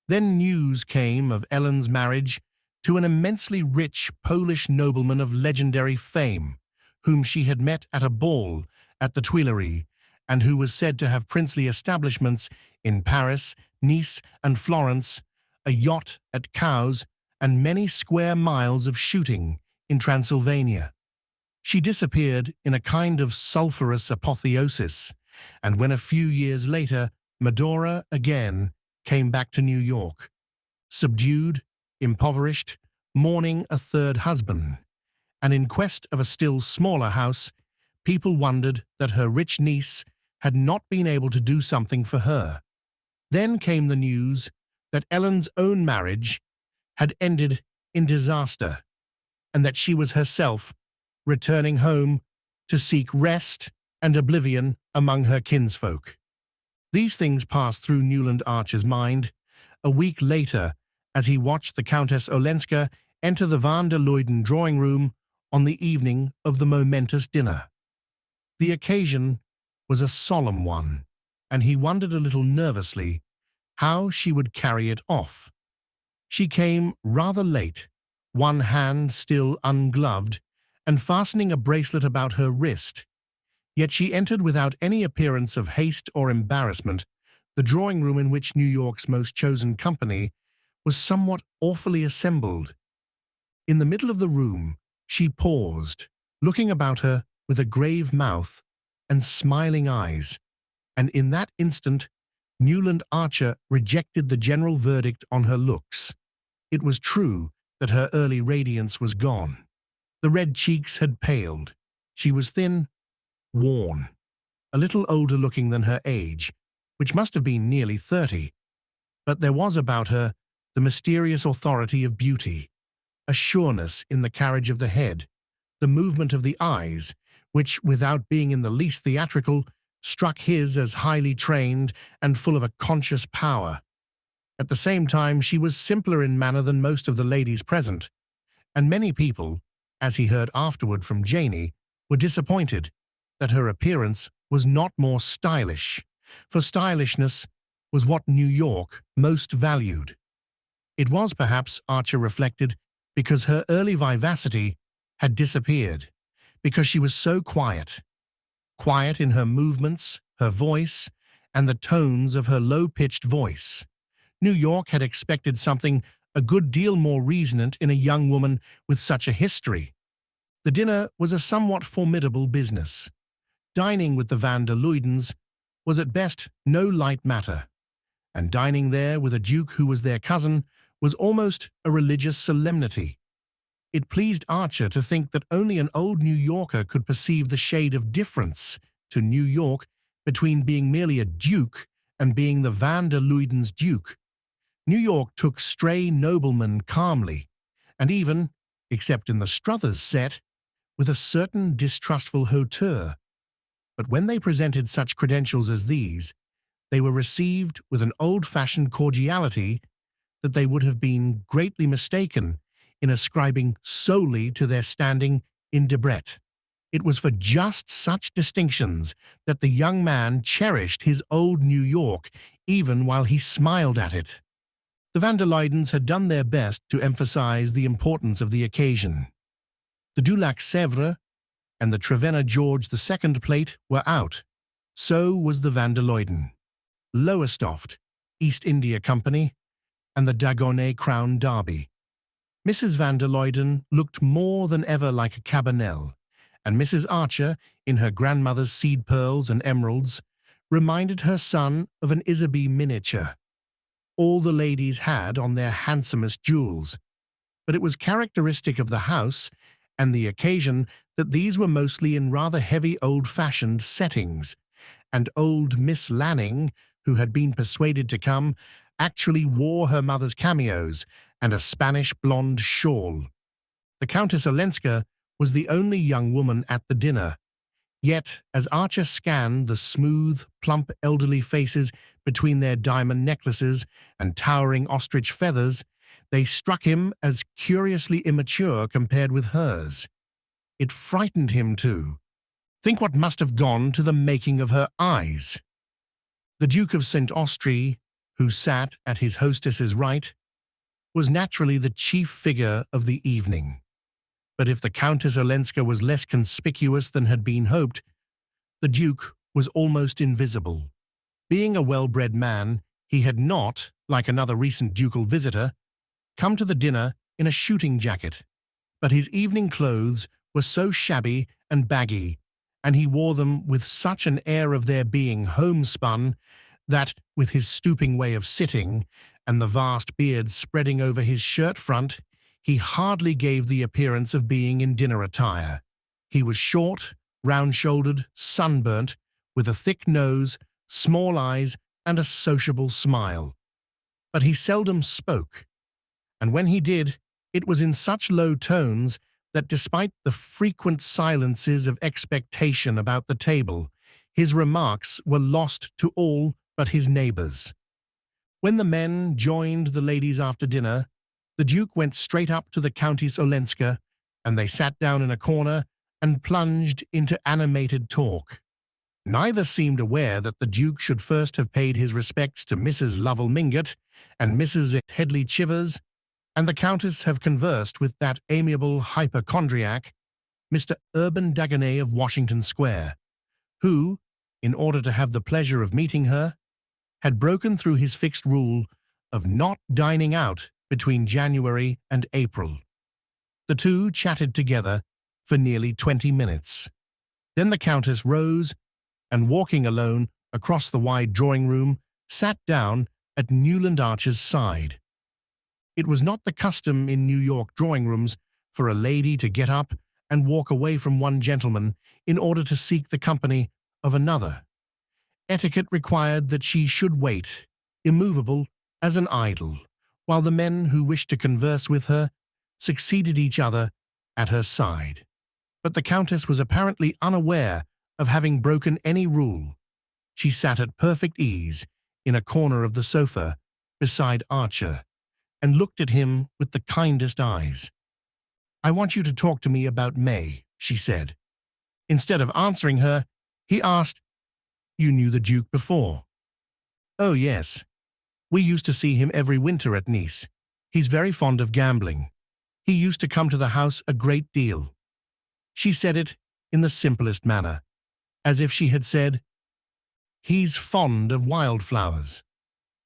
Then news came of Ellen's marriage to an immensely rich Polish nobleman of legendary fame, whom she had met at a ball at the Tuileries, and who was said to have princely establishments in Paris, Nice, and Florence, a yacht at Cowes, and many square miles of shooting in Transylvania. She disappeared in a kind of sulphurous apotheosis, and when a few years later Medora again came back to New York, subdued, impoverished, mourning a third husband, and in quest of a still smaller house, people wondered that her rich niece had not been able to do something for her. Then came the news that Ellen's own marriage had ended in disaster, and that she was herself returning home to seek rest and oblivion among her kinsfolk. These things passed through Newland Archer's mind a week later as he watched the Countess Olenska enter the van der Luyden drawing-room on the evening of the momentous dinner. The occasion was a solemn one, and he wondered a little nervously how she would carry it off. She came rather late, one hand still ungloved, and fastening a bracelet about her wrist. Yet she entered without any appearance of haste or embarrassment the drawing-room in which New York's most chosen company was somewhat awfully assembled. In the middle of the room she paused, looking about her with a grave mouth and smiling eyes, and in that instant Newland Archer rejected the general verdict on her looks. It was true that her early radiance was gone. The red cheeks had paled. She was thin, worn, a little older looking than her age, which must have been nearly 30, but there was about her the mysterious authority of beauty, a sureness in the carriage of the head, the movement of the eyes, which, without being in the least theatrical, struck his as highly trained and full of a conscious power. At the same time, she was simpler in manner than most of the ladies present, and many people, as he heard afterward from Janey, were disappointed that her appearance was not more stylish, for stylishness was what New York most valued. It was, perhaps, Archer reflected, because her early vivacity had disappeared, because she was so quiet in her movements, her voice, and the tones of her low-pitched voice. New York had expected something a good deal more resonant in a young woman with such a history. The dinner was a somewhat formidable business. Dining with the van der Luydens was at best no light matter, and dining there with a duke who was their cousin was almost a religious solemnity. It pleased Archer to think that only an old New Yorker could perceive the shade of difference to New York between being merely a duke and being the van der Luydens' duke. New York took stray noblemen calmly, and even, except in the Struthers set, with a certain distrustful hauteur. But when they presented such credentials as these, they were received with an old-fashioned cordiality that they would have been greatly mistaken in ascribing solely to their standing in Debrett. It was for just such distinctions that the young man cherished his old New York, even while he smiled at it. The van der Luydens had done their best to emphasize the importance of the occasion. The Dulac Sèvres and the Trevenna George II plate were out. So was the van der Luyden. Lowestoft, East India Company, and the Dagonet Crown Derby. Mrs. van der Luyden looked more than ever like a Cabanel, and Mrs. Archer, in her grandmother's seed pearls and emeralds, reminded her son of an Isaby miniature. All the ladies had on their handsomest jewels, but it was characteristic of the house and the occasion that these were mostly in rather heavy old-fashioned settings, and old Miss Lanning, who had been persuaded to come, actually wore her mother's cameos and a Spanish blonde shawl. The Countess Olenska was the only young woman at the dinner, yet as Archer scanned the smooth, plump elderly faces between their diamond necklaces and towering ostrich feathers, they struck him as curiously immature compared with hers. It frightened him too. Think what must have gone to the making of her eyes. The Duke of St. Austrey, who sat at his hostess's right, was naturally the chief figure of the evening. But if the Countess Olenska was less conspicuous than had been hoped, the Duke was almost invisible. Being a well-bred man, he had not, like another recent ducal visitor, come to the dinner in a shooting jacket, but his evening clothes were so shabby and baggy, and he wore them with such an air of their being homespun, that, with his stooping way of sitting and the vast beard spreading over his shirt front, he hardly gave the appearance of being in dinner attire. He was short, round-shouldered, sunburnt, with a thick nose, small eyes, and a sociable smile. But he seldom spoke, and when he did, it was in such low tones that despite the frequent silences of expectation about the table, his remarks were lost to all but his neighbours. When the men joined the ladies after dinner, the Duke went straight up to the Countess Olenska, and they sat down in a corner and plunged into animated talk. Neither seemed aware that the Duke should first have paid his respects to Mrs. Lovell Mingott and Mrs. Hedley Chivers, and the Countess have conversed with that amiable hypochondriac, Mr. Urban Dagonet of Washington Square, who, in order to have the pleasure of meeting her, had broken through his fixed rule of not dining out between January and April. The two chatted together for nearly 20 minutes. Then the Countess rose and, walking alone across the wide drawing-room, sat down at Newland Archer's side. It was not the custom in New York drawing-rooms for a lady to get up and walk away from one gentleman in order to seek the company of another. Etiquette required that she should wait, immovable as an idol, while the men who wished to converse with her succeeded each other at her side. But the Countess was apparently unaware of having broken any rule. She sat at perfect ease in a corner of the sofa beside Archer and looked at him with the kindest eyes. "I want you to talk to me about May," she said. Instead of answering her, he asked, "You knew the Duke before?" "Oh, yes. We used to see him every winter at Nice. He's very fond of gambling. He used to come to the house a great deal." She said it in the simplest manner, as if she had said, "He's fond of wildflowers."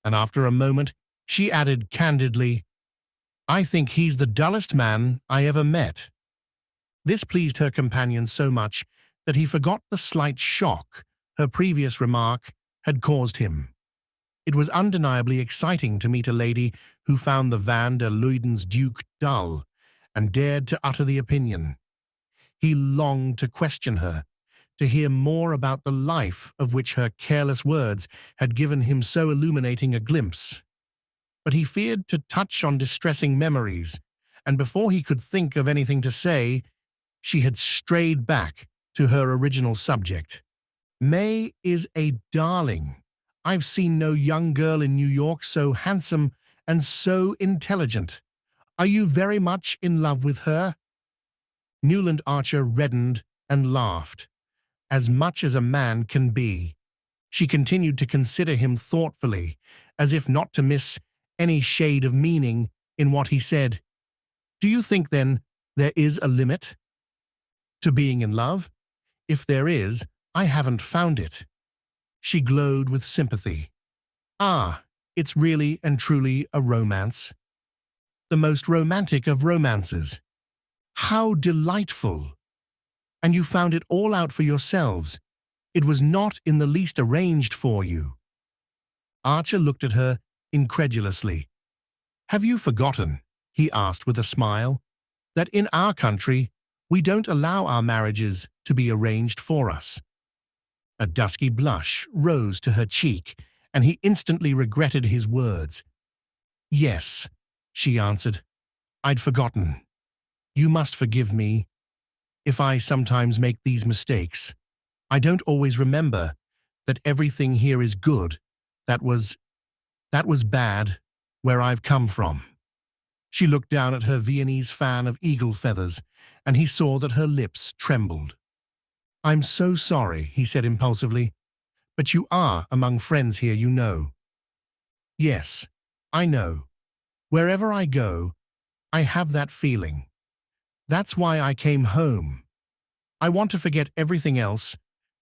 And after a moment, she added candidly, "I think he's the dullest man I ever met." This pleased her companion so much that he forgot the slight shock her previous remark had caused him. It was undeniably exciting to meet a lady who found the Van der Luyden's Duke dull and dared to utter the opinion. He longed to question her, to hear more about the life of which her careless words had given him so illuminating a glimpse. But he feared to touch on distressing memories, and before he could think of anything to say, she had strayed back to her original subject. "May is a darling. I've seen no young girl in New York so handsome and so intelligent. Are you very much in love with her?" Newland Archer reddened and laughed, as much as a man can be. She continued to consider him thoughtfully, as if not to miss any shade of meaning in what he said. "Do you think, then, there is a limit to being in love? If there is, I haven't found it." She glowed with sympathy. "Ah, It's really and truly a romance. The most romantic of romances. How delightful! And you found it all out for yourselves. It was not in the least arranged for you. Archer looked at her incredulously. Have you forgotten, he asked with a smile, that in our country we don't allow our marriages to be arranged for us? A dusky blush rose to her cheek, and he instantly regretted his words. Yes, she answered. I'd forgotten. You must forgive me. If I sometimes make these mistakes, I don't always remember that everything here is good. That was bad, where I've come from. She looked down at her Viennese fan of eagle feathers, and he saw that her lips trembled. I'm so sorry, he said impulsively, but you are among friends here, you know. Yes, I know. Wherever I go, I have that feeling. That's why I came home. I want to forget everything else,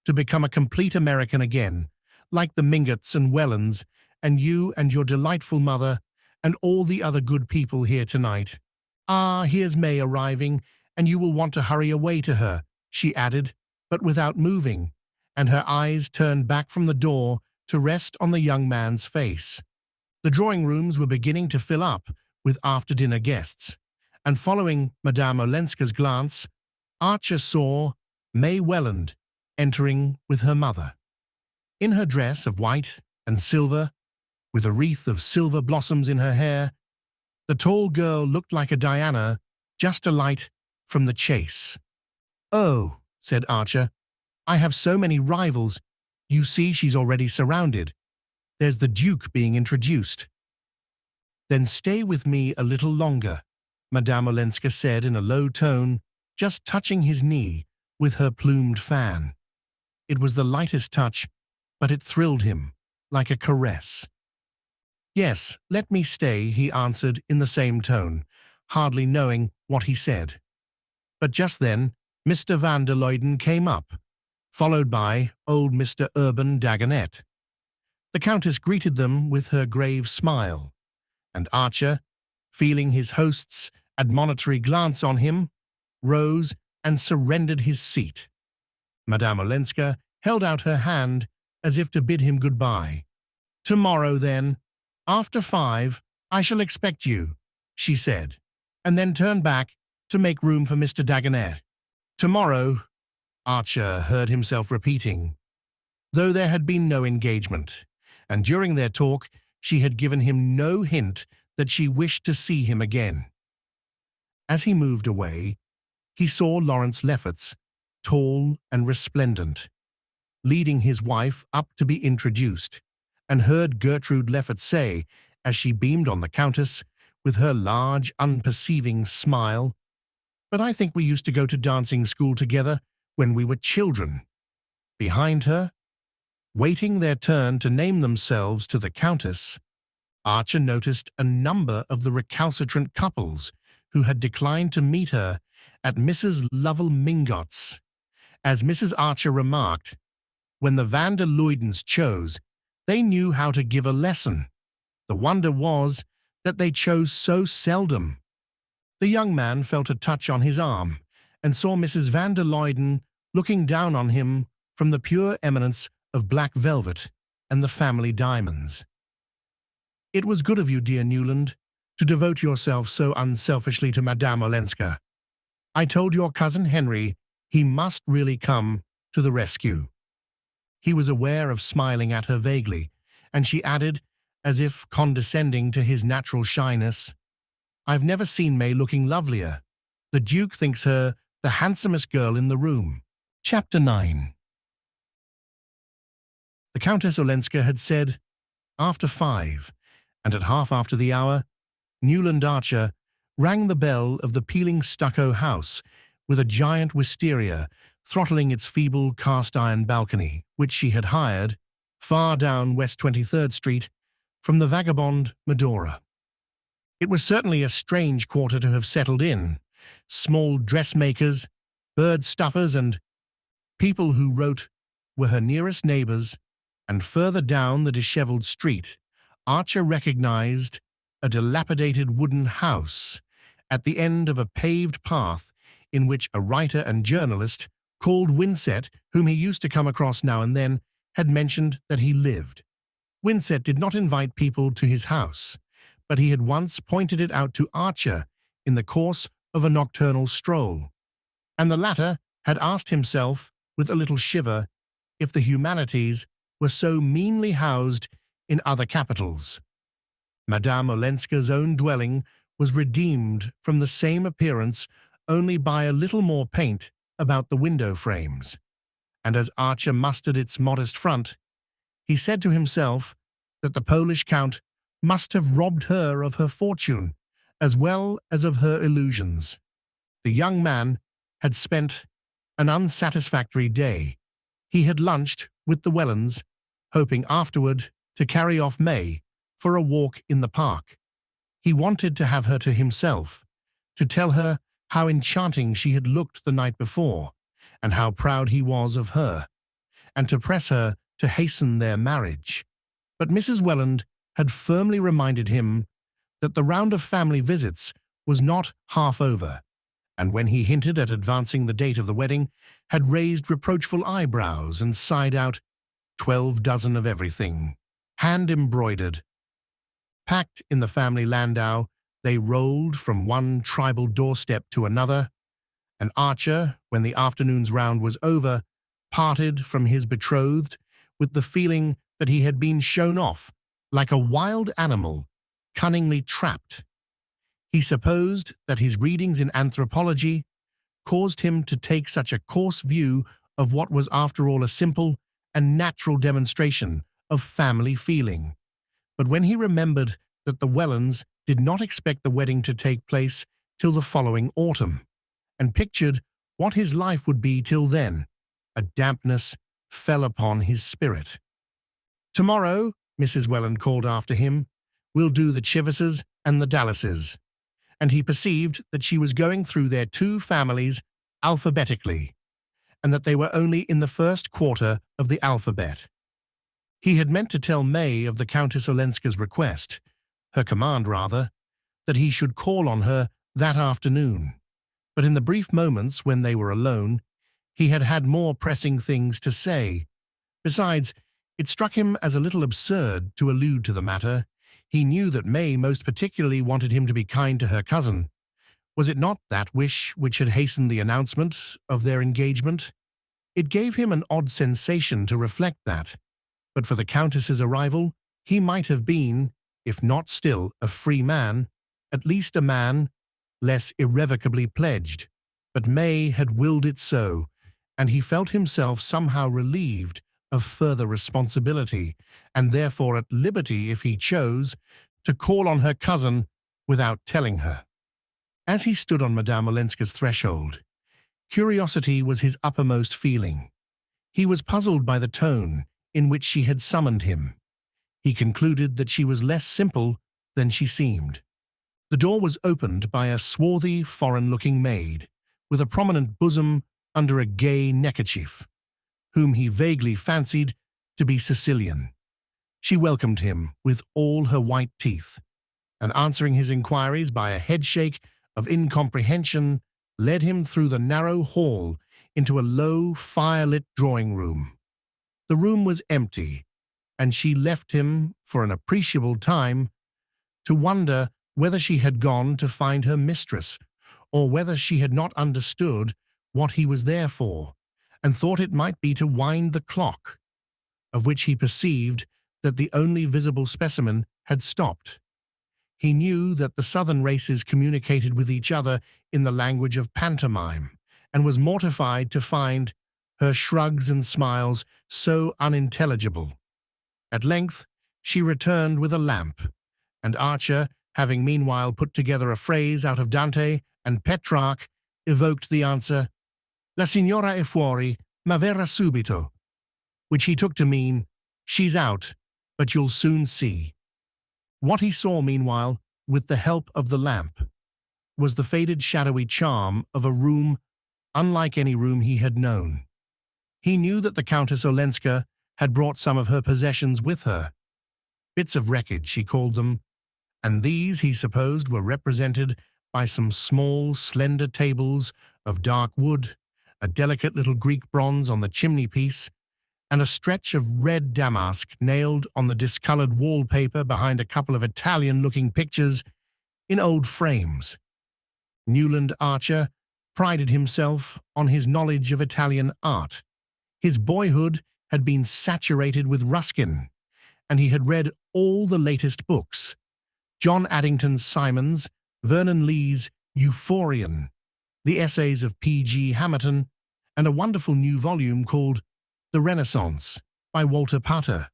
to become a complete American again, like the Mingotts and Wellands, and you and your delightful mother, and all the other good people here tonight. Ah, here's May arriving, and you will want to hurry away to her, she added, but without moving, and her eyes turned back from the door to rest on the young man's face. The drawing rooms were beginning to fill up with after-dinner guests, and following Madame Olenska's glance, Archer saw May Welland entering with her mother. In her dress of white and silver, with a wreath of silver blossoms in her hair, the tall girl looked like a Diana just alight from the chase. Oh, said Archer, I have so many rivals. You see, she's already surrounded. There's the Duke being introduced. Then stay with me a little longer, Madame Olenska said in a low tone, just touching his knee with her plumed fan. It was the lightest touch, but it thrilled him, like a caress. Yes, let me stay, he answered in the same tone, hardly knowing what he said. But just then, Mr. van der Luyden came up, followed by old Mr. Urban Dagonet. The Countess greeted them with her grave smile, and Archer, feeling his host's admonitory glance on him, rose and surrendered his seat. Madame Olenska held out her hand as if to bid him goodbye. Tomorrow, then, after 5, I shall expect you, she said, and then turned back to make room for Mr. Dagonet. Tomorrow, Archer heard himself repeating, though there had been no engagement, and during their talk she had given him no hint that she wished to see him again. As he moved away, he saw Lawrence Lefferts, tall and resplendent, leading his wife up to be introduced, and heard Gertrude Lefferts say, as she beamed on the Countess, with her large, unperceiving smile, "But I think we used to go to dancing school together when we were children." Behind her, waiting their turn to name themselves to the Countess, Archer noticed a number of the recalcitrant couples who had declined to meet her at Mrs. Lovell Mingott's. As Mrs. Archer remarked, when the van der Luydens chose, they knew how to give a lesson. The wonder was that they chose so seldom. The young man felt a touch on his arm and saw Mrs. van der Luyden looking down on him from the pure eminence of black velvet and the family diamonds. "It was good of you, dear Newland, to devote yourself so unselfishly to Madame Olenska. I told your cousin Henry he must really come to the rescue." He was aware of smiling at her vaguely, and she added, as if condescending to his natural shyness, "I've never seen May looking lovelier. The Duke thinks her the handsomest girl in the room." Chapter 9. The Countess Olenska had said, after 5, and at half after the hour, Newland Archer rang the bell of the peeling stucco house with a giant wisteria throttling its feeble cast-iron balcony, which she had hired, far down West 23rd Street, from the vagabond Medora. It was certainly a strange quarter to have settled in. Small dressmakers, bird-stuffers, and people who wrote were her nearest neighbors, and further down the dishevelled street, Archer recognized a dilapidated wooden house at the end of a paved path in which a writer and journalist called Winsett, whom he used to come across now and then, had mentioned that he lived. Winsett did not invite people to his house, but he had once pointed it out to Archer in the course of a nocturnal stroll, and the latter had asked himself, with a little shiver, if the humanities were so meanly housed in other capitals. Madame Olenska's own dwelling was redeemed from the same appearance only by a little more paint about the window frames, and as Archer mustered its modest front, he said to himself that the Polish count must have robbed her of her fortune as well as of her illusions. The young man had spent an unsatisfactory day. He had lunched with the Wellands, hoping afterward to carry off May for a walk in the park. He wanted to have her to himself, to tell her how enchanting she had looked the night before, and how proud he was of her, and to press her to hasten their marriage. But Mrs. Welland had firmly reminded him that the round of family visits was not half over, and when he hinted at advancing the date of the wedding, had raised reproachful eyebrows and sighed out, 12 dozen of everything, hand-embroidered. Packed in the family landau, they rolled from one tribal doorstep to another, and Archer, when the afternoon's round was over, parted from his betrothed with the feeling that he had been shown off like a wild animal, cunningly trapped. He supposed that his readings in anthropology caused him to take such a coarse view of what was after all a simple and natural demonstration of family feeling. But when he remembered that the Wellands did not expect the wedding to take place till the following autumn, and pictured what his life would be till then, a dampness fell upon his spirit. "Tomorrow," Mrs. Welland called after him, "we'll do the Chiverses and the Dallases," and he perceived that she was going through their two families alphabetically, and that they were only in the first quarter of the alphabet. He had meant to tell May of the Countess Olenska's request, her command rather, that he should call on her that afternoon, but in the brief moments when they were alone, he had had more pressing things to say. Besides, it struck him as a little absurd to allude to the matter. He knew that May most particularly wanted him to be kind to her cousin. Was it not that wish which had hastened the announcement of their engagement? It gave him an odd sensation to reflect that, but for the Countess's arrival, he might have been, if not still a free man, at least a man less irrevocably pledged. But May had willed it so, and he felt himself somehow relieved of further responsibility, and therefore at liberty, if he chose, to call on her cousin without telling her. As he stood on Madame Olenska's threshold, curiosity was his uppermost feeling. He was puzzled by the tone in which she had summoned him. He concluded that she was less simple than she seemed. The door was opened by a swarthy, foreign-looking maid, with a prominent bosom under a gay neckerchief, whom he vaguely fancied to be Sicilian. She welcomed him with all her white teeth, and answering his inquiries by a headshake of incomprehension, led him through the narrow hall into a low, fire-lit drawing-room. The room was empty, and she left him for an appreciable time to wonder whether she had gone to find her mistress, or whether she had not understood what he was there for, and thought it might be to wind the clock, of which he perceived that the only visible specimen had stopped. He knew that the southern races communicated with each other in the language of pantomime, and was mortified to find her shrugs and smiles so unintelligible. At length she returned with a lamp, and Archer, having meanwhile put together a phrase out of Dante and Petrarch, evoked the answer, "La signora è fuori, ma verrà subito," which he took to mean, "She's out, but you'll soon see." What he saw, meanwhile, with the help of the lamp, was the faded shadowy charm of a room unlike any room he had known. He knew that the Countess Olenska had brought some of her possessions with her, Bits of wreckage, he called them, and these, he supposed, were represented by some small, slender tables of dark wood, a delicate little Greek bronze on the chimney-piece, and a stretch of red damask nailed on the discolored wallpaper behind a couple of Italian-looking pictures in old frames. Newland Archer prided himself on his knowledge of Italian art. His boyhood had been saturated with Ruskin, and he had read all the latest books: John Addington Symonds, Vernon Lee's Euphorion, the essays of P.G. Hamerton, and a wonderful new volume called The Renaissance by Walter Pater.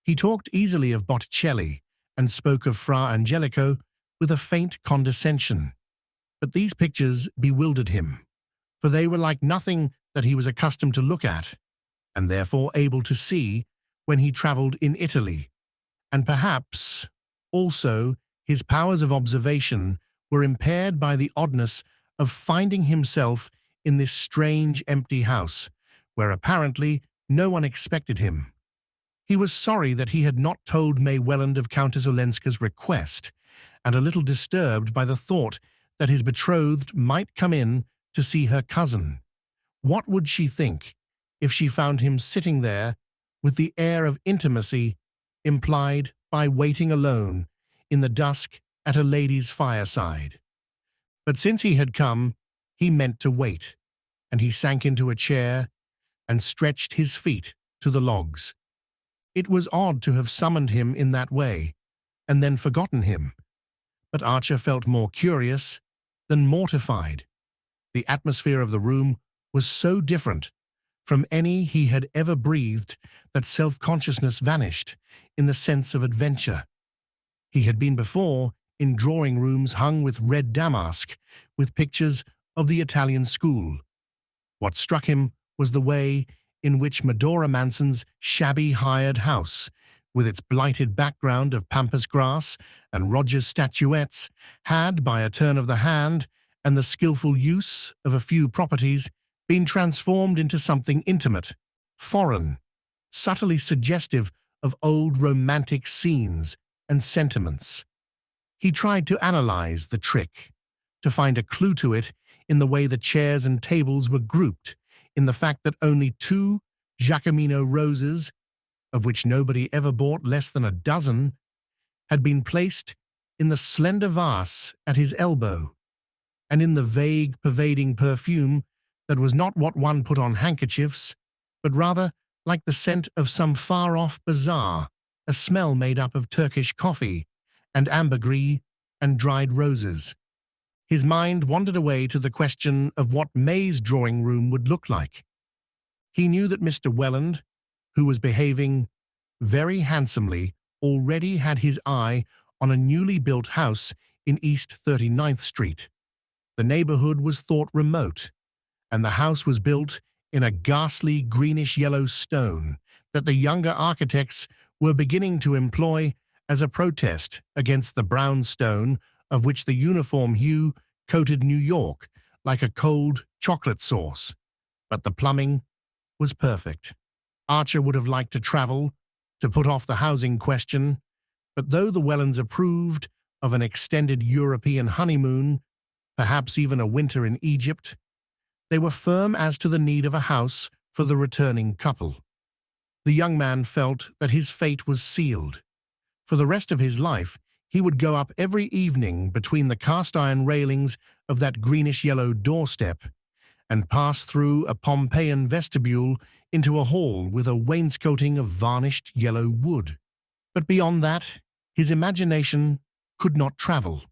He talked easily of Botticelli and spoke of Fra Angelico with a faint condescension. But these pictures bewildered him, for they were like nothing that he was accustomed to look at, and therefore able to see when he travelled in Italy, and perhaps also his powers of observation were impaired by the oddness of finding himself in this strange empty house, where apparently no one expected him. He was sorry that he had not told May Welland of Countess Olenska's request, and a little disturbed by the thought that his betrothed might come in to see her cousin. What would she think if she found him sitting there with the air of intimacy implied by waiting alone in the dusk at a lady's fireside? But since he had come, he meant to wait, and he sank into a chair and stretched his feet to the logs. It was odd to have summoned him in that way, and then forgotten him. But Archer felt more curious than mortified. The atmosphere of the room was so different from any he had ever breathed that self-consciousness vanished in the sense of adventure. He had been before in drawing rooms hung with red damask, with pictures of the Italian school. What struck him was the way in which Medora Manson's shabby hired house, with its blighted background of pampas grass and Rogers statuettes, had, by a turn of the hand and the skillful use of a few properties, been transformed into something intimate, foreign, subtly suggestive of old romantic scenes and sentiments. He tried to analyze the trick, to find a clue to it in the way the chairs and tables were grouped, in the fact that only 2 Jacquemino roses, of which nobody ever bought less than a dozen, had been placed in the slender vase at his elbow, and in the vague, pervading perfume that was not what one put on handkerchiefs, but rather like the scent of some far-off bazaar, a smell made up of Turkish coffee and ambergris and dried roses. His mind wandered away to the question of what May's drawing room would look like. He knew that Mr. Welland, who was behaving very handsomely, already had his eye on a newly built house in East 39th Street. The neighborhood was thought remote, and the house was built in a ghastly greenish-yellow stone that the younger architects were beginning to employ as a protest against the brown stone of which the uniform hue coated New York like a cold chocolate sauce. But the plumbing was perfect. Archer would have liked to travel, to put off the housing question, but though the Wellands approved of an extended European honeymoon, perhaps even a winter in Egypt, they were firm as to the need of a house for the returning couple. The young man felt that his fate was sealed. For the rest of his life, he would go up every evening between the cast-iron railings of that greenish-yellow doorstep and pass through a Pompeian vestibule into a hall with a wainscoting of varnished yellow wood. But beyond that, his imagination could not travel.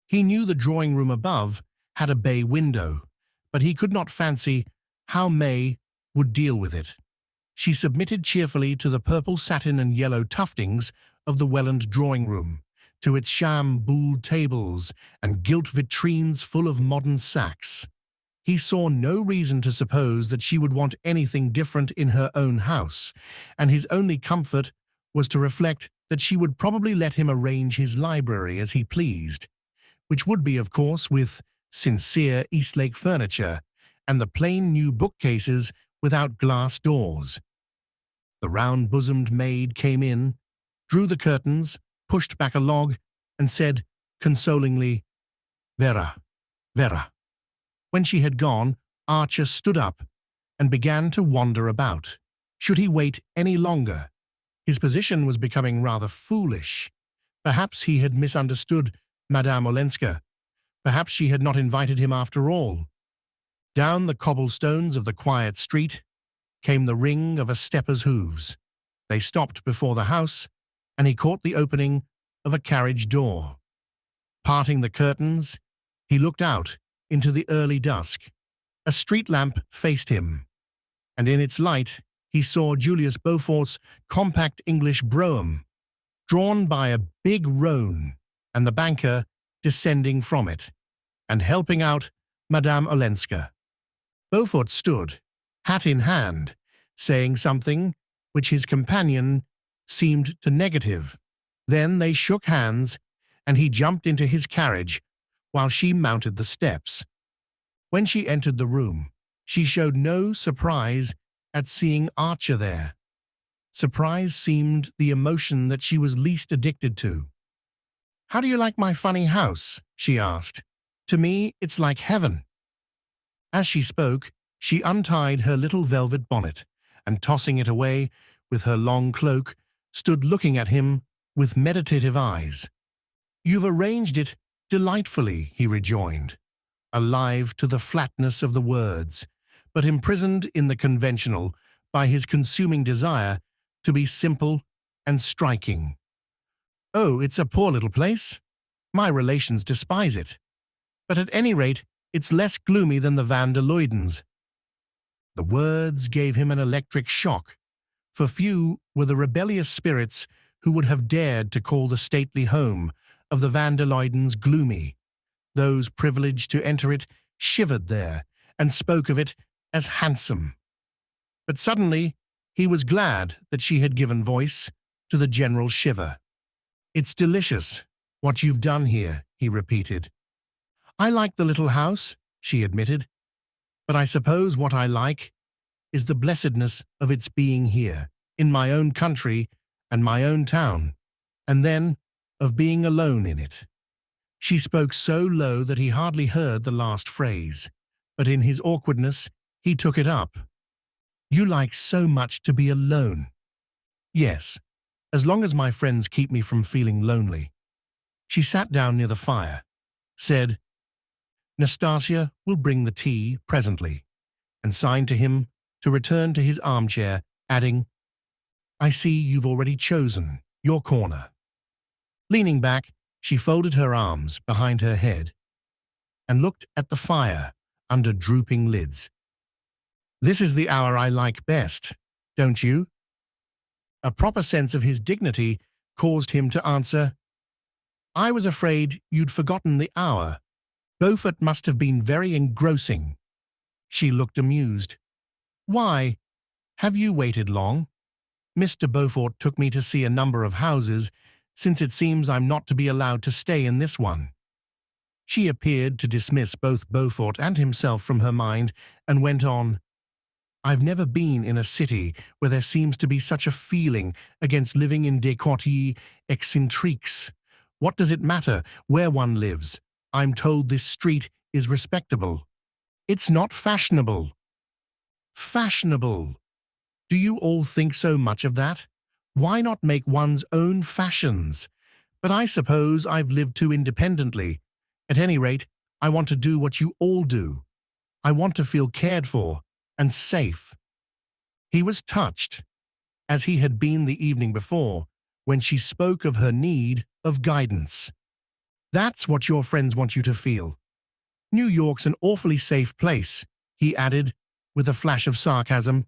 He knew the drawing-room above had a bay window, but he could not fancy how May would deal with it. She submitted cheerfully to the purple satin and yellow tuftings of the Welland drawing-room, to its sham boule tables and gilt vitrines full of modern sacks. He saw no reason to suppose that she would want anything different in her own house, and his only comfort was to reflect that she would probably let him arrange his library as he pleased, which would be, of course, with sincere Eastlake furniture and the plain new bookcases without glass doors. The round-bosomed maid came in, drew the curtains, pushed back a log, and said consolingly, "Vera, Vera." When she had gone, Archer stood up and began to wander about. Should he wait any longer? His position was becoming rather foolish. Perhaps he had misunderstood Madame Olenska. Perhaps she had not invited him after all. Down the cobblestones of the quiet street came the ring of a stepper's hooves. They stopped before the house, and he caught the opening of a carriage door. Parting the curtains, he looked out into the early dusk. A street lamp faced him, and in its light he saw Julius Beaufort's compact English brougham, drawn by a big roan, and the banker descending from it, and helping out Madame Olenska. Beaufort stood, hat in hand, saying something which his companion seemed to negative. Then they shook hands, and he jumped into his carriage while she mounted the steps. When she entered the room, she showed no surprise at seeing Archer there. Surprise seemed the emotion that she was least addicted to. "How do you like my funny house?" she asked. "To me, it's like heaven." As she spoke, she untied her little velvet bonnet, and tossing it away with her long cloak, stood looking at him with meditative eyes. "You've arranged it delightfully," he rejoined, alive to the flatness of the words, but imprisoned in the conventional by his consuming desire to be simple and striking. "Oh, it's a poor little place. My relations despise it. But at any rate, it's less gloomy than the Van der Luydens." The words gave him an electric shock, for few were the rebellious spirits who would have dared to call the stately home of the Van der Luydens gloomy. Those privileged to enter it shivered there and spoke of it as handsome. But suddenly he was glad that she had given voice to the general shiver. "It's delicious, what you've done here," he repeated. "I like the little house," she admitted, "but I suppose what I like is the blessedness of its being here, in my own country and my own town, and then of being alone in it." She spoke so low that he hardly heard the last phrase, but in his awkwardness he took it up. "You like so much to be alone." "Yes, as long as my friends keep me from feeling lonely." She sat down near the fire, said, "Nastasia will bring the tea presently," and signed to him to return to his armchair, adding, "I see you've already chosen your corner." Leaning back, she folded her arms behind her head and looked at the fire under drooping lids. "This is the hour I like best, don't you?" A proper sense of his dignity caused him to answer, "I was afraid you'd forgotten the hour. Beaufort must have been very engrossing." She looked amused. "Why, have you waited long? Mr. Beaufort took me to see a number of houses, since it seems I'm not to be allowed to stay in this one." She appeared to dismiss both Beaufort and himself from her mind, and went on, "I've never been in a city where there seems to be such a feeling against living in des quartiers excentriques. What does it matter where one lives? I'm told this street is respectable. It's not fashionable." Fashionable! Do you all think so much of that? Why not make one's own fashions? But I suppose I've lived too independently. At any rate, I want to do what you all do. I want to feel cared for and safe. He was touched, as he had been the evening before, when she spoke of her need of guidance. "That's what your friends want you to feel. New York's an awfully safe place," he added, with a flash of sarcasm.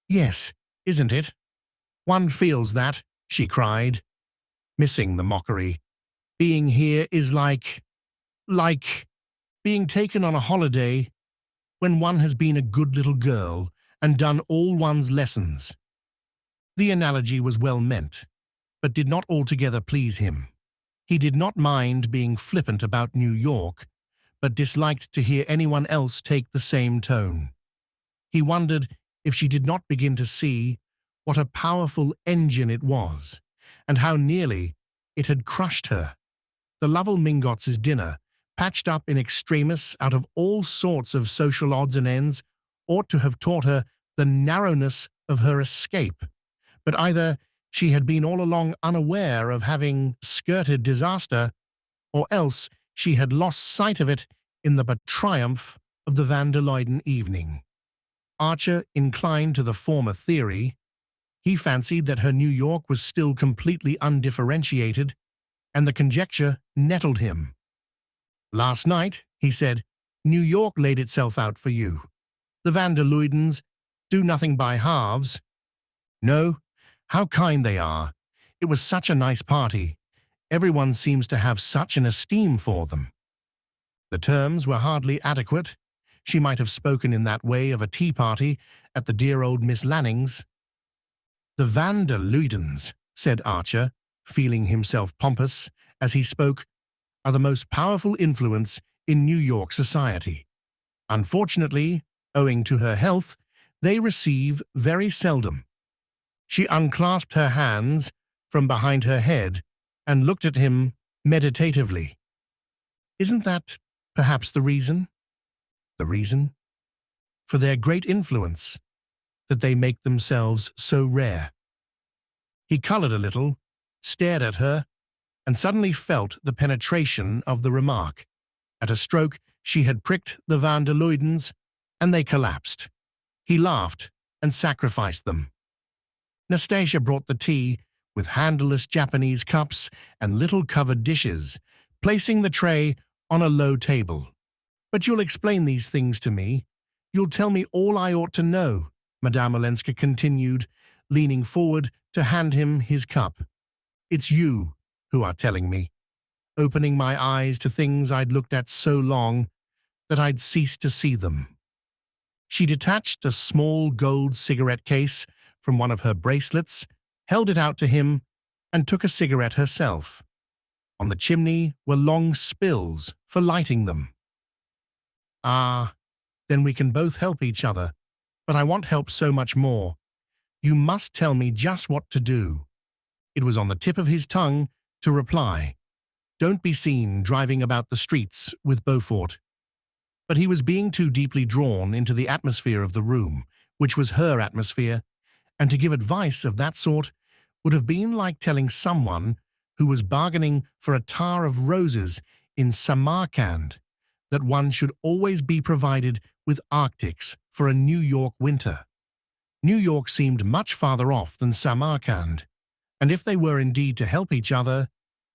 "Yes, isn't it? One feels that," she cried, missing the mockery. "Being here is like being taken on a holiday when one has been a good little girl and done all one's lessons." The analogy was well meant, but did not altogether please him. He did not mind being flippant about New York, but disliked to hear anyone else take the same tone. He wondered if she did not begin to see what a powerful engine it was, and how nearly it had crushed her. The Lovell Mingots' dinner, patched up in extremis out of all sorts of social odds and ends, ought to have taught her the narrowness of her escape. But either she had been all along unaware of having skirted disaster, or else she had lost sight of it in the triumph of the Van der Luyden evening. Archer inclined to the former theory. He fancied that her New York was still completely undifferentiated, and the conjecture nettled him. "Last night," he said, "New York laid itself out for you. The Van der Luydens do nothing by halves. No, how kind they are. It was such a nice party. Everyone seems to have such an esteem for them." The terms were hardly adequate. She might have spoken in that way of a tea party at the dear old Miss Lanning's. "The Van der Luydens," said Archer, feeling himself pompous as he spoke, "are the most powerful influence in New York society. Unfortunately, owing to her health, they receive very seldom." She unclasped her hands from behind her head and looked at him meditatively. "Isn't that perhaps the reason?" "The reason?" "For their great influence, that they make themselves so rare." He colored a little, stared at her, and suddenly felt the penetration of the remark. At a stroke, she had pricked the Van der Luydens, and they collapsed. He laughed and sacrificed them. Nastasia brought the tea with handleless Japanese cups and little covered dishes, placing the tray on a low table. "But you'll explain these things to me. You'll tell me all I ought to know," Madame Olenska continued, leaning forward to hand him his cup. "It's you who are telling me, opening my eyes to things I'd looked at so long that I'd ceased to see them." She detached a small gold cigarette case from one of her bracelets, held it out to him, and took a cigarette herself. On the chimney were long spills for lighting them. "Ah, then we can both help each other, but I want help so much more. You must tell me just what to do." It was on the tip of his tongue to reply, "Don't be seen driving about the streets with Beaufort." But he was being too deeply drawn into the atmosphere of the room, which was her atmosphere, and to give advice of that sort would have been like telling someone who was bargaining for a tar of roses in Samarkand that one should always be provided with Arctics for a New York winter. New York seemed much farther off than Samarkand, and if they were indeed to help each other,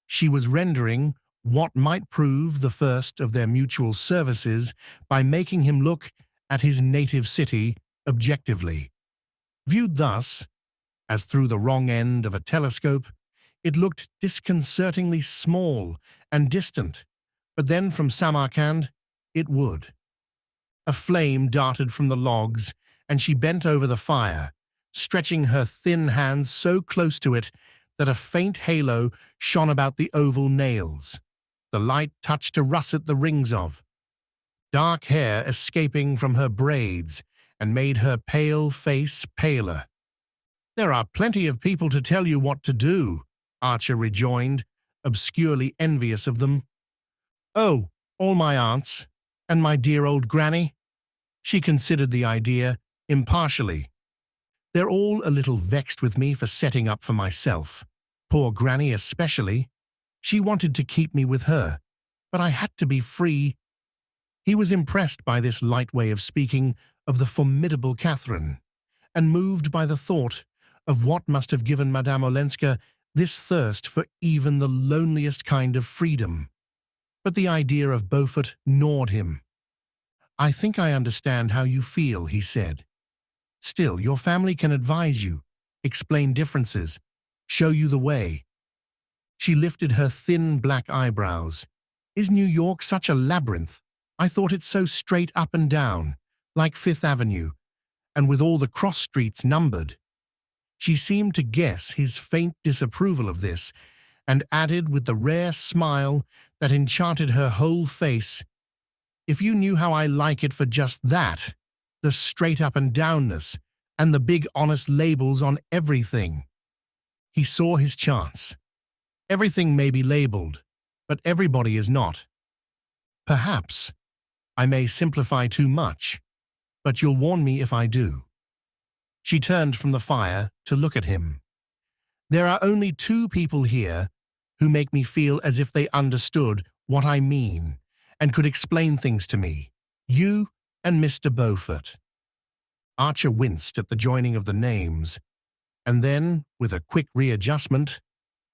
she was rendering what might prove the first of their mutual services by making him look at his native city objectively. Viewed thus, as through the wrong end of a telescope, it looked disconcertingly small and distant, but then from Samarkand it would. A flame darted from the logs, and she bent over the fire, stretching her thin hands so close to it that a faint halo shone about the oval nails. The light touched a russet the rings of, dark hair escaping from her braids, and made her pale face paler. "There are plenty of people to tell you what to do," Archer rejoined, obscurely envious of them. "Oh, all my aunts, and my dear old granny." She considered the idea impartially. "They're all a little vexed with me for setting up for myself. Poor granny especially. She wanted to keep me with her, but I had to be free." He was impressed by this light way of speaking of the formidable Catherine, and moved by the thought of what must have given Madame Olenska this thirst for even the loneliest kind of freedom. But the idea of Beaufort gnawed him. "I think I understand how you feel," he said. "Still, your family can advise you, explain differences, show you the way." She lifted her thin black eyebrows. "Is New York such a labyrinth? I thought it so straight up and down, like Fifth Avenue, and with all the cross streets numbered." She seemed to guess his faint disapproval of this, and added with the rare smile that enchanted her whole face, "If you knew how I like it for just that, the straight up and downness, and the big honest labels on everything." He saw his chance. Everything may be labeled, but everybody is not. Perhaps I may simplify too much, but you'll warn me if I do. She turned from the fire to look at him. There are only two people here who make me feel as if they understood what I mean and could explain things to me. You and Mr. Beaufort. Archer winced at the joining of the names, and then, with a quick readjustment,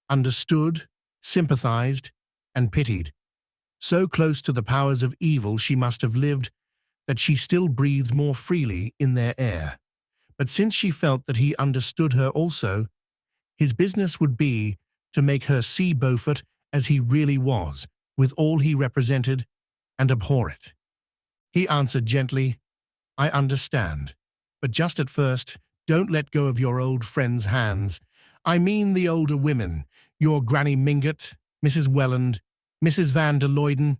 understood, sympathized, and pitied. So close to the powers of evil she must have lived that she still breathed more freely in their air. But since she felt that he understood her also, his business would be to make her see Beaufort as he really was, with all he represented, and abhor it. He answered gently, I understand, but just at first, don't let go of your old friend's hands. I mean the older women, your Granny Mingott, Mrs. Welland, Mrs. van der Luyden.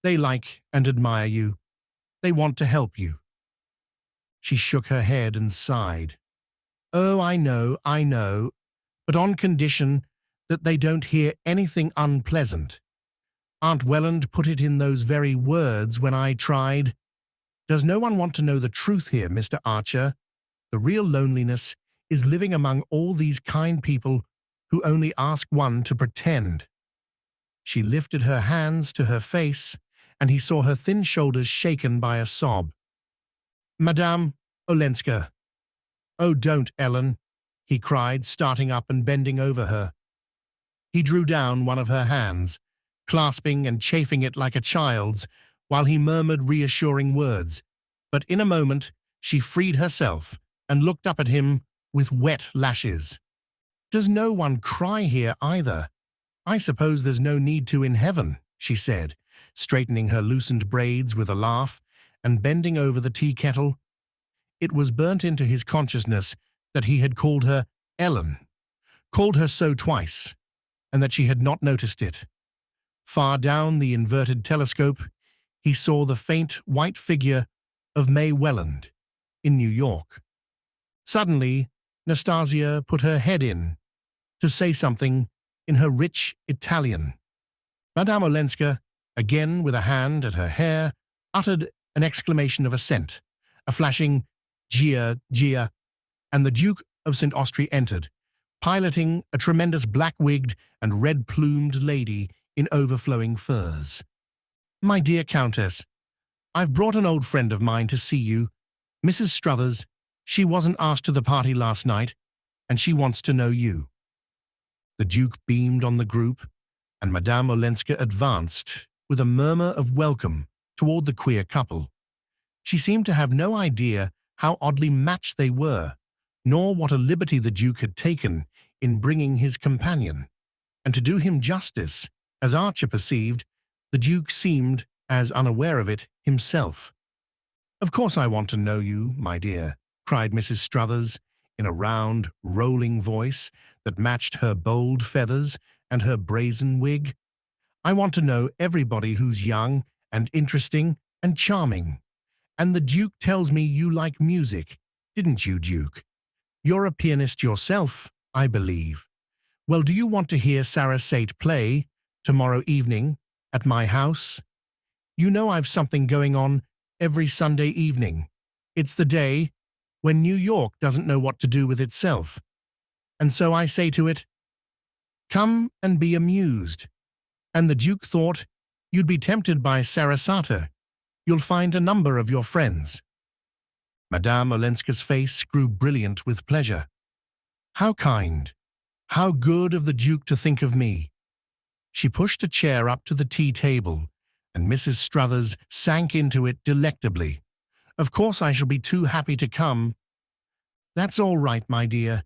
They like and admire you. They want to help you. She shook her head and sighed. Oh, I know, but on condition that they don't hear anything unpleasant. Aunt Welland put it in those very words when I tried. Does no one want to know the truth here, Mr. Archer? The real loneliness is living among all these kind people who only ask one to pretend. She lifted her hands to her face, and he saw her thin shoulders shaken by a sob. Madame Olenska. Oh, don't, Ellen, he cried, starting up and bending over her. He drew down one of her hands, clasping and chafing it like a child's, while he murmured reassuring words. But in a moment she freed herself and looked up at him with wet lashes. Does no one cry here either? I suppose there's no need to in heaven, she said, straightening her loosened braids with a laugh and bending over the tea kettle. It was burnt into his consciousness that he had called her Ellen, called her so twice, and that she had not noticed it. Far down the inverted telescope, he saw the faint white figure of May Welland in New York. Suddenly, Nastasia put her head in to say something in her rich Italian. Madame Olenska, again with a hand at her hair, uttered an exclamation of assent, a flashing "Gia, Gia," and the Duke of St. Austri entered, piloting a tremendous black-wigged and red-plumed lady in overflowing furs. My dear Countess, I've brought an old friend of mine to see you, Mrs. Struthers. She wasn't asked to the party last night, and she wants to know you. The Duke beamed on the group, and Madame Olenska advanced with a murmur of welcome toward the queer couple. She seemed to have no idea how oddly matched they were, nor what a liberty the Duke had taken in bringing his companion. And to do him justice, as Archer perceived, the Duke seemed as unaware of it himself. Of course I want to know you, my dear, cried Mrs. Struthers in a round, rolling voice that matched her bold feathers and her brazen wig. I want to know everybody who's young and interesting and charming. And the Duke tells me you like music, didn't you, Duke? You're a pianist yourself, I believe. Well, do you want to hear Sarah Sate play tomorrow evening at my house? You know I've something going on every Sunday evening. It's the day when New York doesn't know what to do with itself. And so I say to it, come and be amused. And the Duke thought you'd be tempted by Sarasate. You'll find a number of your friends. Madame Olenska's face grew brilliant with pleasure. How kind, how good of the Duke to think of me. She pushed a chair up to the tea table, and Mrs. Struthers sank into it delectably. Of course I shall be too happy to come. That's all right, my dear,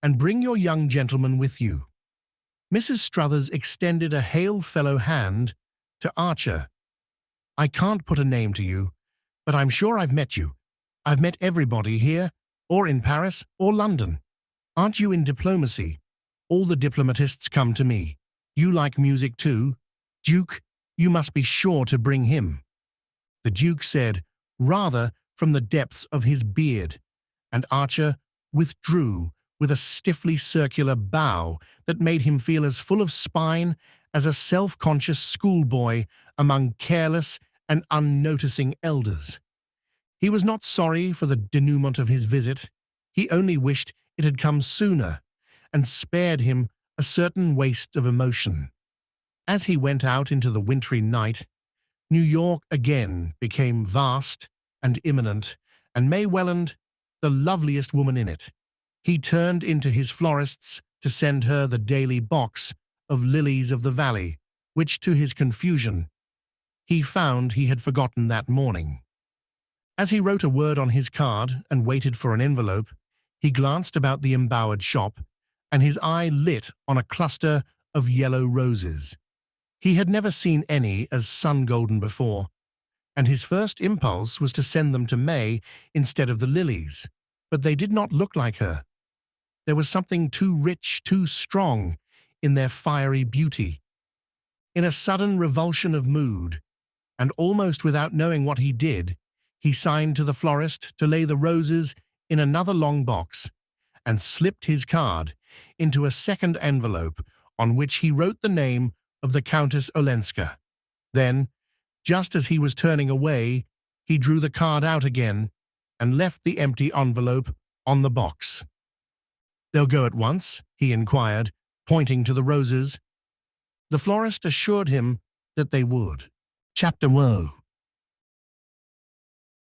and bring your young gentleman with you. Mrs. Struthers extended a hail-fellow hand to Archer. I can't put a name to you, but I'm sure I've met you. I've met everybody here, or in Paris, or London. Aren't you in diplomacy? All the diplomatists come to me. You like music too? Duke, you must be sure to bring him. The Duke said, rather from the depths of his beard, and Archer withdrew with a stiffly circular bow that made him feel as full of spine as a self-conscious schoolboy among careless and unnoticing elders. He was not sorry for the denouement of his visit. He only wished it had come sooner and spared him a certain waste of emotion. As he went out into the wintry night, New York again became vast and imminent, and May Welland, the loveliest woman in it. He turned into his florist's to send her the daily box of lilies of the valley, which, to his confusion, he found he had forgotten that morning. As he wrote a word on his card and waited for an envelope, he glanced about the embowered shop, and his eye lit on a cluster of yellow roses. He had never seen any as sun-golden before, and his first impulse was to send them to May instead of the lilies, but they did not look like her. There was something too rich, too strong in their fiery beauty. In a sudden revulsion of mood, and almost without knowing what he did, he signed to the florist to lay the roses in another long box and slipped his card into a second envelope on which he wrote the name of the Countess Olenska. Then, just as he was turning away, he drew the card out again and left the empty envelope on the box. "They'll go at once?" he inquired, pointing to the roses. The florist assured him that they would. Chapter 1.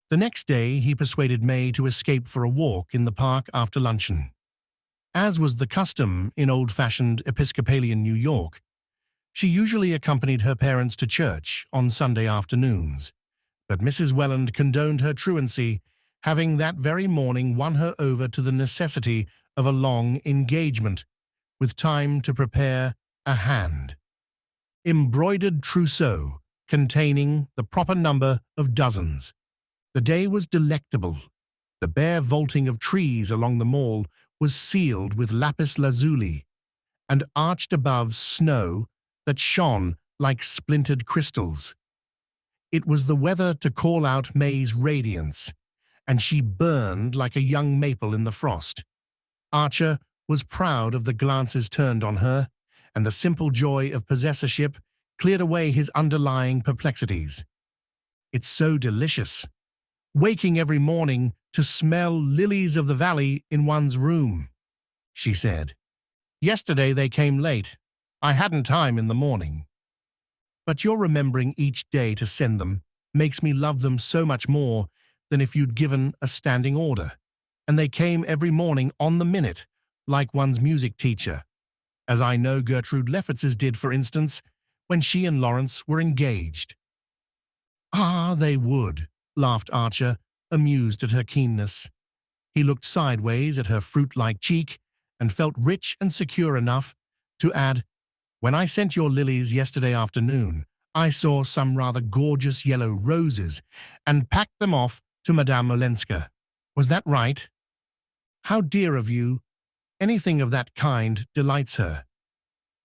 The next day he persuaded May to escape for a walk in the park after luncheon. As was the custom in old-fashioned Episcopalian New York, she usually accompanied her parents to church on Sunday afternoons, but Mrs. Welland condoned her truancy, having that very morning won her over to the necessity of a long engagement, with time to prepare a hand-embroidered trousseau containing the proper number of dozens. The day was delectable. The bare vaulting of trees along the Mall was sealed with lapis lazuli and arched above snow that shone like splintered crystals. It was the weather to call out May's radiance, and she burned like a young maple in the frost. Archer was proud of the glances turned on her, and the simple joy of possessorship cleared away his underlying perplexities. "It's so delicious, waking every morning to smell lilies of the valley in one's room," she said. "Yesterday they came late. I hadn't time in the morning. But your remembering each day to send them makes me love them so much more than if you'd given a standing order. And they came every morning on the minute, like one's music teacher, as I know Gertrude Lefferts's did, for instance, when she and Lawrence were engaged." "Ah, they would," laughed Archer, amused at her keenness. He looked sideways at her fruit-like cheek and felt rich and secure enough to add, "When I sent your lilies yesterday afternoon, I saw some rather gorgeous yellow roses and packed them off to Madame Olenska. Was that right?" "How dear of you. Anything of that kind delights her.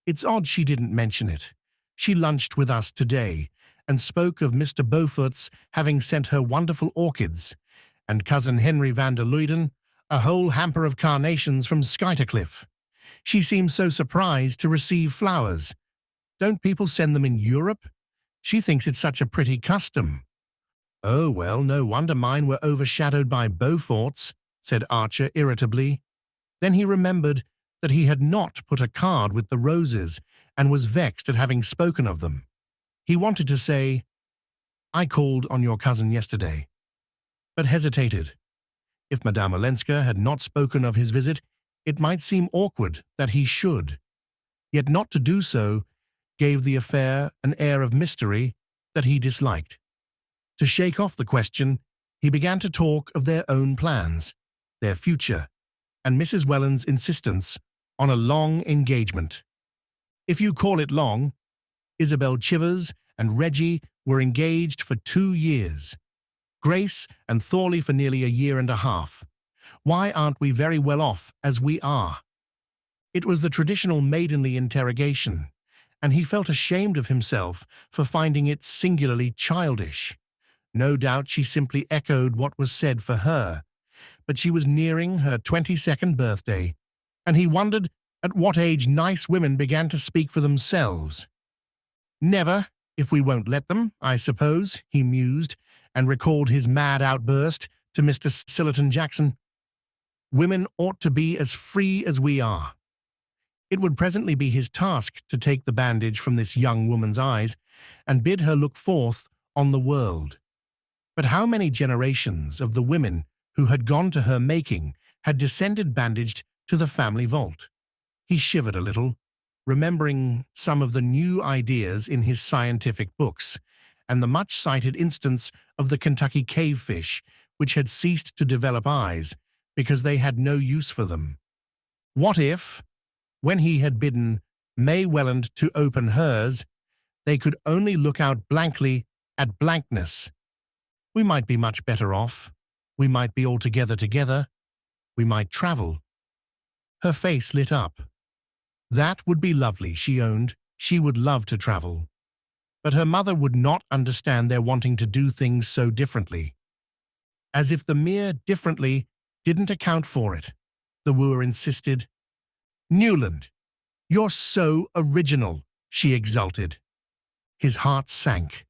It's odd she didn't mention it. She lunched with us today and spoke of Mr. Beaufort's having sent her wonderful orchids, and Cousin Henry van der Luyden a whole hamper of carnations from Skuytercliff. She seemed so surprised to receive flowers. Don't people send them in Europe? She thinks it's such a pretty custom." "Oh, well, no wonder mine were overshadowed by Beaufort's," said Archer irritably. Then he remembered that he had not put a card with the roses and was vexed at having spoken of them. He wanted to say, "I called on your cousin yesterday," but hesitated. If Madame Olenska had not spoken of his visit, it might seem awkward that he should. Yet not to do so gave the affair an air of mystery that he disliked. To shake off the question, he began to talk of their own plans, their future, and Mrs. Welland's insistence on a long engagement. If you call it long, Isabel Chivers and Reggie were engaged for 2 years. Grace and Thorley for nearly a year and a half. Why aren't we very well off as we are? It was the traditional maidenly interrogation, and he felt ashamed of himself for finding it singularly childish. No doubt she simply echoed what was said for her, but she was nearing her 22nd birthday, and he wondered at what age nice women began to speak for themselves. Never, if we won't let them, I suppose, he mused, and recalled his mad outburst to Mr. Sillerton Jackson. Women ought to be as free as we are. It would presently be his task to take the bandage from this young woman's eyes and bid her look forth on the world. But how many generations of the women who had gone to her making had descended bandaged to the family vault? He shivered a little, remembering some of the new ideas in his scientific books, and the much-cited instance of the Kentucky cavefish, which had ceased to develop eyes because they had no use for them. What if, when he had bidden May Welland to open hers, they could only look out blankly at blankness? We might be much better off. We might be altogether together. We might travel. Her face lit up. That would be lovely, she owned. She would love to travel. But her mother would not understand their wanting to do things so differently. As if the mere differently didn't account for it, the wooer insisted. "Newland, you're so original," she exulted. His heart sank,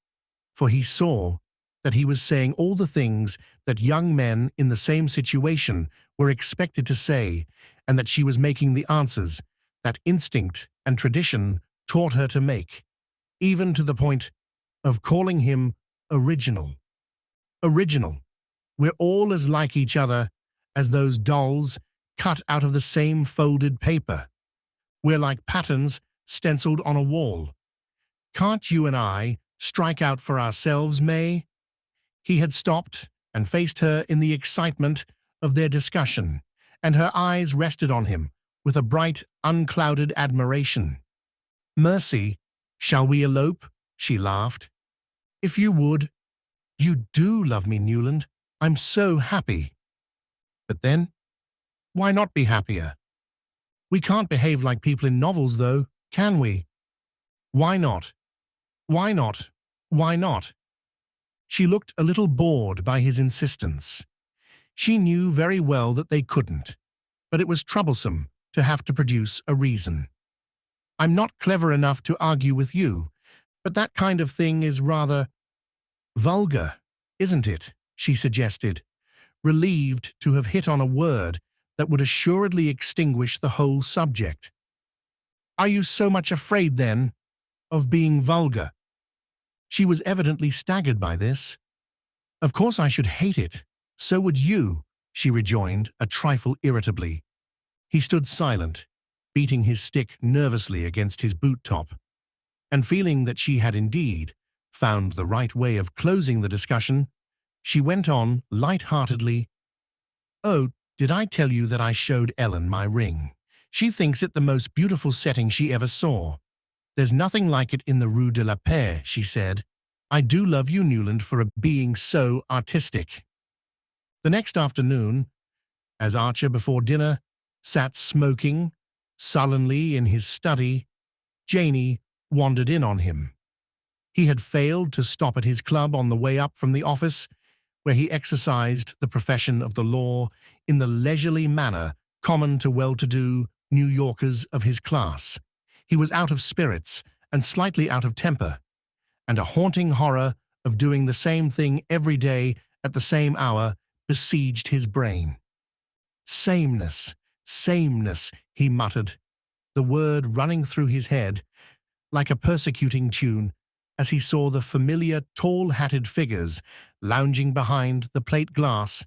for he saw that he was saying all the things that young men in the same situation were expected to say, and that she was making the answers that instinct and tradition taught her to make, even to the point of calling him original. Original. We're all as like each other as those dolls cut out of the same folded paper. We're like patterns stenciled on a wall. Can't you and I strike out for ourselves, May? He had stopped and faced her in the excitement of their discussion, and her eyes rested on him with a bright, unclouded admiration. "Mercy, shall we elope?" she laughed. "If you would. You do love me, Newland. I'm so happy." But then, why not be happier? We can't behave like people in novels, though, can we? Why not? Why not? Why not? She looked a little bored by his insistence. She knew very well that they couldn't, but it was troublesome to have to produce a reason. "I'm not clever enough to argue with you, but that kind of thing is rather vulgar, isn't it?" she suggested, relieved to have hit on a word that would assuredly extinguish the whole subject. "Are you so much afraid, then, of being vulgar?" She was evidently staggered by this. "Of course I should hate it. So would you," she rejoined, a trifle irritably. He stood silent, beating his stick nervously against his boot-top, and feeling that she had indeed found the right way of closing the discussion, she went on light-heartedly. "Oh, did I tell you that I showed Ellen my ring? She thinks it the most beautiful setting she ever saw. There's nothing like it in the Rue de la Paix," she said. "I do love you, Newland, for being so artistic." The next afternoon, as Archer before dinner sat smoking sullenly in his study, Janie wandered in on him. He had failed to stop at his club on the way up from the office, where he exercised the profession of the law in the leisurely manner common to well-to-do New Yorkers of his class. He was out of spirits and slightly out of temper, and a haunting horror of doing the same thing every day at the same hour besieged his brain. "Sameness, sameness," he muttered, the word running through his head like a persecuting tune as he saw the familiar tall-hatted figures lounging behind the plate glass,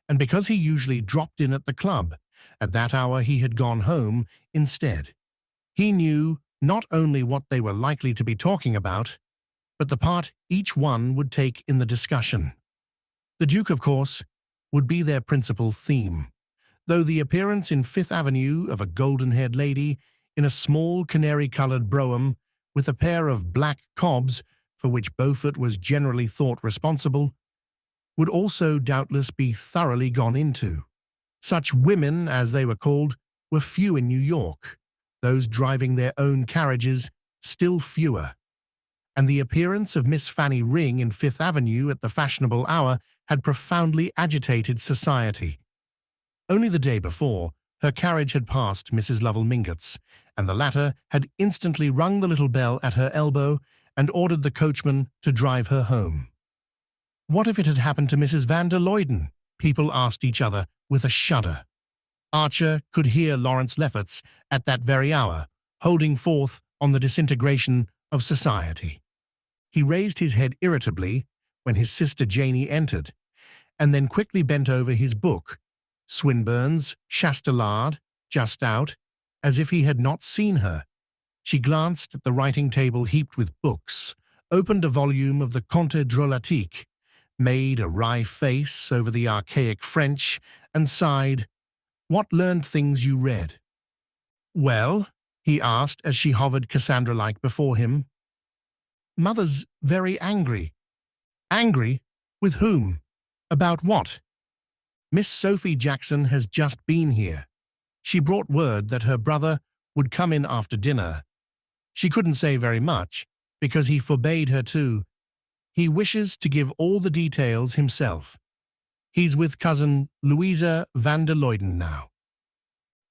and because he usually dropped in at the club, at that hour he had gone home instead. He knew not only what they were likely to be talking about, but the part each one would take in the discussion. The Duke, of course, would be their principal theme, though the appearance in Fifth Avenue of a golden-haired lady in a small canary-colored brougham with a pair of black cobs, for which Beaufort was generally thought responsible, would also doubtless be thoroughly gone into. Such women, as they were called, were few in New York, those driving their own carriages still fewer, and the appearance of Miss Fanny Ring in Fifth Avenue at the fashionable hour had profoundly agitated society. Only the day before, Her carriage had passed Mrs. Lovell Mingott's, and the latter had instantly rung the little bell at her elbow and ordered the coachman to drive her home. What if it had happened to Mrs. van der Luyden? People asked each other with a shudder. Archer could hear Lawrence Lefferts at that very hour, holding forth on the disintegration of society. He raised his head irritably when his sister Janie entered, and then quickly bent over his book, Swinburne's Chastelard, just out, as if he had not seen her. She glanced at the writing table heaped with books, opened a volume of the Conte Drolatique, made a wry face over the archaic French, and sighed, "What learned things you read?" "Well?" he asked as she hovered Cassandra-like before him. "Mother's very angry." "Angry? With whom? About what?" "Miss Sophie Jackson has just been here. She brought word that her brother would come in after dinner. She couldn't say very much, because he forbade her to. He wishes to give all the details himself. He's with cousin Louisa van der Luyden now."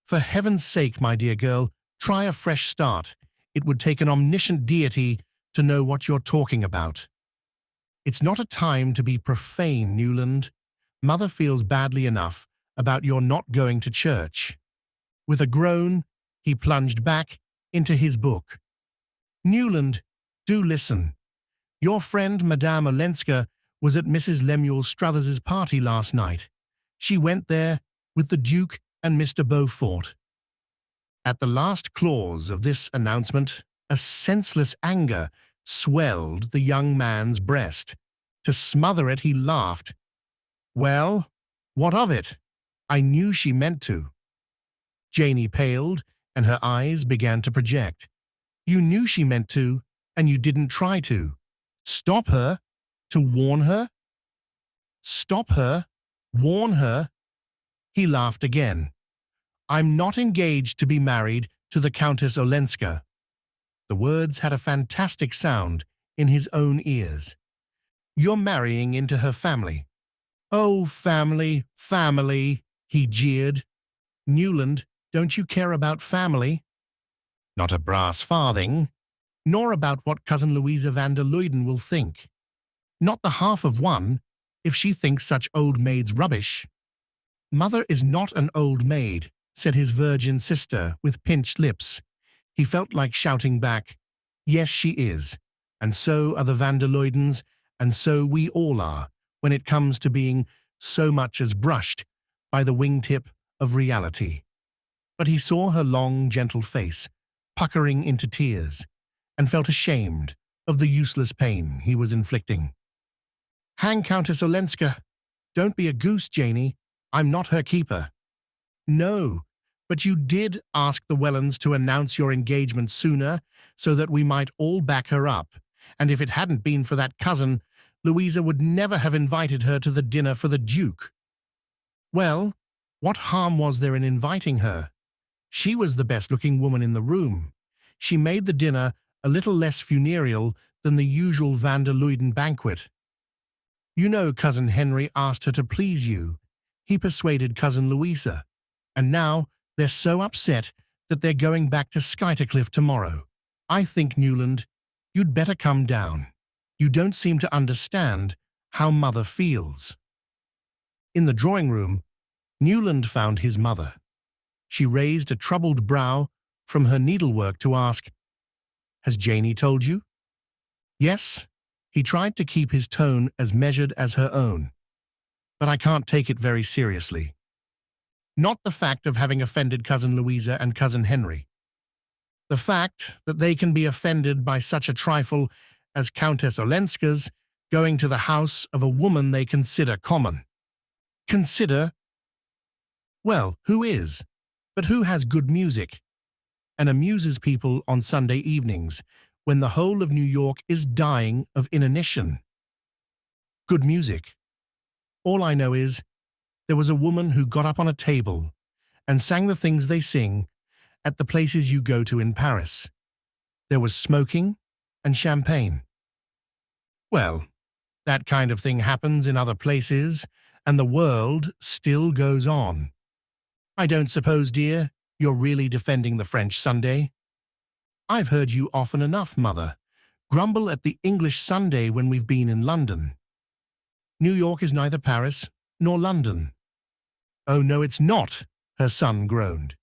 "For heaven's sake, my dear girl, try a fresh start. It would take an omniscient deity to know what you're talking about." "It's not a time to be profane, Newland. Mother feels badly enough about your not going to church." With a groan, he plunged back into his book. "Newland, do listen. Your friend Madame Olenska was at Mrs. Lemuel Struthers's party last night. She went there with the Duke and Mr. Beaufort." At the last clause of this announcement, a senseless anger swelled the young man's breast. To smother it, he laughed. "Well, what of it? I knew she meant to." Janie paled, and her eyes began to project. "You knew she meant to, and you didn't try to. Stop her? To warn her?" "Stop her? Warn her?" He laughed again. "I'm not engaged to be married to the Countess Olenska." The words had a fantastic sound in his own ears. "You're marrying into her family." "Oh, family, family," he jeered. "Newland, don't you care about family?" "Not a brass farthing. Nor about what cousin Louisa van der Luyden will think. Not the half of one, if she thinks such old maids rubbish." "Mother is not an old maid," said his virgin sister with pinched lips. He felt like shouting back, "Yes, she is, and so are the van der Luydens, and so we all are, when it comes to being so much as brushed by the wingtip of reality." But he saw her long, gentle face, puckering into tears, and felt ashamed of the useless pain he was inflicting. "Hang Countess Olenska! Don't be a goose, Janie. I'm not her keeper." "No, but you did ask the Wellands to announce your engagement sooner so that we might all back her up, and if it hadn't been for that cousin, Louisa would never have invited her to the dinner for the Duke." "Well, what harm was there in inviting her? She was the best-looking woman in the room. She made the dinner a little less funereal than the usual van der Luyden banquet. You know Cousin Henry asked her to please you. He persuaded Cousin Louisa, and now they're so upset that they're going back to Skuytercliff tomorrow. I think, Newland, you'd better come down. You don't seem to understand how Mother feels." In the drawing-room, Newland found his mother. She raised a troubled brow from her needlework to ask, "Has Janie told you?" "Yes." He tried to keep his tone as measured as her own. "But I can't take it very seriously. Not the fact of having offended Cousin Louisa and Cousin Henry. The fact that they can be offended by such a trifle as Countess Olenska's going to the house of a woman they consider common." "Consider? Well, who is? But who has good music and amuses people on Sunday evenings when the whole of New York is dying of inanition? Good music. All I know is there was a woman who got up on a table and sang the things they sing at the places you go to in Paris. There was smoking and champagne. Well, that kind of thing happens in other places, and the world still goes on. I don't suppose, dear, you're really defending the French Sunday? I've heard you often enough, Mother, grumble at the English Sunday when we've been in London. New York is neither Paris nor London. Oh, no, it's not, her son groaned.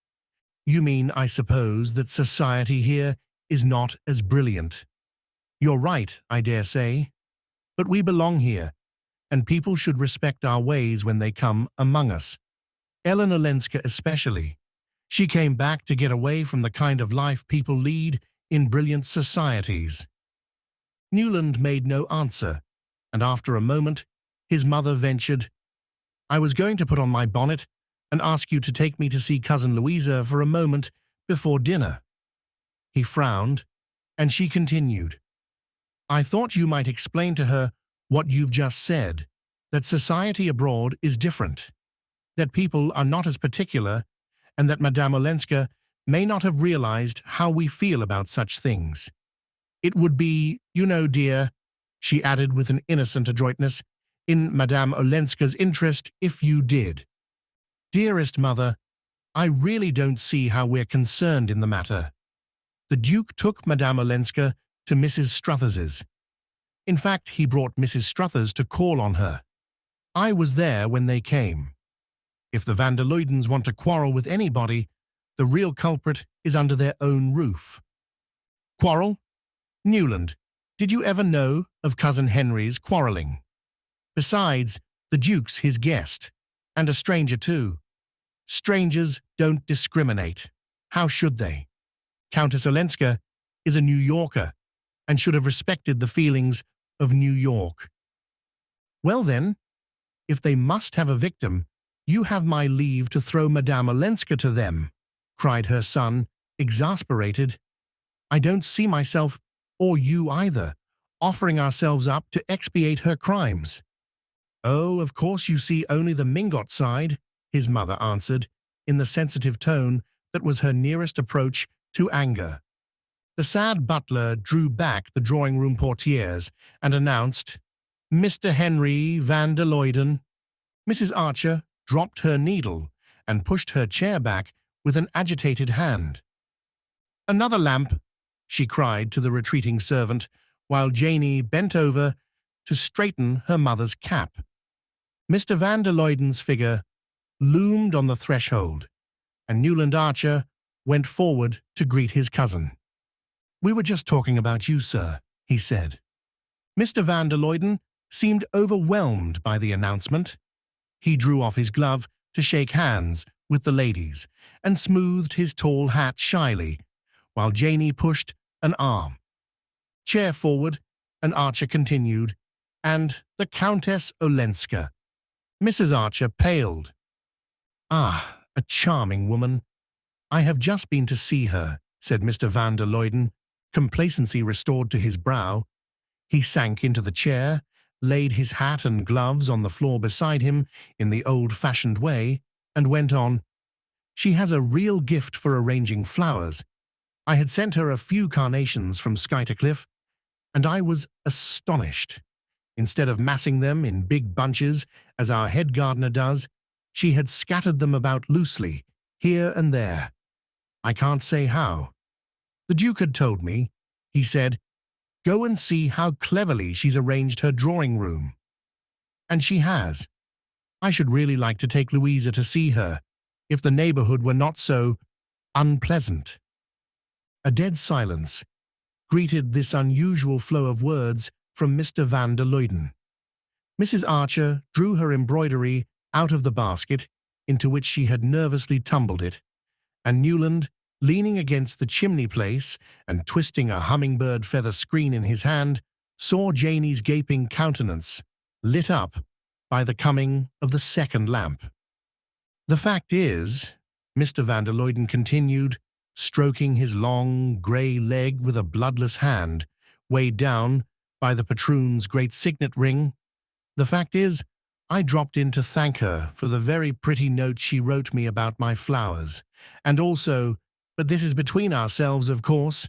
You mean, I suppose, that society here is not as brilliant. You're right, I dare say. But we belong here, and people should respect our ways when they come among us. Ellen Olenska especially. She came back to get away from the kind of life people lead in brilliant societies. Newland made no answer, and after a moment, his mother ventured, I was going to put on my bonnet and ask you to take me to see Cousin Louisa for a moment before dinner. He frowned, and she continued, I thought you might explain to her what you've just said, that society abroad is different, that people are not as particular, and that Madame Olenska may not have realized how we feel about such things. It would be, you know, dear, she added with an innocent adroitness, in Madame Olenska's interest if you did. Dearest mother, I really don't see how we're concerned in the matter. The Duke took Madame Olenska to Mrs. Struthers's. In fact, he brought Mrs. Struthers to call on her. I was there when they came. If the van der Luydens want to quarrel with anybody, the real culprit is under their own roof. Quarrel? Newland, did you ever know of Cousin Henry's quarrelling? Besides, the Duke's his guest, and a stranger too. Strangers don't discriminate. How should they? Countess Olenska is a New Yorker, and should have respected the feelings of New York. Well then, if they must have a victim, you have my leave to throw Madame Olenska to them, cried her son, exasperated. I don't see myself, or you either, offering ourselves up to expiate her crimes. Oh, of course you see only the Mingot side, his mother answered, in the sensitive tone that was her nearest approach to anger. The sad butler drew back the drawing-room portieres and announced, Mr. Henry van der Luyden. Mrs. Archer dropped her needle and pushed her chair back with an agitated hand. Another lamp, she cried to the retreating servant, while Janey bent over to straighten her mother's cap. Mr. van der Luyden's figure loomed on the threshold, and Newland Archer went forward to greet his cousin. We were just talking about you, sir, he said. Mr. van der Luyden seemed overwhelmed by the announcement. He drew off his glove to shake hands with the ladies and smoothed his tall hat shyly, while Janey pushed an arm. Chair forward, and Archer continued, and the Countess Olenska. Mrs. Archer paled. Ah, a charming woman. I have just been to see her, said Mr. van der Luyden, complacency restored to his brow. He sank into the chair, laid his hat and gloves on the floor beside him in the old-fashioned way, and went on. She has a real gift for arranging flowers. I had sent her a few carnations from Skyttercliff, and I was astonished. Instead of massing them in big bunches, as our head gardener does, she had scattered them about loosely, here and there. I can't say how. The Duke had told me. He said, Go and see how cleverly she's arranged her drawing-room. And she has. I should really like to take Louisa to see her, if the neighborhood were not so unpleasant. A dead silence greeted this unusual flow of words from Mr. van der Luyden. Mrs. Archer drew her embroidery out of the basket into which she had nervously tumbled it, and Newland, leaning against the chimney-place and twisting a hummingbird feather screen in his hand, saw Janey's gaping countenance lit up by the coming of the second lamp. The fact is, Mr. van der Luyden continued, stroking his long, grey leg with a bloodless hand, weighed down by the patroon's great signet ring, the fact is, I dropped in to thank her for the very pretty note she wrote me about my flowers, and also, but this is between ourselves, of course,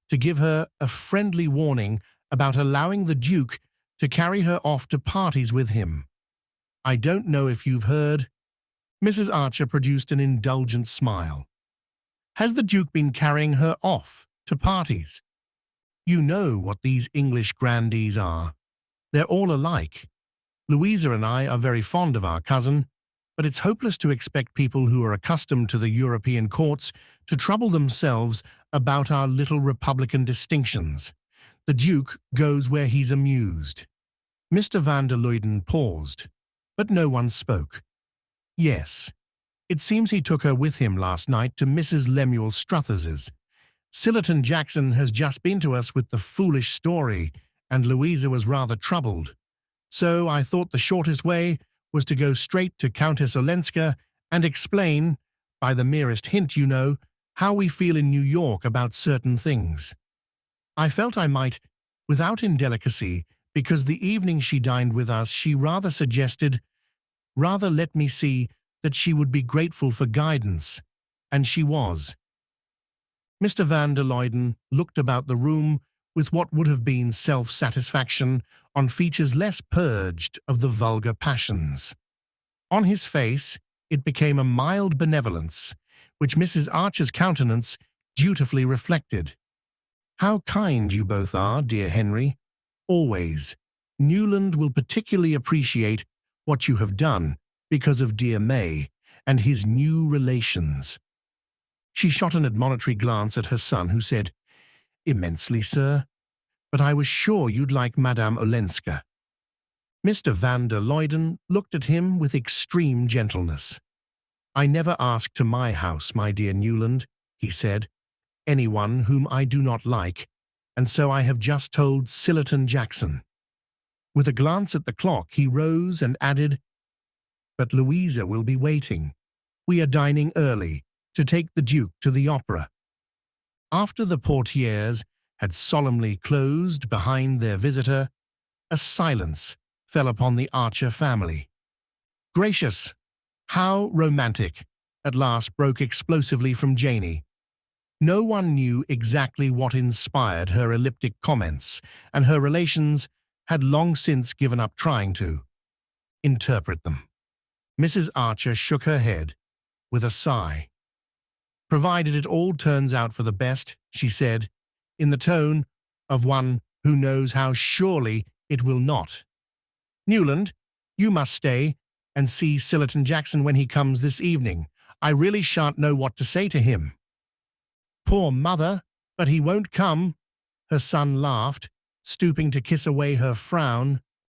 to give her a friendly warning about allowing the Duke to carry her off to parties with him. I don't know if you've heard. Mrs. Archer produced an indulgent smile. "Has the Duke been carrying her off to parties? You know what these English grandees are. They're all alike. Louisa and I are very fond of our cousin, but it's hopeless to expect people who are accustomed to the European courts to trouble themselves about our little republican distinctions. The Duke goes where he's amused." Mr. van der Luyden paused, but no one spoke. "Yes, it seems he took her with him last night to Mrs. Lemuel Struthers's. Sillerton Jackson has just been to us with the foolish story, and Louisa was rather troubled. So I thought the shortest way was to go straight to Countess Olenska and explain, by the merest hint, you know, how we feel in New York about certain things. I felt I might, without indelicacy, because the evening she dined with us she rather suggested, rather let me see, that she would be grateful for guidance, and she was." Mr. van der Luyden looked about the room with what would have been self-satisfaction on features less purged of the vulgar passions. On his face it became a mild benevolence, which Mrs. Archer's countenance dutifully reflected. "How kind you both are, dear Henry. Always. Newland will particularly appreciate what you have done because of dear May and his new relations." She shot an admonitory glance at her son, who said, "Immensely, sir, but I was sure you'd like Madame Olenska." Mr. van der Luyden looked at him with extreme gentleness. "I never ask to my house, my dear Newland," he said, "anyone whom I do not like, and so I have just told Sillerton Jackson." With a glance at the clock he rose and added, "But Louisa will be waiting. We are dining early, to take the Duke to the opera." After the portieres had solemnly closed behind their visitor, a silence fell upon the Archer family. "Gracious! How romantic!" at last broke explosively from Janey. No one knew exactly what inspired her elliptic comments, and her relations had long since given up trying to interpret them. Mrs. Archer shook her head with a sigh. "Provided it all turns out for the best," she said, in the tone of one who knows how surely it will not. "Newland, you must stay and see Sillerton Jackson when he comes this evening. I really shan't know what to say to him." "Poor mother, but he won't come," her son laughed, stooping to kiss away her frown.